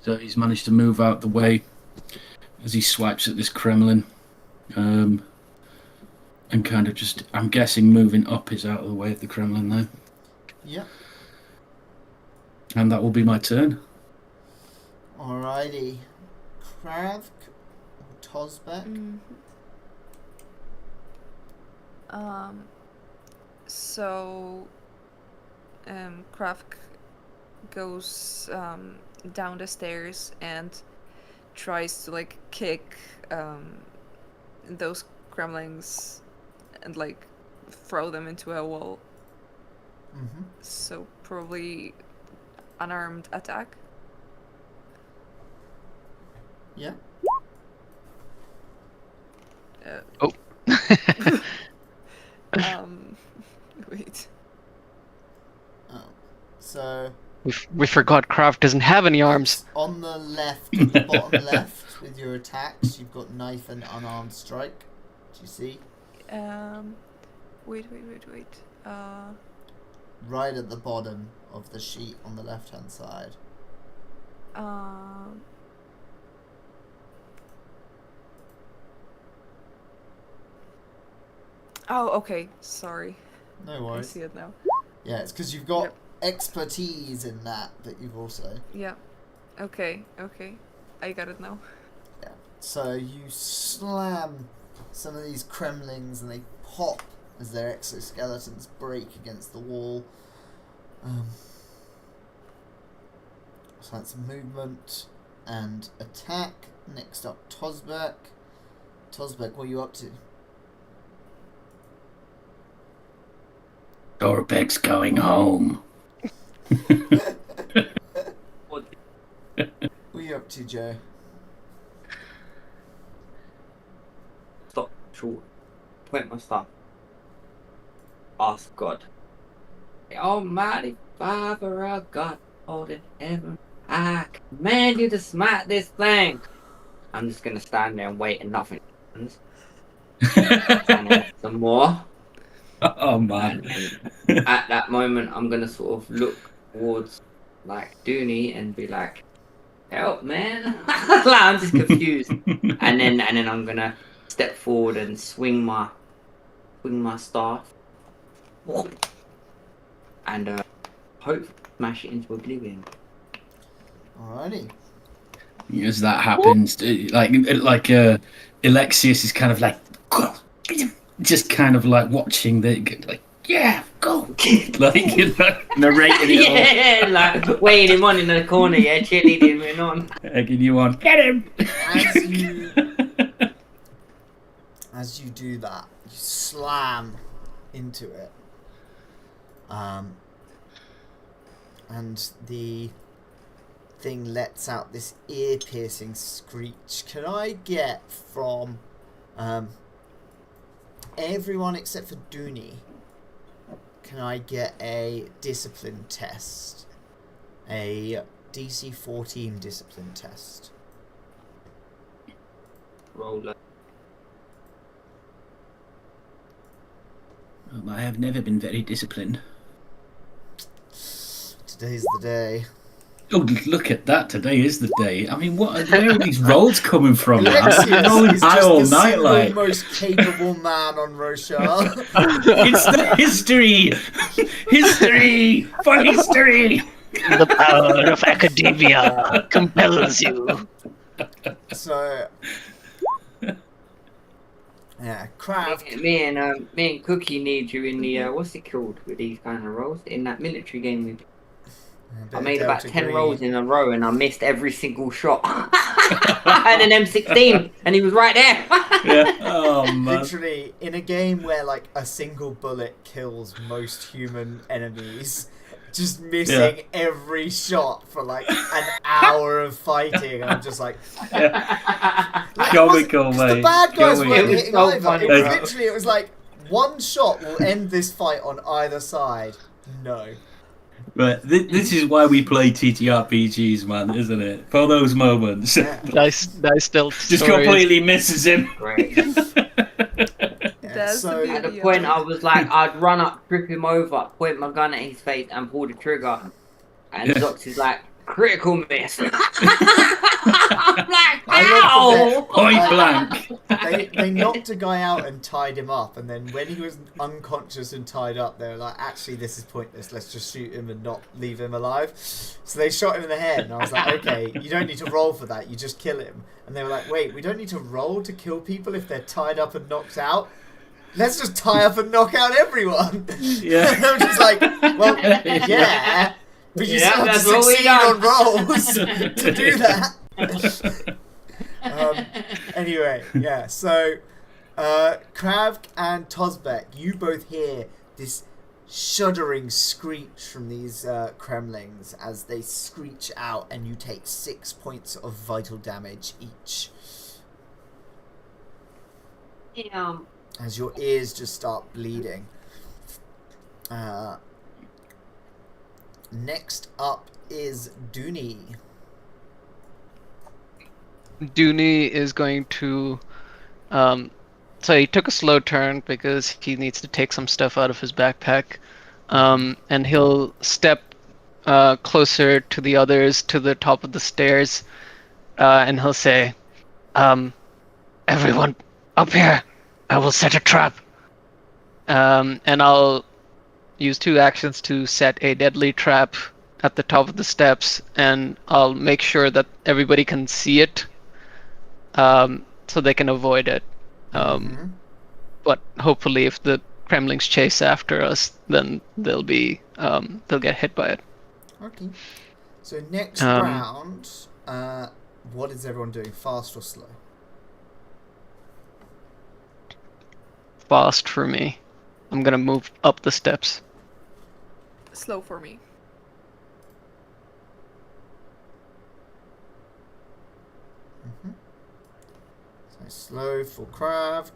So he's managed to move out the way as he swipes at this Kremlin. And kind of just, I'm guessing moving up is out of the way of the Kremlin now. Yeah. And that will be my turn. Alrighty. Krahvk or Tozbek? So Krahvk goes down the stairs and tries to like kick those Kremlings and like throw them into a wall. So probably unarmed attack. Yeah. Wait. So We forgot Krahvk doesn't have any arms. on the left, at the bottom left, with your attacks, you've got knife and unarmed strike. Do you see? Wait. Right at the bottom of the sheet on the left-hand side. Oh, okay. Sorry. No I worries. see it now. Yeah, it's because you've got Yep. expertise in that you've also. Yeah. Okay. I got it now. Yeah. So you slam some of these Kremlings and they pop as their exoskeletons break against the wall. So that's movement and attack. Next up, Tozbek. Tozbek, what are you up to? Dorbek's going home. What are you up to, Joe? Stop. Short. Point my stuff. Ask God. The Almighty Father of God, hold in heaven, I command you to smite this thing. I'm just gonna stand there and wait and nothing happens. And then some more. Oh man. And at that moment, I'm gonna sort of look towards like Dunie and be like, "Help, man!" Like, I'm just confused. and then I'm gonna step forward and swing my staff, and hope smash it into oblivion. Alrighty. As that happens, Ilexius is kind of like, just kind of like watching like, yeah, go, like, you know, narrating it all. Yeah, like weighing him on in the corner, yeah, cheerleading him on. Egging you on, get him! As you do that, you slam into it. And the thing lets out this ear-piercing screech. Can I get from everyone except for Dunie, can I get a discipline test? A DC 14 discipline test. Roller. I have never been very disciplined. Today's the day. Oh, look at that! Today is the day. I mean, where are these rolls coming from? Ilexius is high just all the night, single like. most capable man on Roshar. It's the history! History! For history! The power of academia compels you. So, yeah, Krahvk. Me and Cookie need you in the what's it called with these kind of roles in that military game we. I made about 10 rolls in a row and I missed every single shot. I had an M16 and he was right there. Yeah. Oh, man. Literally, in a game where like a single bullet kills most human enemies, just missing every shot for like an hour of fighting, and I'm just like, comical, mate. the bad guys weren't It was hitting so either. funny, It was bro. literally, it was like one shot will end this fight on either side. No. Right, this is why we play TTRPGs, man, isn't it? For those moments. Yeah. Dice dealt Just stories. completely misses him. Great. That's so- the At the beauty point of I it. was like, I'd run up, trip him over, point my gun at his face and pull the trigger. And Zox is like, critical miss. I'm like, ow! Point blank. They knocked a guy out and tied him up, and then when he was unconscious and tied up, they were like, actually, this is pointless. Let's just shoot him and not leave him alive. So they shot him in the head, and I was like, okay, you don't need to roll for that. You just kill him. And they were like, wait, we don't need to roll to kill people if they're tied up and knocked out. Let's just tie up and knock out everyone. Yeah. And I'm just like, well, yeah, but you Yeah, still have to that's what we succeed done. on rolls to do that. Anyway, yeah, so Krahvk and Tozbek, you both hear this shuddering screech from these Kremlings as they screech out, and you take 6 points of vital damage each Damn. as your ears just start bleeding. Next up is Dunie. Dunie is going to so he took a slow turn because he needs to take some stuff out of his backpack, and he'll step closer to the others to the top of the stairs, and he'll say, everyone up here, I will set a trap, and I'll use 2 actions to set a deadly trap at the top of the steps, and I'll make sure that everybody can see it, so they can avoid it. But hopefully, if the Kremlings chase after us, then they'll get hit by it. Okay. So next round, what is everyone doing? Fast or slow? Fast for me. I'm gonna move up the steps. Slow for me. So slow for Krahvk.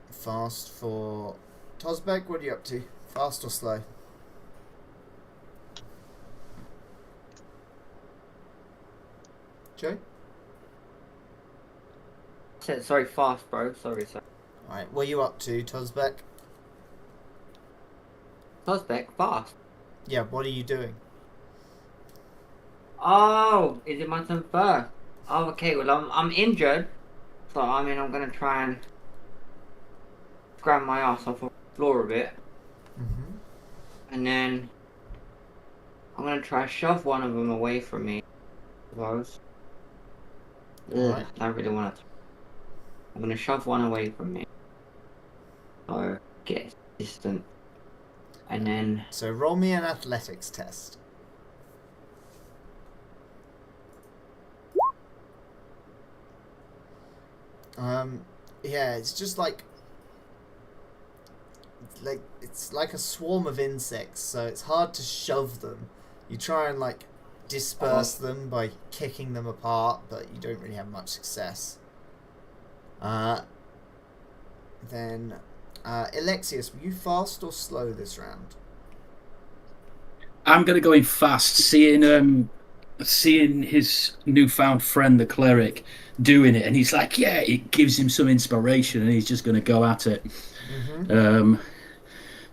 Fast for Tozbek. What are you up to? Fast or slow? Joe? Sorry, fast, bro. Sorry. Alright, what are you up to, Tozbek? Tozbek, fast. Yeah, what are you doing? Oh, is it my turn first? Oh, okay. Well, I'm injured, so I mean, I'm gonna try and grab my ass off the floor a bit, Mm-hmm. and then I'm gonna try to shove one of them away from me. I suppose. Alright. I don't really want to. I'm gonna shove one away from me. So get distant, and then So roll me an athletics test. Yeah, it's just like it's like a swarm of insects, so it's hard to shove them. You try and like disperse them by kicking them apart, but you don't really have much success. Then Ilexius, were you fast or slow this round? I'm gonna go in fast, seeing his newfound friend, the cleric, doing it, and he's like, yeah, it gives him some inspiration, and he's just gonna go at it. Mm-hmm.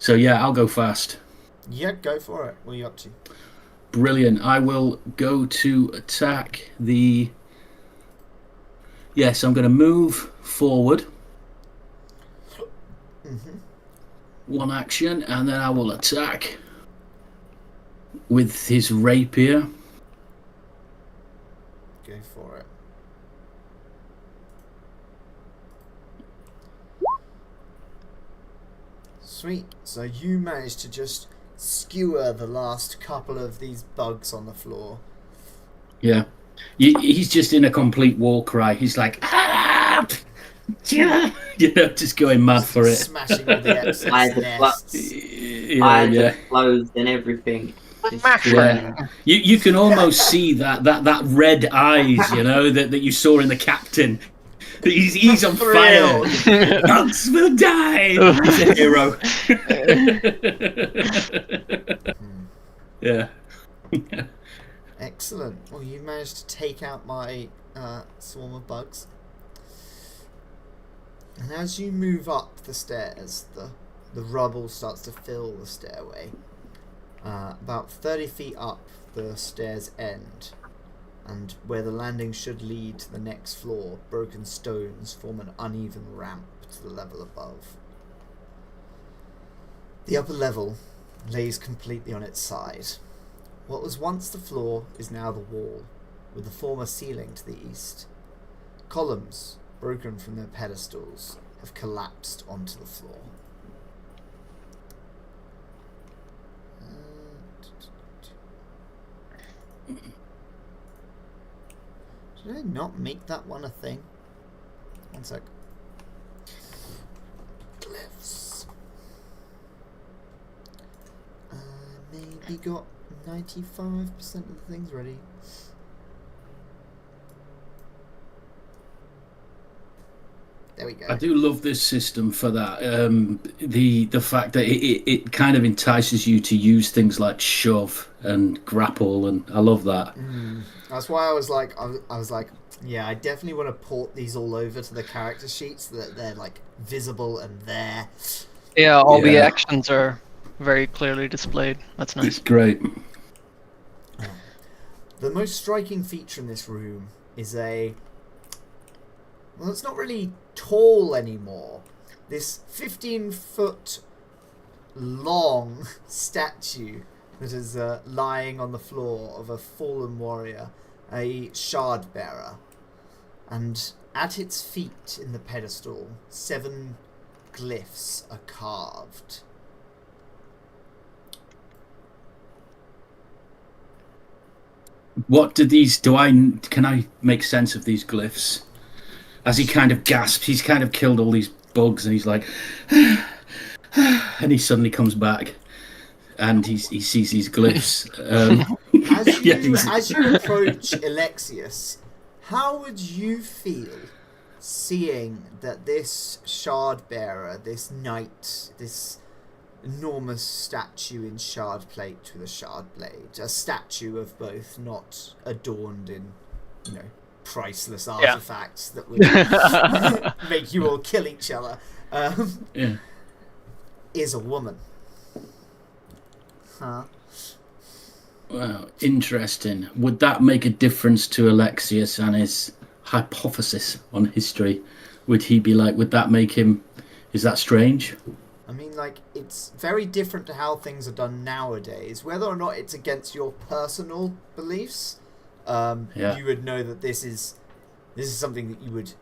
So yeah, I'll go fast. Yeah, go for it. What are you up to? Brilliant. I will go to attack the. Yes, I'm going to move forward. Mm-hmm. One action, and then I will attack with his rapier. Go for it. Sweet. So you managed to just skewer the last couple of these bugs on the floor. Yeah. He's just in a complete war cry. He's like, ah! Just going mad for it. Smashing all the excess nests. Yeah. clothes and everything. Yeah. You can almost see that red eyes, that you saw in the captain. He's on fire. Bugs will die. He's a hero. Yeah. Excellent. Well, you managed to take out my swarm of bugs. And as you move up the stairs, the rubble starts to fill the stairway. About 30 feet up, the stairs end. And where the landing should lead to the next floor, broken stones form an uneven ramp to the level above. The upper level lays completely on its side. What was once the floor is now the wall, with the former ceiling to the east. Columns, broken from their pedestals, have collapsed onto the floor. Did I not make that one a thing? One sec. Glyphs. Maybe got 95% of the things ready. There we go. I do love this system for that. The fact that it kind of entices you to use things like shove and grapple, and I love that. That's why I was like, yeah, I definitely want to port these all over to the character sheets so that they're like visible and there. Yeah, all the actions are very clearly displayed. That's nice. It's great. The most striking feature in this room is well, it's not really tall anymore. This 15-foot long statue that is lying on the floor of a fallen warrior, a shard bearer. And at its feet in the pedestal, 7 glyphs are carved. What do these? Can I make sense of these glyphs? As he kind of gasps, he's kind of killed all these bugs, and he's like, and he suddenly comes back, and he sees these glyphs. As you approach Ilexius, how would you feel seeing that this shard bearer, this knight, this enormous statue in shard plate with a shard blade, a statue of both, not adorned in, priceless artifacts that would make you all kill each other, is a woman? Huh? Well, interesting. Would that make a difference to Ilexius and his hypothesis on history? Would he be like, would that make him, is that strange? I mean, like, it's very different to how things are done nowadays. Whether or not it's against your personal beliefs, you would know that this is something that you would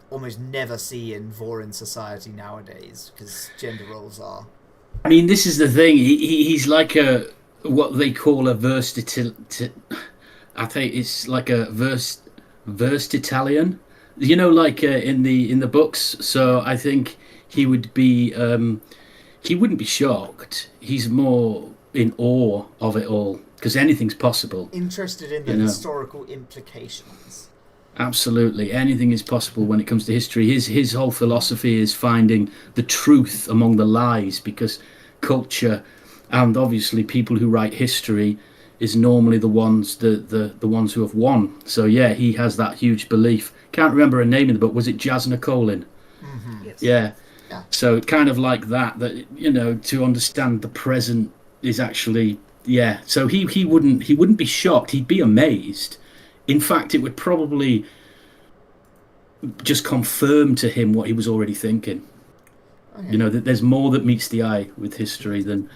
almost never see in Vorin society nowadays, because gender roles are. I mean, this is the thing. He's like what they call a versatile. I think it's like a versatilian. You know, like in the books. So I think he would be. He wouldn't be shocked. He's more in awe of it all because anything's possible. Interested in the historical implications. Absolutely, anything is possible when it comes to history. His whole philosophy is finding the truth among the lies, because culture and obviously people who write history is normally the ones the ones who have won. So yeah, he has that huge belief. Can't remember her name in the book. Was it Jasna Colin? Mm-hmm. Yes. Yeah. So kind of like that to understand the present is actually So he wouldn't be shocked. He'd be amazed. In fact, it would probably just confirm to him what he was already thinking. Okay. That there's more that meets the eye with history than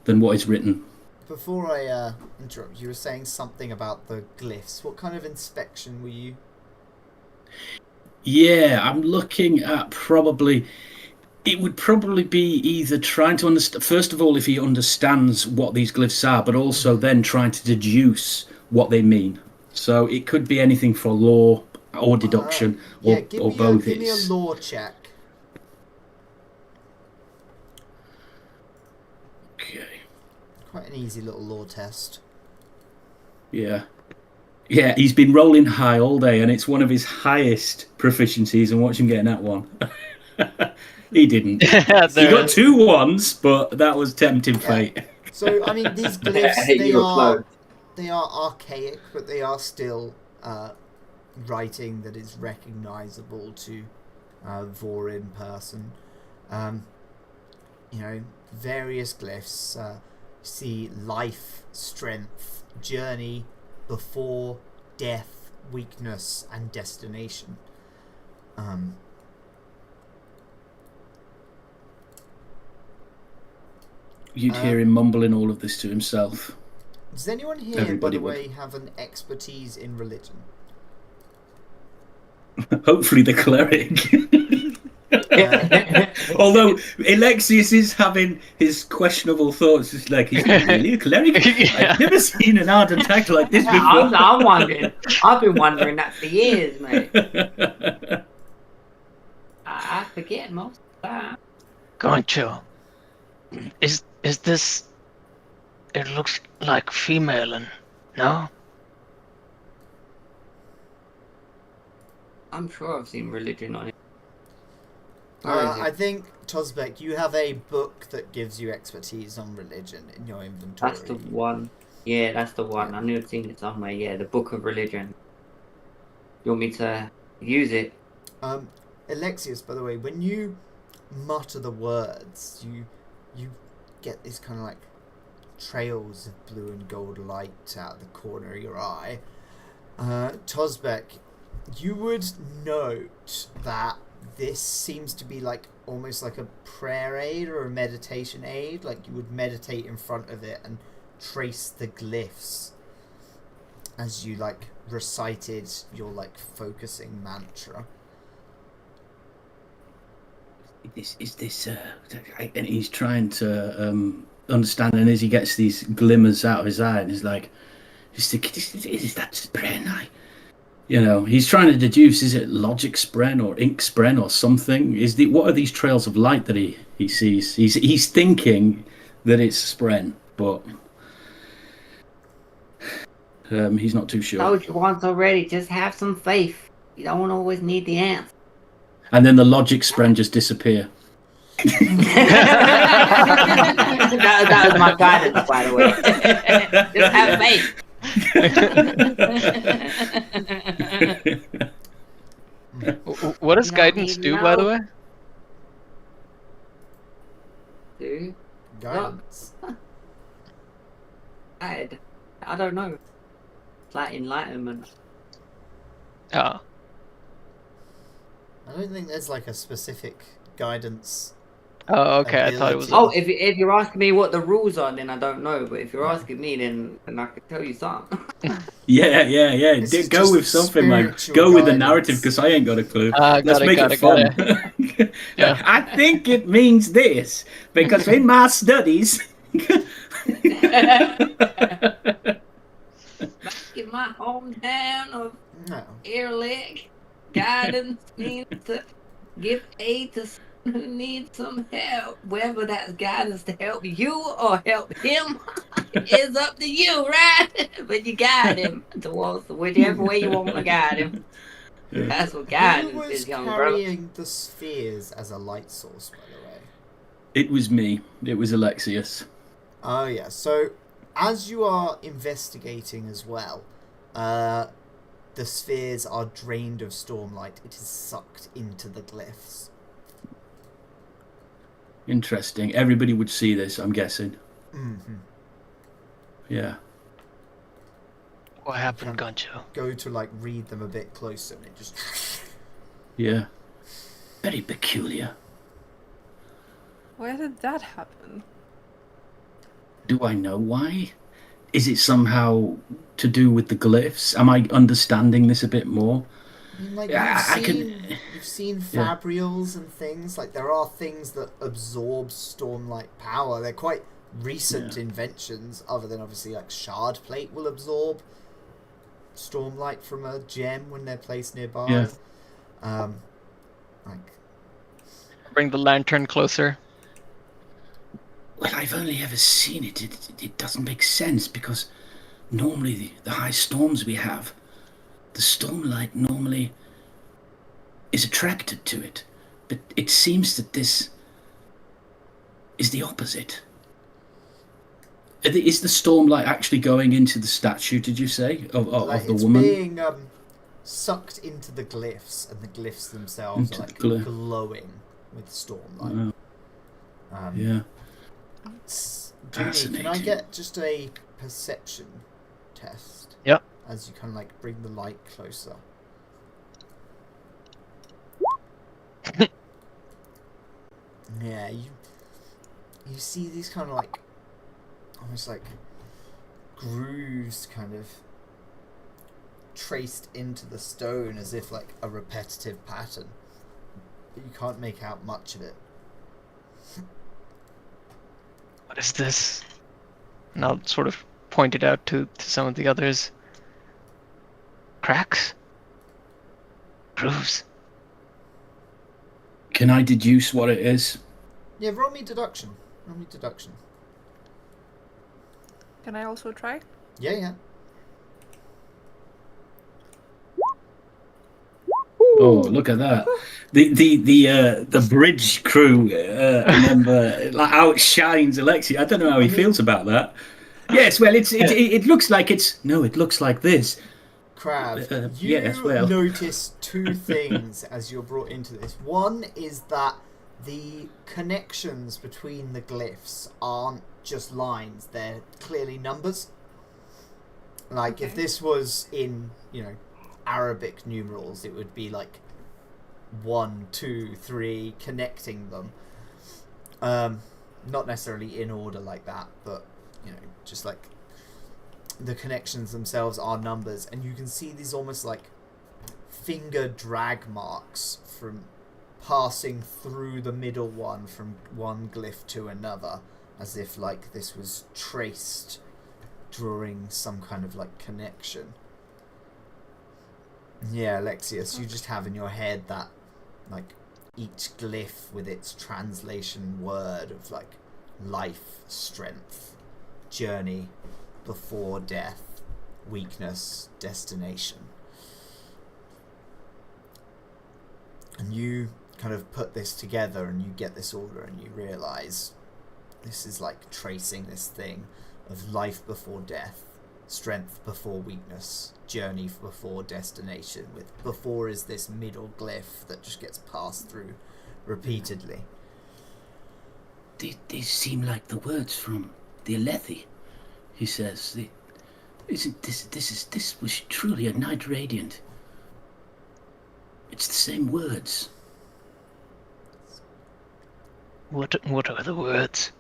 what is written. Before I interrupt, you were saying something about the glyphs. What kind of inspection were you? Yeah, I'm looking at it would probably be either trying to understand, first of all, if he understands what these glyphs are, but also then trying to deduce what they mean. So it could be anything for law or deduction or both. Give me a law check. Okay. Quite an easy little law test. Yeah. Yeah, he's been rolling high all day, and it's one of his highest proficiencies, and watch him getting that one. He didn't. He got 2 1s, but that was tempting fate. So, I mean, these glyphs, they are archaic, but they are still writing that is recognisable to Vorin person. Various glyphs see life, strength, journey, before, death, weakness, and destination. You'd hear him mumbling all of this to himself. Does anyone here, by the way, have an expertise in religion? Hopefully the cleric. Although Ilexius is having his questionable thoughts, it's like, he's really a cleric? I've never seen an ardent act like this before. I'm wondering. I've been wondering that for years, mate. I forget most of that. Concho, is this? It looks like female, and no? I'm sure I've seen religion on it. I think, Tozbek, you have a book that gives you expertise on religion in your inventory. That's the one. Yeah, that's the one. I knew I'd seen it somewhere. Yeah, the Book of Religion. You want me to use it? Ilexius, by the way, when you mutter the words, you get these kind of like trails of blue and gold light out of the corner of your eye. Tozbek, you would note that this seems to be like almost like a prayer aid or a meditation aid. Like you would meditate in front of it and trace the glyphs as you like recited your like focusing mantra. Is this and he's trying to understand, and as he gets these glimmers out of his eye, and he's like, is that Spren? He's trying to deduce, is it logic Spren or ink Spren or something? What are these trails of light that he sees? He's thinking that it's Spren, but he's not too sure. I told you once already, just have some faith. You don't always need the answer. And then the logic Spren just disappear. that was my guidance, by the way. Just have faith. What does guidance do, by the way? Do guidance. Guide. I don't know. It's like enlightenment. Oh. I don't think there's like a specific guidance. Oh, okay. I thought it was. Ability. Oh, if you're asking me what the rules are, then I don't know. But if you're asking me, then I could tell you something. Yeah. This is Go just with something like spiritual go with the guidance. narrative because I ain't got a clue. Got Let's make it fun. Yeah. I think it means this because in my studies. Back in my hometown of No. Earlick, guidance means to give aid to someone who needs some help. Whether that's guidance to help you or help him is up to you, right? But you guide him towards whichever way you want to guide him. That's what Who guidance was is, young brother. carrying the spheres as a light source, by the way? It was me. It was Ilexius. Oh yeah. So, as you are investigating as well, the spheres are drained of Stormlight. It is sucked into the glyphs. Interesting. Everybody would see this, I'm guessing. Mm-hmm. Yeah. What happened, Goncho? Go to like read them a bit closer, and it just. Yeah. Very peculiar. Why did that happen? Do I know why? Is it somehow to do with the glyphs? Am I understanding this a bit more? I mean, like you've seen Yeah. fabrials and things. Like there are things that absorb Stormlight power. They're quite recent inventions, other than obviously like shard plate will absorb Stormlight from a gem when they're placed nearby. Yeah. Like Bring the lantern closer. Well, I've only ever seen it. It doesn't make sense because normally the high storms we have, the Stormlight normally is attracted to it. But it seems that this is the opposite. Is the Stormlight actually going into the statue, did you say, of like the it's woman? being sucked into the glyphs, and the glyphs themselves Into are like the glyph. glowing with Stormlight. Wow. Yeah. Dunie, can I get just a perception test? Yep. As you kind of like bring the light closer. Yeah, you see these kind of like almost like grooves kind of traced into the stone as if like a repetitive pattern, but you can't make out much of it. What is this? And I'll sort of point it out to some of the others. Cracks? Grooves? Can I deduce what it is? Yeah, roll me deduction. Roll me deduction. Can I also try? Yeah. Oh, look at that! The bridge crew member like outshines Alexi. I don't know how he feels about that. Yes, well, it looks like it's no, it looks like this. Krahvk, you yes, well. notice two things as you're brought into this. One is that the connections between the glyphs aren't just lines, they're clearly numbers. Like, if this was in, Arabic numerals, it would be like 1, 2, 3, connecting them. Not necessarily in order like that, but, just like the connections themselves are numbers, and you can see these almost like finger drag marks from passing through the middle one from one glyph to another, as if like this was traced, drawing some kind of like connection. Yeah, Ilexius, you just have in your head that like each glyph with its translation word of like life, strength, journey, before death, weakness, destination. And you kind of put this together and you get this order and you realise this is like tracing this thing of life before death, strength before weakness, journey before destination, with before is this middle glyph that just gets passed through repeatedly. These seem like the words from the Alethi. He says Isn't this was truly a night radiant. It's the same words. What are the words?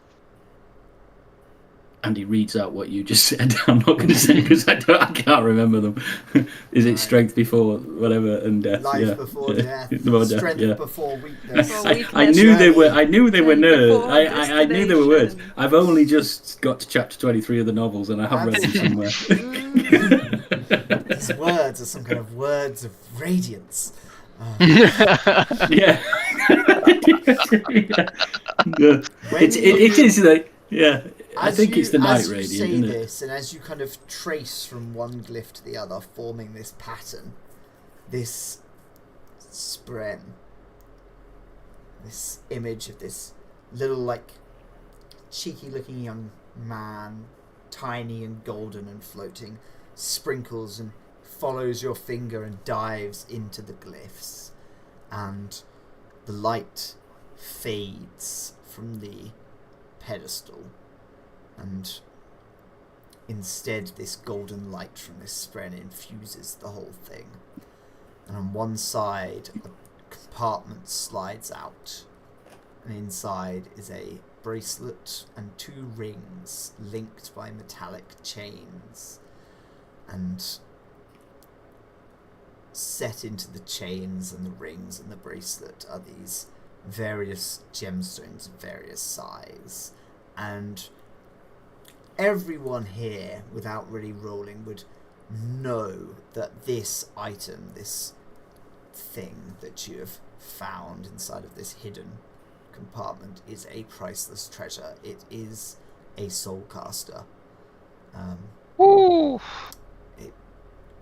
And he reads out what you just said. I'm not going to say because I can't remember them. Is it strength before whatever and death? Life before death. Before Strength death, before weakness. I knew they were. I knew they were nerds. Before I knew they were words. destination. I've only just got to chapter 23 of the novels, and I have read them somewhere. These words are some kind of words of radiance. Yeah. It is like I think it's the night radiant, say isn't it? this, and as you kind of trace from one glyph to the other, forming this pattern, this Spren, this image of this little, like, cheeky-looking young man, tiny and golden and floating, sprinkles and follows your finger and dives into the glyphs, and the light fades from the pedestal, and instead this golden light from this Spren infuses the whole thing. And on one side a compartment slides out, and inside is a bracelet and 2 rings linked by metallic chains, and set into the chains and the rings and the bracelet are these various gemstones of various size, and everyone here, without really rolling, would know that this item, this thing that you have found inside of this hidden compartment, is a priceless treasure. It is a soulcaster.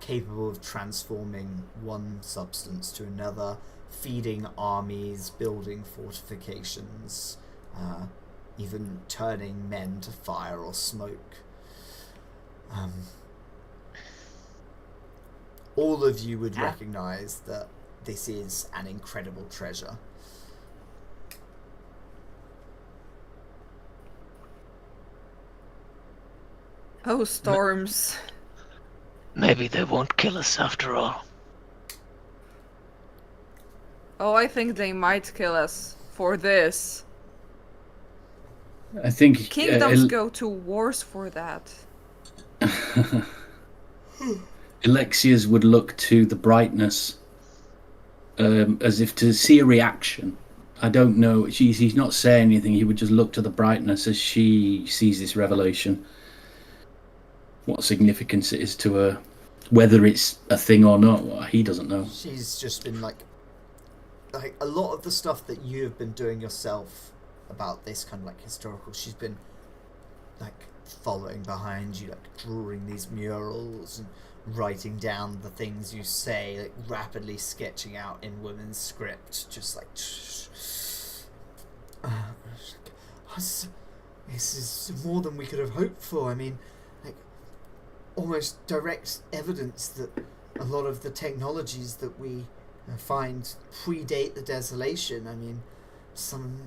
Capable of transforming one substance to another, feeding armies, building fortifications, even turning men to fire or smoke. All of you would recognise that this is an incredible treasure. Oh, storms. Maybe they won't kill us after all. Oh, I think they might kill us for this. I think Kingdoms go to wars for that. Ilexius would look to the brightness as if to see a reaction. I don't know. He's not saying anything. He would just look to the brightness as she sees this revelation. What significance it is to her, whether it's a thing or not, well, he doesn't know. She's just been like a lot of the stuff that you have been doing yourself about this kind of like historical, she's been like following behind you, like drawing these murals and writing down the things you say, like rapidly sketching out in women's script, just like this is more than we could have hoped for. I mean, like almost direct evidence that a lot of the technologies that we find predate the desolation. I mean, some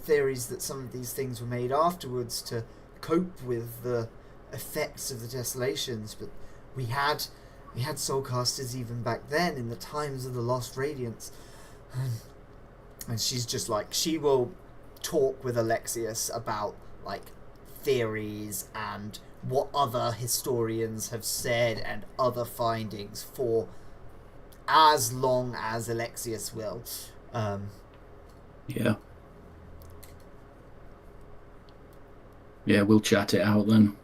theories that some of these things were made afterwards to cope with the effects of the desolations, but we had soulcasters even back then in the times of the Lost Radiance. And she's just like, she will talk with Ilexius about like theories and what other historians have said and other findings for as long as Ilexius will. Yeah, we'll chat it out then.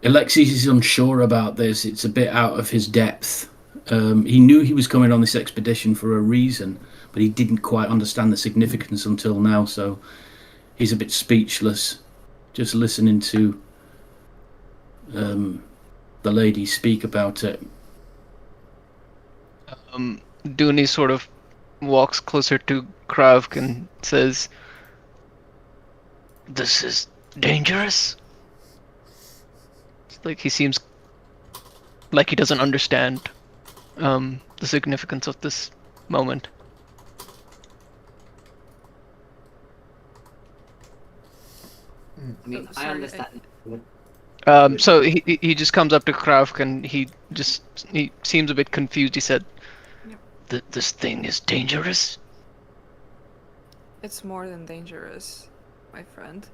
Ilexius is unsure about this. It's a bit out of his depth. He knew he was coming on this expedition for a reason, but he didn't quite understand the significance until now, so he's a bit speechless, just listening to the lady speak about it. Dunie sort of walks closer to Krahvk and says, "This is dangerous." It's like he seems like he doesn't understand the significance of this moment. I mean, I Sorry, understand. So he just comes up to Krahvk and he seems a bit confused. He said, Yep. This thing is dangerous." It's more than dangerous, my friend.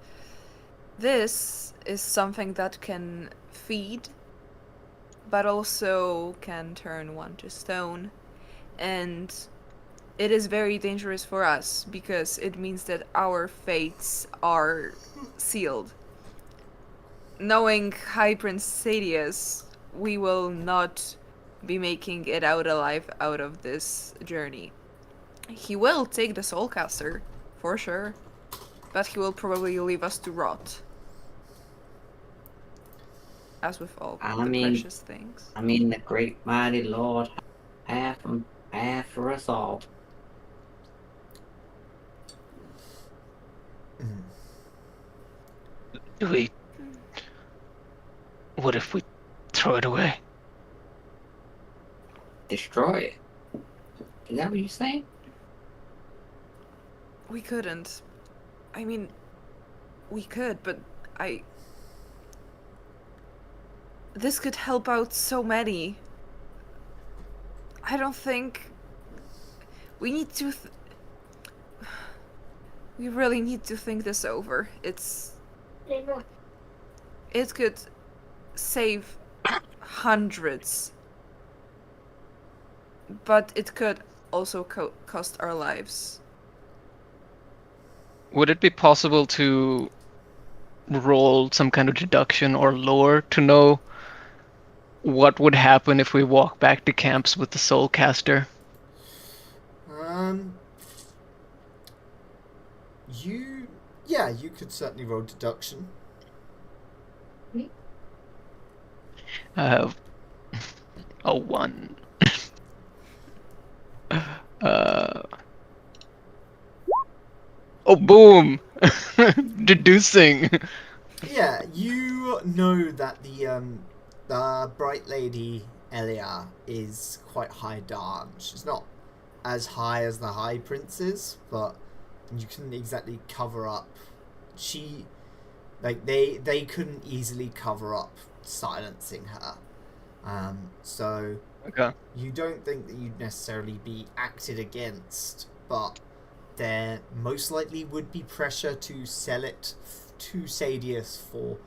This is something that can feed, but also can turn one to stone. And it is very dangerous for us because it means that our fates are sealed. Knowing High Prince Sadius, we will not be making it out alive out of this journey. He will take the Soulcaster, for sure, but he will probably leave us to rot. As with all the precious things. I mean, the great mighty Lord hath for us all. What if we throw it away? Destroy it. Is that what you're saying? We couldn't. I mean, we could, but this could help out so many. I don't think... We need to... We really need to think this over. It could save hundreds. But it could also cost our lives. Would it be possible to roll some kind of deduction or lore to know what would happen if we walk back to camps with the Soulcaster? You could certainly roll deduction. I have a 1. Oh, boom! Deducing. Yeah, you know that the bright lady Aria is quite high down. She's not as high as the High Prince is, but you couldn't exactly cover up. They couldn't easily cover up silencing her. So Okay. you don't think that you'd necessarily be acted against, but there most likely would be pressure to sell it to Sadius for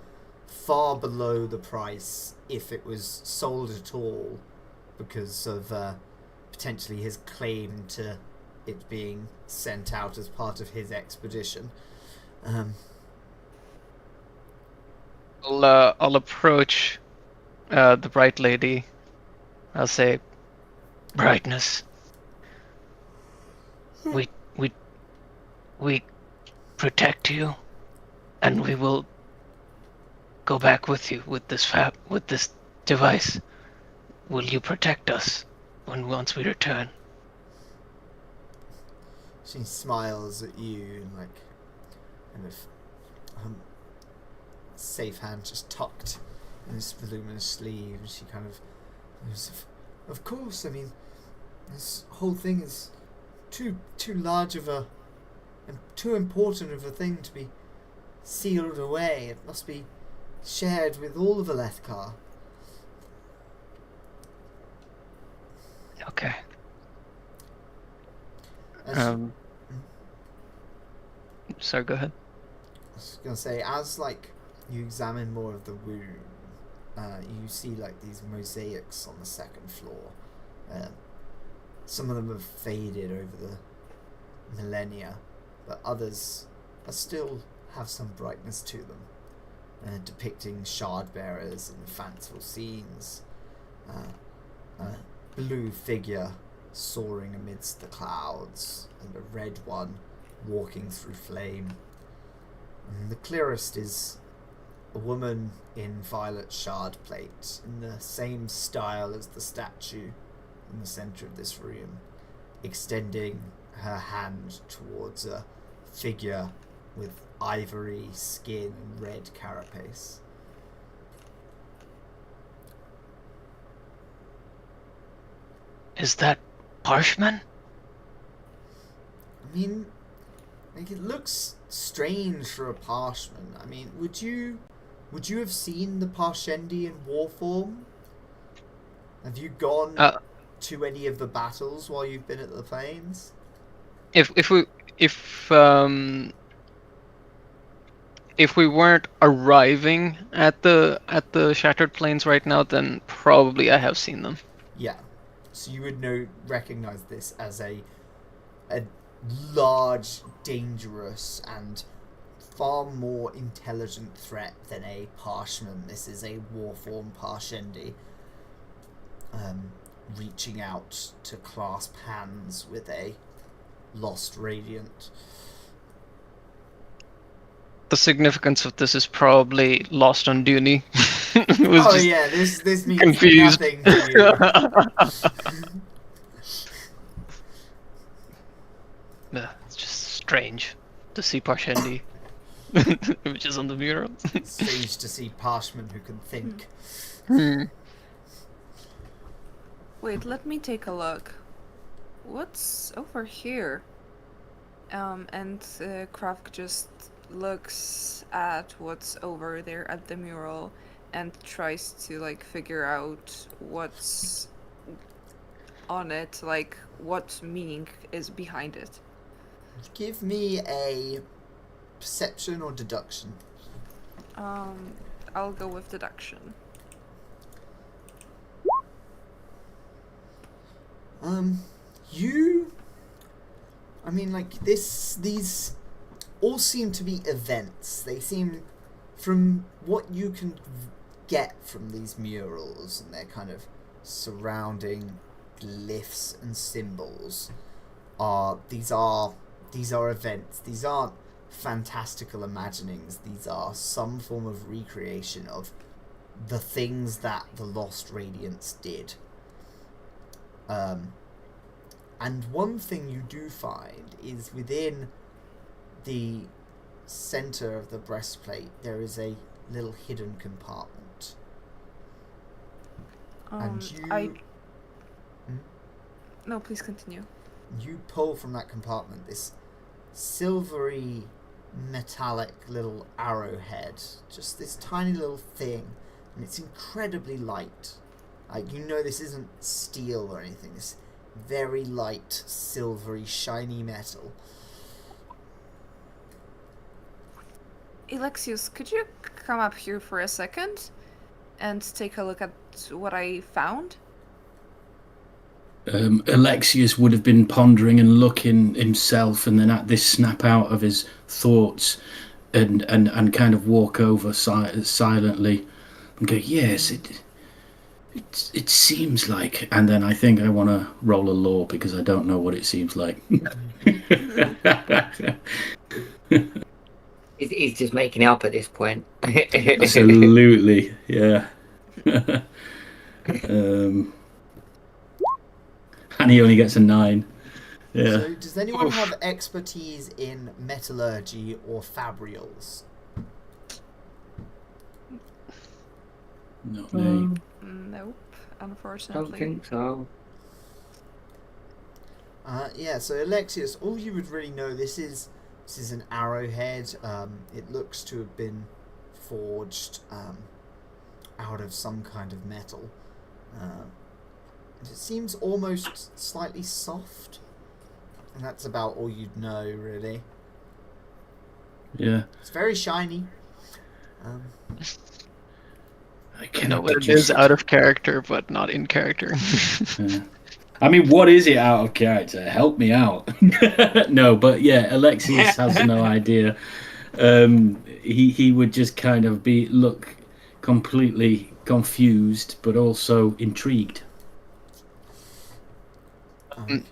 far below the price if it was sold at all, because of potentially his claim to it being sent out as part of his expedition. I'll approach the bright lady. I'll say, "Brightness, we protect you, and we will go back with you with this device. Will you protect us once we return?" She smiles at you and kind of safe hand just tucked in his voluminous sleeve. She kind of goes, "Of course. I mean, this whole thing is too large of a and too important of a thing to be sealed away. It must be shared with all of Alethkar." Okay. Sorry, go ahead. I was gonna say, as you examine more of the room, you see these mosaics on the second floor. Some of them have faded over the millennia, but others still have some brightness to them, depicting shard bearers and fanciful scenes. A blue figure soaring amidst the clouds, and a red one walking through flame. And the clearest is a woman in violet shard plate, in the same style as the statue in the centre of this room, extending her hand towards a figure with ivory skin and red carapace. Is that Parshman? I mean, it looks strange for a parchment. I mean, would you would you have seen the Parshendi in war form? Have you gone to any of the battles while you've been at the plains? If we weren't arriving at the Shattered Plains right now, then probably I have seen them. Yeah. So you would recognize this as a large, dangerous, and far more intelligent threat than a Parshman. This is a warform Parshendi, reaching out to clasp hands with a lost Radiant. The significance of this is probably lost on Dunie. This means confused. nothing to you. It's just strange to see Parshendi images on the mural. Strange to see Parshmen who can think. Wait, let me take a look. What's over here? And Krahvk just looks at what's over there at the mural and tries to like figure out what's on it, like what meaning is behind it. Give me a perception or deduction. I'll go with deduction. These all seem to be events. They seem, from what you can get from these murals and their kind of surrounding glyphs and symbols, these are events. These aren't fantastical imaginings. These are some form of recreation of the things that the Lost Radiants did. And one thing you do find is within the center of the breastplate there is a little hidden compartment. No, please continue. You pull from that compartment this silvery, metallic little arrowhead. Just this tiny little thing, and it's incredibly light. Like, you know this isn't steel or anything. This very light, silvery, shiny metal. Ilexius, could you come up here for a second and take a look at what I found? Ilexius would have been pondering and looking himself, and then at this snap out of his thoughts and kind of walk over silently and go, yes, it seems like, and then I think I want to roll a law because I don't know what it seems like. He's just making it up at this point. Absolutely, yeah. And he only gets a 9. Yeah. So, does anyone have expertise in metallurgy or fabrials? Not me. Nope, unfortunately. Don't think so. So Ilexius, all you would really know, this is an arrowhead. It looks to have been forged out of some kind of metal. It seems almost slightly soft, and that's about all you'd know, really. Yeah. It's very shiny. I cannot it is out of character, but not in character. Yeah. I mean, what is it out of character? Help me out. No, but yeah, Ilexius has no idea. He would just kind of look completely confused, but also intrigued. Okay.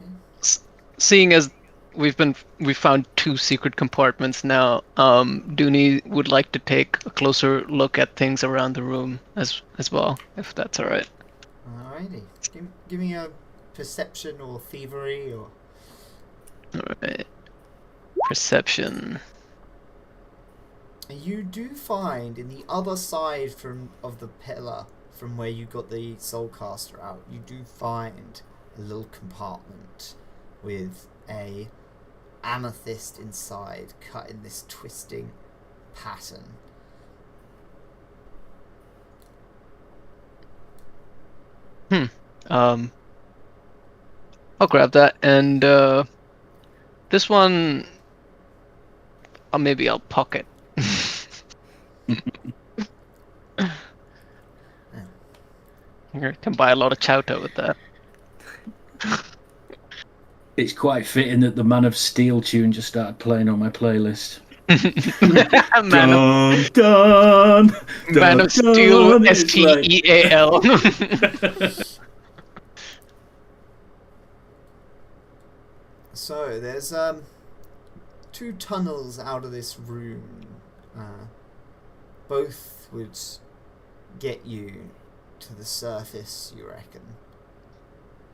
Seeing as we found 2 secret compartments now, Dunie would like to take a closer look at things around the room as well, if that's all right. Alrighty. Give me a perception or thievery or. All right. Perception. You do find in the other side of the pillar from where you got the Soulcaster out, you do find a little compartment with a amethyst inside, cut in this twisting pattern. Um, I'll grab that, and this one, maybe I'll pocket. I can buy a lot of chowder with that. It's quite fitting that the Man of Steel tune just started playing on my playlist. Man of Steel, STEAL. So there's two tunnels out of this room. Both would get you to the surface, you reckon?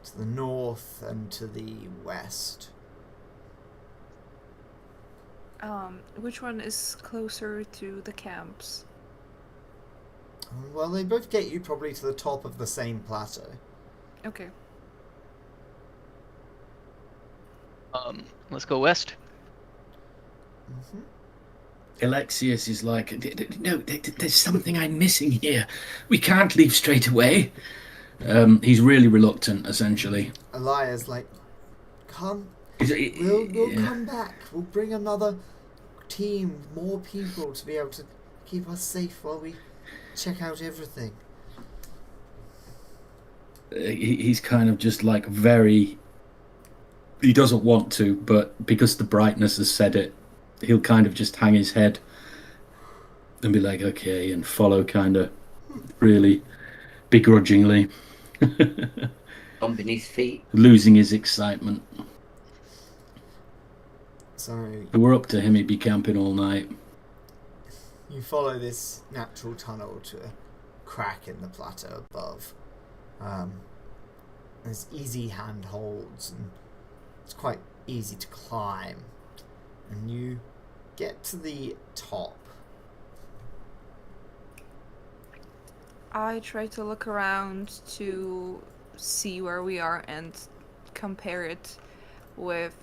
To the north and to the west. Which one is closer to the camps? Well, they both get you probably to the top of the same plateau. Okay. Let's go west. Mm-hmm. Ilexius is like, no, there's something I'm missing here. We can't leave straight away. He's really reluctant, essentially. Elia's like, come. We'll come back. We'll bring another team, more people to be able to keep us safe while we check out everything. He's kind of just like very... He doesn't want to, but because the brightness has said it, he'll kind of just hang his head and be like, okay, and follow kind of really begrudgingly. Bumping his feet. Losing his excitement. So If it were up to him, he'd be camping all night. you follow this natural tunnel to a crack in the plateau above. There's easy handholds and it's quite easy to climb. And you get to the top. I try to look around to see where we are and compare it with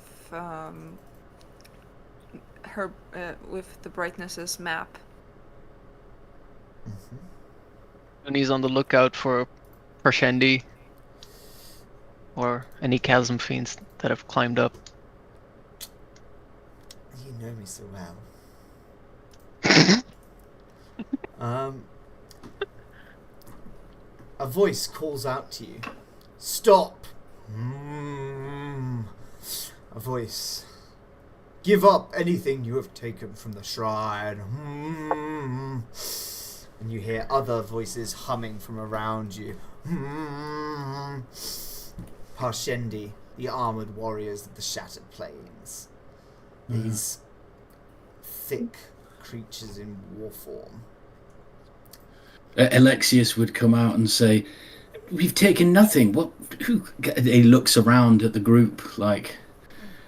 with the brightness's map. Mm-hmm. And he's on the lookout for Parshendi or any chasm fiends that have climbed up. You know me so well. A voice calls out to you. Stop! A voice. Give up anything you have taken from the shrine. And you hear other voices humming from around you. Parshendi, the armoured warriors of the Shattered Plains. These thick creatures in war form. Ilexius would come out and say, we've taken nothing. What? Who? He looks around at the group, like,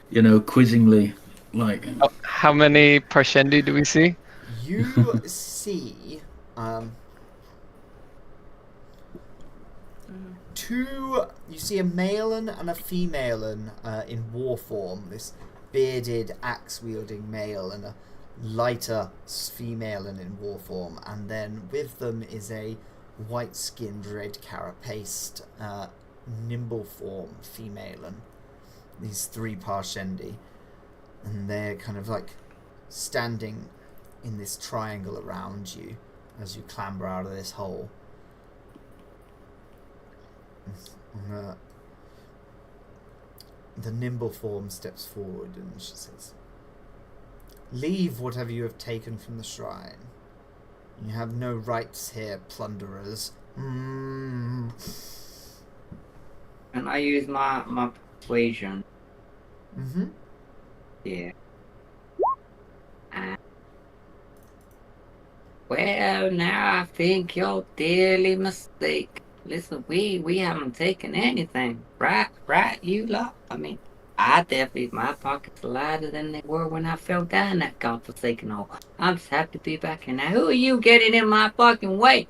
you know, quizzingly, like... How many Parshendi do we see? You see two. You see a malean and a femalean in war form. This bearded, axe-wielding male and a lighter femalean in war form, and then with them is a white-skinned, red-carapaced, nimble form femalean. These three Parshendi, and they're kind of like standing in this triangle around you as you clamber out of this hole. The nimble form steps forward and she says, leave whatever you have taken from the shrine. You have no rights here, plunderers. And I use my persuasion. Mm-hmm. Yeah. Well, now I think you're dearly mistaken. Listen, we haven't taken anything, right, you lot? I mean, I definitely, my pockets are lighter than they were when I fell down that godforsaken hole. I'm just happy to be back here now. Who are you getting in my fucking way?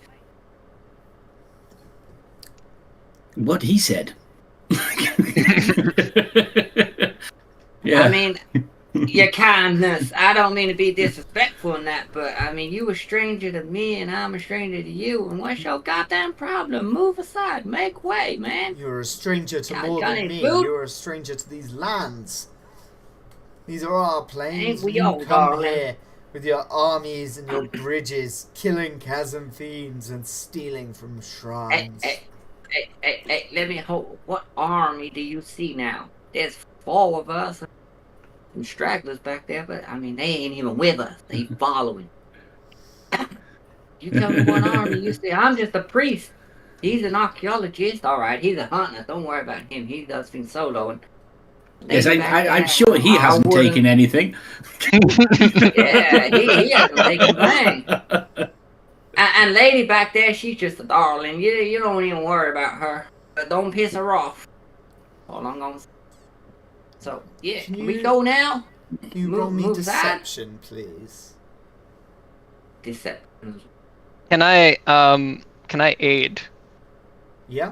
What he said. Yeah. I mean, your kindness. I don't mean to be disrespectful in that, but I mean, you a stranger to me and I'm a stranger to you. And what's your goddamn problem? Move aside. Make way, man. You're a stranger to more got than any me. food? You're a stranger to these lands. These are our plains. Ain't we You all, come darling? here with your armies and your bridges, killing chasm fiends and stealing from shrines. Hey, let me hold. What army do you see now? There's 4 of us. Some stragglers back there, but I mean, they ain't even with us. They following. You tell me what army you see. I'm just a priest. He's an archaeologist. All right, he's a hunter. Don't worry about him. He does things solo. And Yes, lady back there, I'm sure he I hasn't wouldn't- taken anything. Yeah, he hasn't taken bang. And lady back there, she's just a darling. You don't even worry about her. But don't piss her off. All I'm gonna say. So, yeah, Can can we you- go now? Can you Move- roll me move aside. deception, please? Deception. Can I aid? Yeah?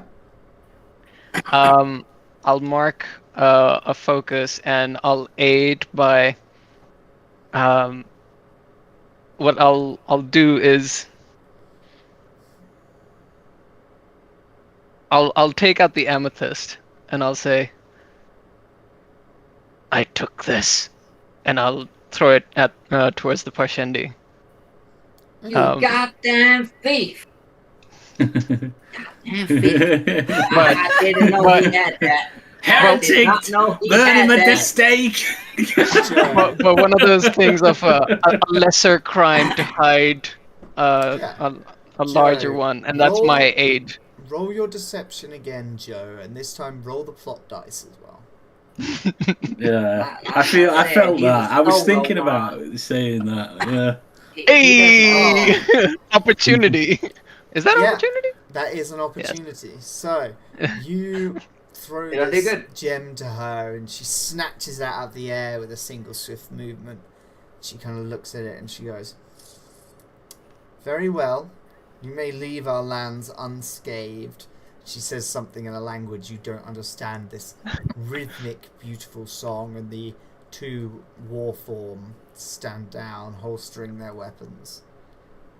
I'll mark a focus and I'll aid by what I'll do is I'll take out the amethyst and I'll say, I took this, and I'll throw it at towards the Parshendi. You Um, goddamn thief. Goddamn thief. But- I didn't know he had that. I did not Heretic! know he Burn had him at the that. stake! but one of those things of a lesser crime to hide Yeah. a larger Joe, one, and that's roll- my aid. Roll your deception again, Joe, and this time roll the plot dice as well. Yeah, Like I felt I said, he's a that. I was solo thinking one. about saying that. Yeah. He Hey, doesn't- opportunity! Is that Yeah. opportunity? That is an opportunity. So, you throw Did I do this good? gem to her, and she snatches it out of the air with a single swift movement. She kind of looks at it and she goes, "Very well. You may leave our lands unscathed." She says something in a language you don't understand, this rhythmic, beautiful song, and the 2 war form stand down, holstering their weapons.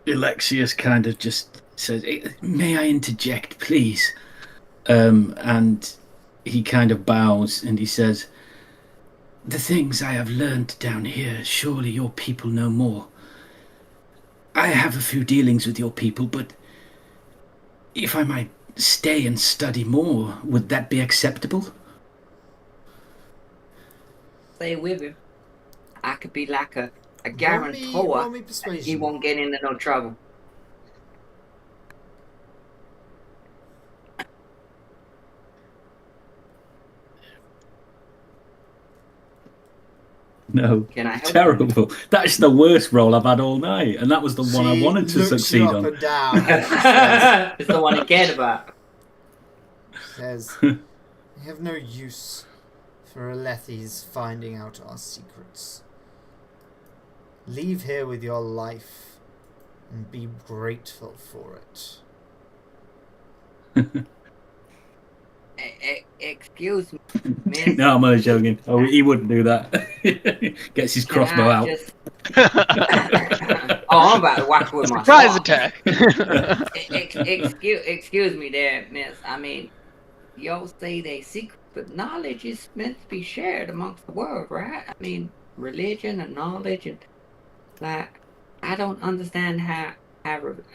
Ilexius kind of just says, "May I interject, please?" And he kind of bows and he says, "The things I have learned down here, surely your people know more. I have a few dealings with your people, but if I might stay and study more, would that be acceptable?" Stay with him. I could be like a Roll guarantor. me persuasion. He won't get into no trouble. No. Can I help? Terrible. That's the worst roll I've had all night, and that was the one I She wanted to looks succeed you up on. and down. And she says, It's the one he cared about. "You have no use for Alethes finding out our secrets. Leave here with your life and be grateful for it." Excuse me, miss. No, I'm only joking. Oh, he wouldn't do that. Gets his Can crossbow I out. just- Oh, I'm about to whack with my Surprise sword. attack! Excuse me there, miss. I mean, y'all say they secret, but knowledge is meant to be shared amongst the world, right? I mean, religion and knowledge, and like, I don't understand how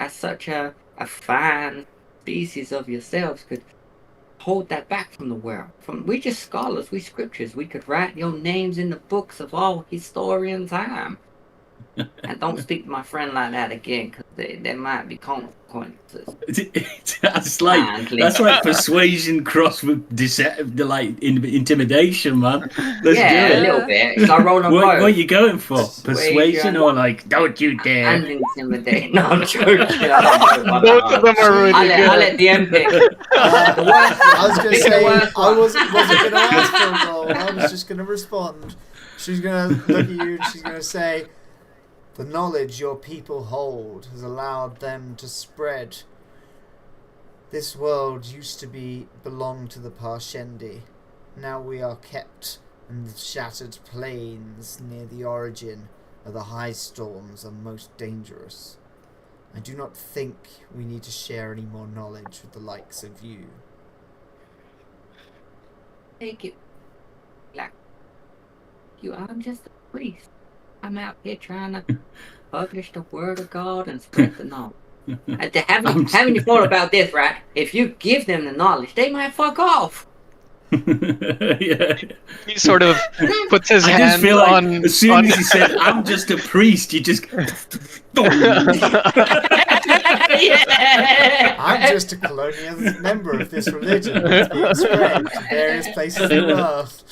such a fine species of yourselves could hold that back from the world. We just scholars, we scriptures. We could write your names in the books of all historian time. And don't speak to my friend like that again, because there might be consequences. That's like persuasion crossed with intimidation, man. Let's Yeah, do a it. little bit. So I rolled on What are both. you going for? Persuasion or like, don't you dare? And intimidate. No, I'm joking. I don't know. Both of them are really I'll good. let DM pick. I was going to Pick the say, worst I one. wasn't going to ask for a roll. I was just going to respond. She's going to look at you and she's going to say, "The knowledge your people hold has allowed them to spread. This world used to belong to the Parshendi. Now we are kept and the shattered plains near the origin of the high storms are most dangerous. I do not think we need to share any more knowledge with the likes of you. Thank you. Like you, I'm just a priest. I'm out here trying to publish the word of God and spread the knowledge. Haven't you thought about this, right? If you give them the knowledge, they might fuck off. Yeah. He sort of puts his I hand just feel like on. as soon as he said, "I'm just a priest," you just. Yeah. I'm just a colonial member of this religion that's being spread to various places in the world.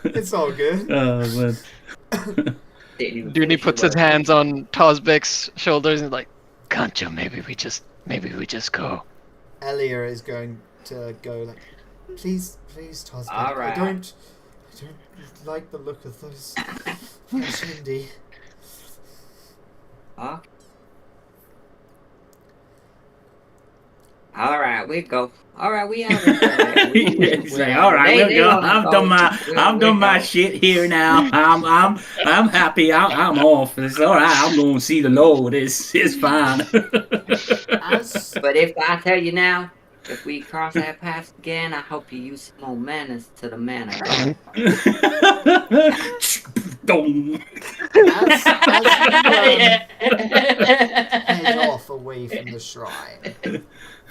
It's all good. Oh man. Dunie puts his hands on Tozbek's shoulders and like, "Can't maybe we just go." Aria is going to go like, please, Tozbek. All right. I don't like the look of those Shindy. Okay. All right, we go. All right, we out. He's like, all right, we'll go. I've done my shit here now. I'm happy. I'm off. It's all right. I'm going to see the Lord. It's fine. But if I tell you now, if we cross our paths again, I hope you use some more manners to the manner. As head off away from the shrine,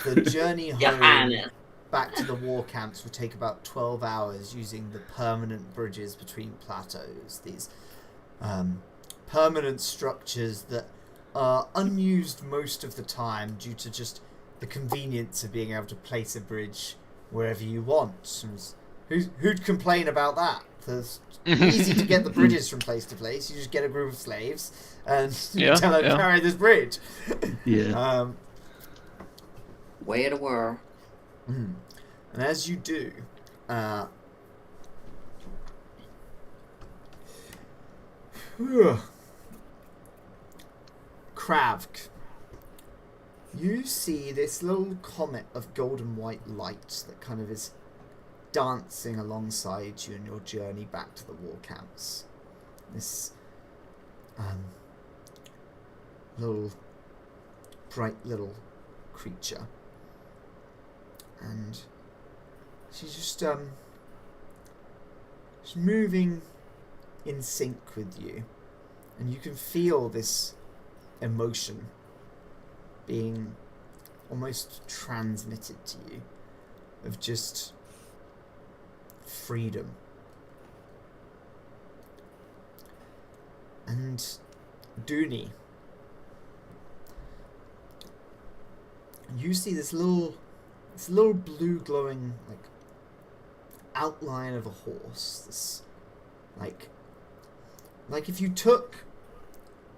the journey home back to the war camps will take about 12 hours using the permanent bridges between plateaus. These permanent structures that are unused most of the time due to just the convenience of being able to place a bridge wherever you want. Who'd complain about that? It's easy to get the bridges from place to place. You just get a group of slaves and tell them to carry this bridge. Yeah. Way of the world. And as you do, Krahvk, you see this little comet of golden white light that kind of is dancing alongside you in your journey back to the war camps. This bright little creature. And she's just she's moving in sync with you, and you can feel this emotion being almost transmitted to you of just freedom. And Dunie, you see this little blue glowing outline of a horse. This like if you took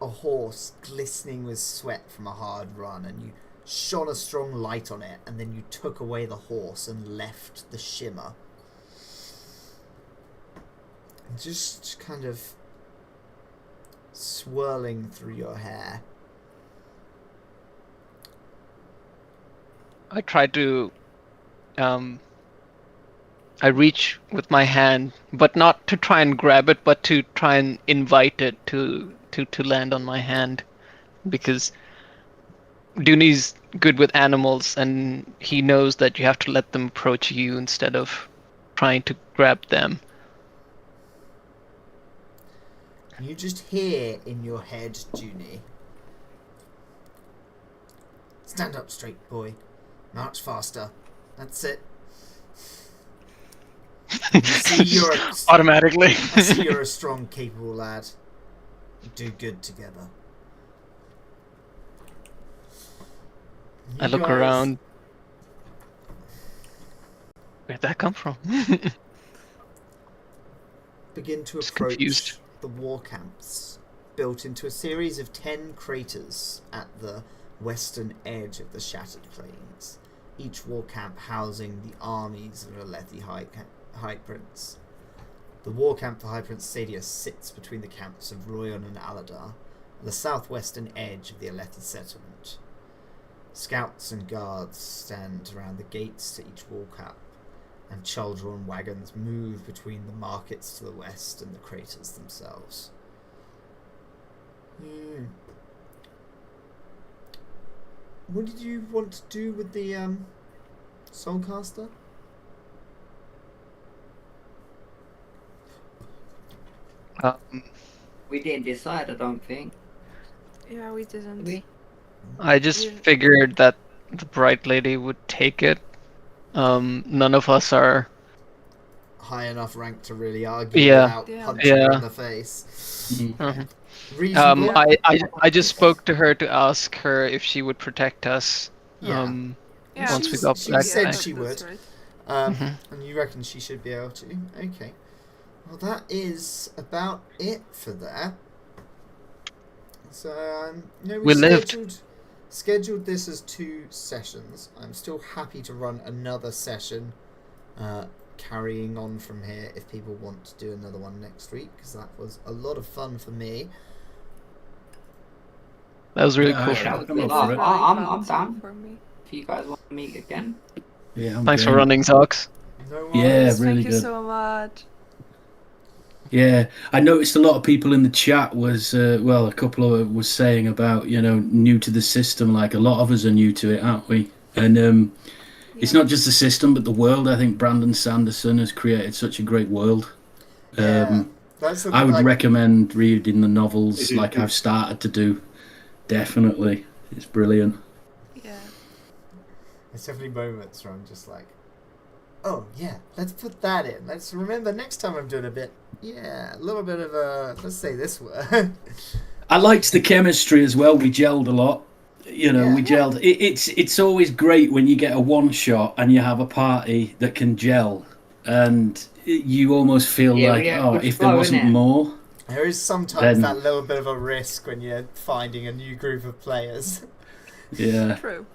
a horse glistening with sweat from a hard run and you shone a strong light on it and then you took away the horse and left the shimmer. Just kind of swirling through your hair. I try to I reach with my hand, but not to try and grab it, but to try and invite it to land on my hand, because Dunie's good with animals and he knows that you have to let them approach you instead of trying to grab them. You just hear in your head, Dunie, stand up straight, boy. March faster. That's it. I see Automatically. I see you're a strong, capable lad. You do good together. I look around. Where'd that come from? Begin to Just approach confused. the war camps, built into a series of 10 craters at the western edge of the Shattered Plains, each war camp housing the armies of Alethi High Prince. The war camp for High Prince Sadius sits between the camps of Royan and Aladar, at the southwestern edge of the Alethi settlement. Scouts and guards stand around the gates to each war camp, and chaldron wagons move between the markets to the west and the craters themselves. What did you want to do with the Soulcaster? We didn't decide, I don't think. Yeah, we didn't. I just Yeah. figured that the Bright Lady would take it. None of us are. High enough rank to really argue Yeah. without Yeah. punching her Yeah. in the face. Mhm. Reasonable. I just spoke to her to ask her if she would protect us. Yeah. Yeah, Once we She's- got she back. said there. she that's would. right. Mhm. And you reckon she should be able to? Okay. Well, that is about it for that. So, We lived. scheduled this as 2 sessions. I'm still happy to run another session, carrying on from here if people want to do another one next week, because that was a lot of fun for me. That was really Yeah, cool. Yeah, that was I'm good. up for it. I'm down. For me. If you guys want to meet again. Yeah, I'm Thanks for game. running, Zox. No Yeah, worries. really Thank you good. so much. Yeah, I noticed a lot of people in the chat was, a couple of was saying about, new to the system. Like a lot of us are new to it, aren't we? And it's Yeah. not just the system, but the world. I think Brandon Sanderson has created such a great world. Yeah, that's the I would like, recommend reading the novels like I've started to do. Definitely. It's brilliant. Yeah. There's definitely moments where I'm just like, oh yeah, let's put that in. Let's remember next time I'm doing a bit. Yeah, a little bit of let's say this word. I liked the chemistry as well. We gelled a lot. Yeah. We gelled. It's always great when you get a one shot and you have a party that can gel, and you almost feel Yeah, like, yeah, oh, good if there flow, wasn't innit? more. There is sometimes Then- that little bit of a risk when you're finding a new group of players. Yeah. True.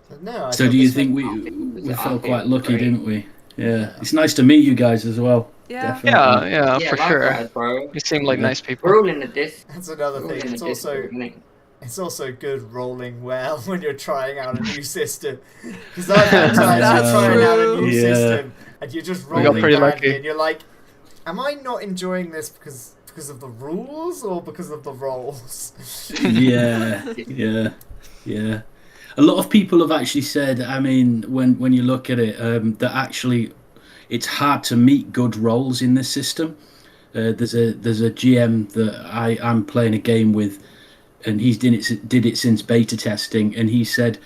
But no, I So thought do you this think went- we I felt think quite it was lucky, great. didn't we? Yeah. It's nice to meet you guys as well. Yeah. Definitely. Yeah, for sure. likewise, bro. You seem like Yeah. nice people. We're all in the disc. That's another We're all thing. in It's the also Discord, innit? It's also good rolling well when you're trying out a new system. Because I've had times That's you're trying out a new true. Yeah. system and you're just We got rolling pretty badly lucky. and you're like, am I not enjoying this because of the rules or because of the rolls? Yeah. A lot of people have actually said, I mean, when you look at it, that actually it's hard to meet good roles in this system. There's a GM that I'm playing a game with, and he's did it since beta testing, and he said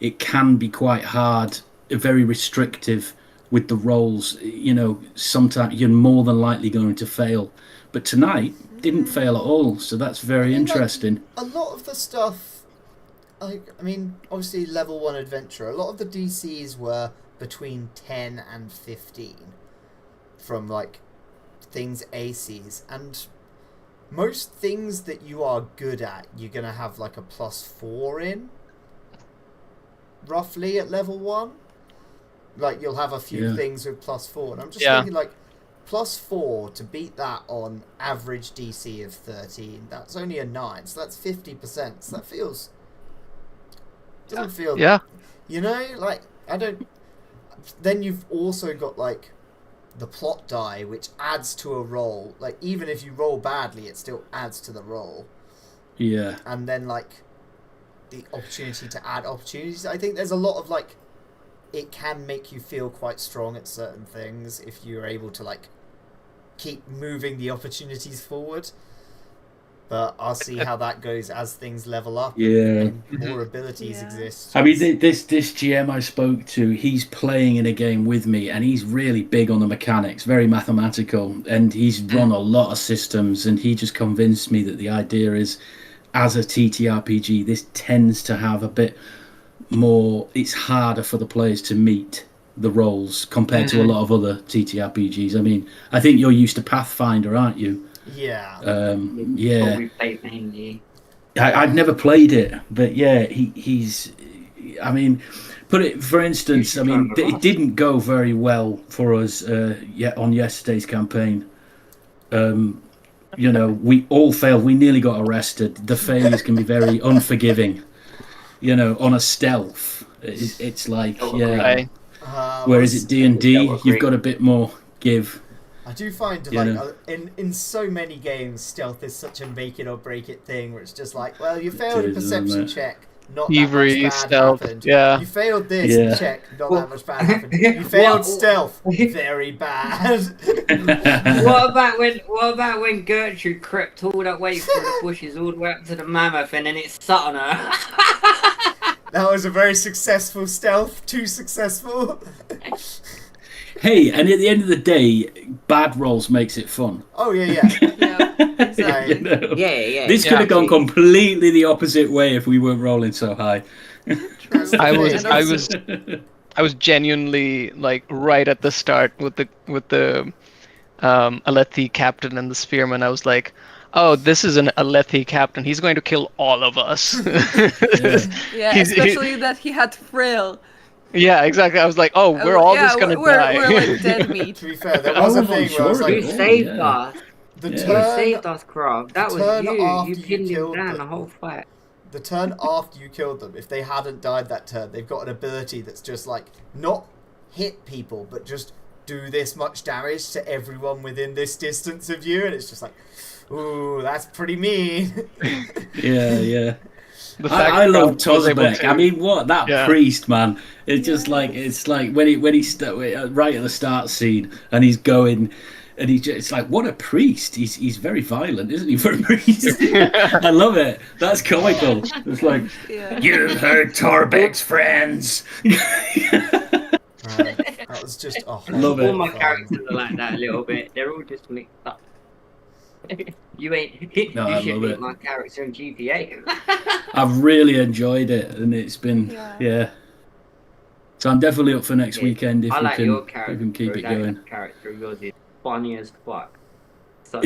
it can be quite hard, very restrictive with the roles. Sometimes you're more than likely going to fail. But tonight didn't fail at all, so that's very interesting. A lot of the stuff, obviously level 1 adventure, a lot of the DCs were between 10 and 15 from things ACs, and most things that you are good at, you're going to have a +4 in, roughly at level 1. You'll have a few things with +4, and I'm just thinking +4 to beat that on average DC of 13, that's only a 9, so that's 50%, so that doesn't feel, Yeah. I don't, then you've also got the plot die, which adds to a roll. Even if you roll badly, it still adds to the roll. Yeah. And then the opportunity to add opportunities. I think there's a lot of it can make you feel quite strong at certain things if you're able to keep moving the opportunities forward. But I'll see how that goes as things level up and more abilities Yeah. exist. I mean, this GM I spoke to, he's playing in a game with me, and he's really big on the mechanics, very mathematical, and he's run a lot of systems, and he just convinced me that the idea is, as a TTRPG, this tends to have a bit more, it's harder for the players to meet the roles compared to a lot of other TTRPGs. I mean, I think you're used to Pathfinder, aren't you? Yeah. What we played mainly. I'd never played it, but yeah, he's. I mean, put it for instance. I mean, it didn't go very well for us on yesterday's campaign. We all failed. We nearly got arrested. The failures can be very unforgiving. On a stealth, it's like Whereas at D&D, you've got a bit more give. I do find in so many games, stealth is such a make it or break it thing, where it's just like, well, you failed a perception check, not Thievery, that much bad stealth, happened. yeah. You failed this check, not that much bad happened. You failed stealth, very bad. What about when Gertrude crept all that way through the bushes, all the way up to the mammoth, and then it sat on her? That was a very successful stealth. Too successful. Hey, and at the end of the day, bad rolls makes it fun. Oh yeah. Yeah, exactly. You know? Yeah. This could have gone completely the opposite way if we weren't rolling so high. I was genuinely like right at the start with the Alethi captain and the spearman. I was like, oh, this is an Alethi captain. He's going to kill all of us. Yeah, especially that he had frill. Yeah, exactly. I was like, oh, we're all just gonna die. We're like dead meat. To be fair, there was a thing where I was like, You saved us. the You turn saved us, Krahvk. That was turn you. after You you pinned him killed down them. the whole fight. The turn after you killed them, if they hadn't died that turn, they've got an ability that's just like, not hit people, but just do this much damage to everyone within this distance of you, and it's just like, ooh, that's pretty mean. Yeah. The fact I that love Krahvk was able Tozbek. to- I mean, what that priest, man! It's just like when he right at the start scene, and he's going, and it's like, what a priest! He's very violent, isn't he, for a priest? I love it. That's comical. It's like, you've heard Torbek's friends. That was just Love it. All my characters are like that a little bit. They're all just mixed up. You ain't. No, you I should love meet it. my character in GTA. I've really enjoyed it, and it's been So I'm definitely up for next weekend if I we like can, your if we character. can keep it that going. Character of yours is funny as fuck.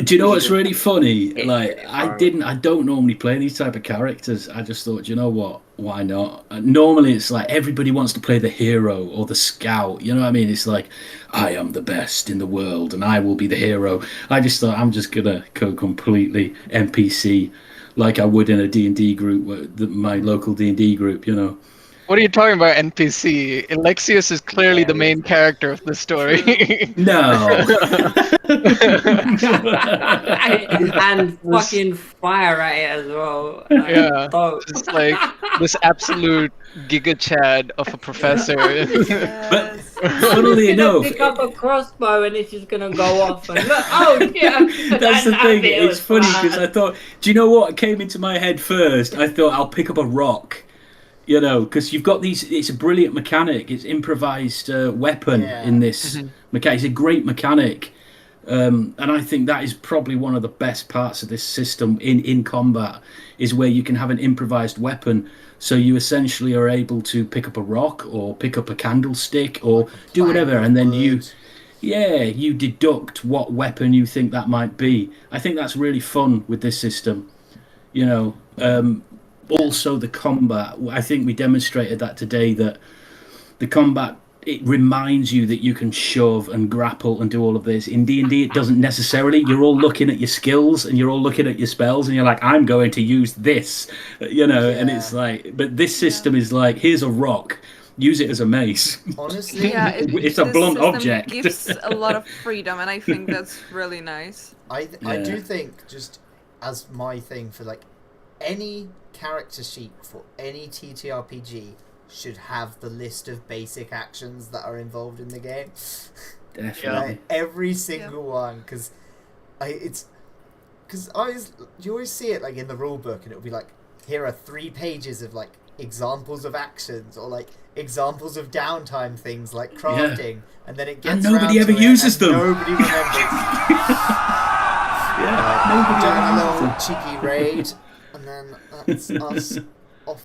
Do you know what's really funny? It's Like, really I don't normally play these type of characters. I just thought, you know what? Why not? Normally, it's like everybody wants to play the hero or the scout. You know what I mean? It's like, I am the best in the world, and I will be the hero. I just thought I'm just gonna go completely NPC, like I would in a D&D group, my local D&D group. You know. What are you talking about, NPC? Ilexius is clearly the main character of the story. No. And fucking fire at it as well. Yeah. So, It's like this absolute giga chad of a professor. But funnily enough, pick up a crossbow and it's just gonna go off and look, oh yeah. that's the thing. It It's was funny fun. because I thought, do you know what came into my head first? I thought I'll pick up a rock. You know, because you've got these. It's a brilliant mechanic. It's improvised weapon in this mechanic. It's a great mechanic, and I think that is probably one of the best parts of this system in combat. Is where you can have an improvised weapon, so you essentially are able to pick up a rock or pick up a candlestick or do whatever, and then you deduct what weapon you think that might be. I think that's really fun with this system. You know. Also, the combat. I think we demonstrated that today. That the combat, it reminds you that you can shove and grapple and do all of this. In D&D, it doesn't necessarily. You're all looking at your skills and you're all looking at your spells, and you're like, I'm going to use this, you know. And it's like, but this system is like, here's a rock. Use it as a mace. Honestly, it's a this blunt system object. gives a lot of freedom, and I think that's really nice. I do think, just as my thing, for like any character sheet for any TTRPG should have the list of basic actions that are involved in the game. Definitely. Like, every single one, because you always see it like in the rule book, and it'll be like, here are 3 pages of like examples of actions or like examples of downtime things like crafting, and then it gets and nobody round ever to it, uses and them. Nobody remembers. Nobody Doing a ever little uses them. cheeky raid, and then that's us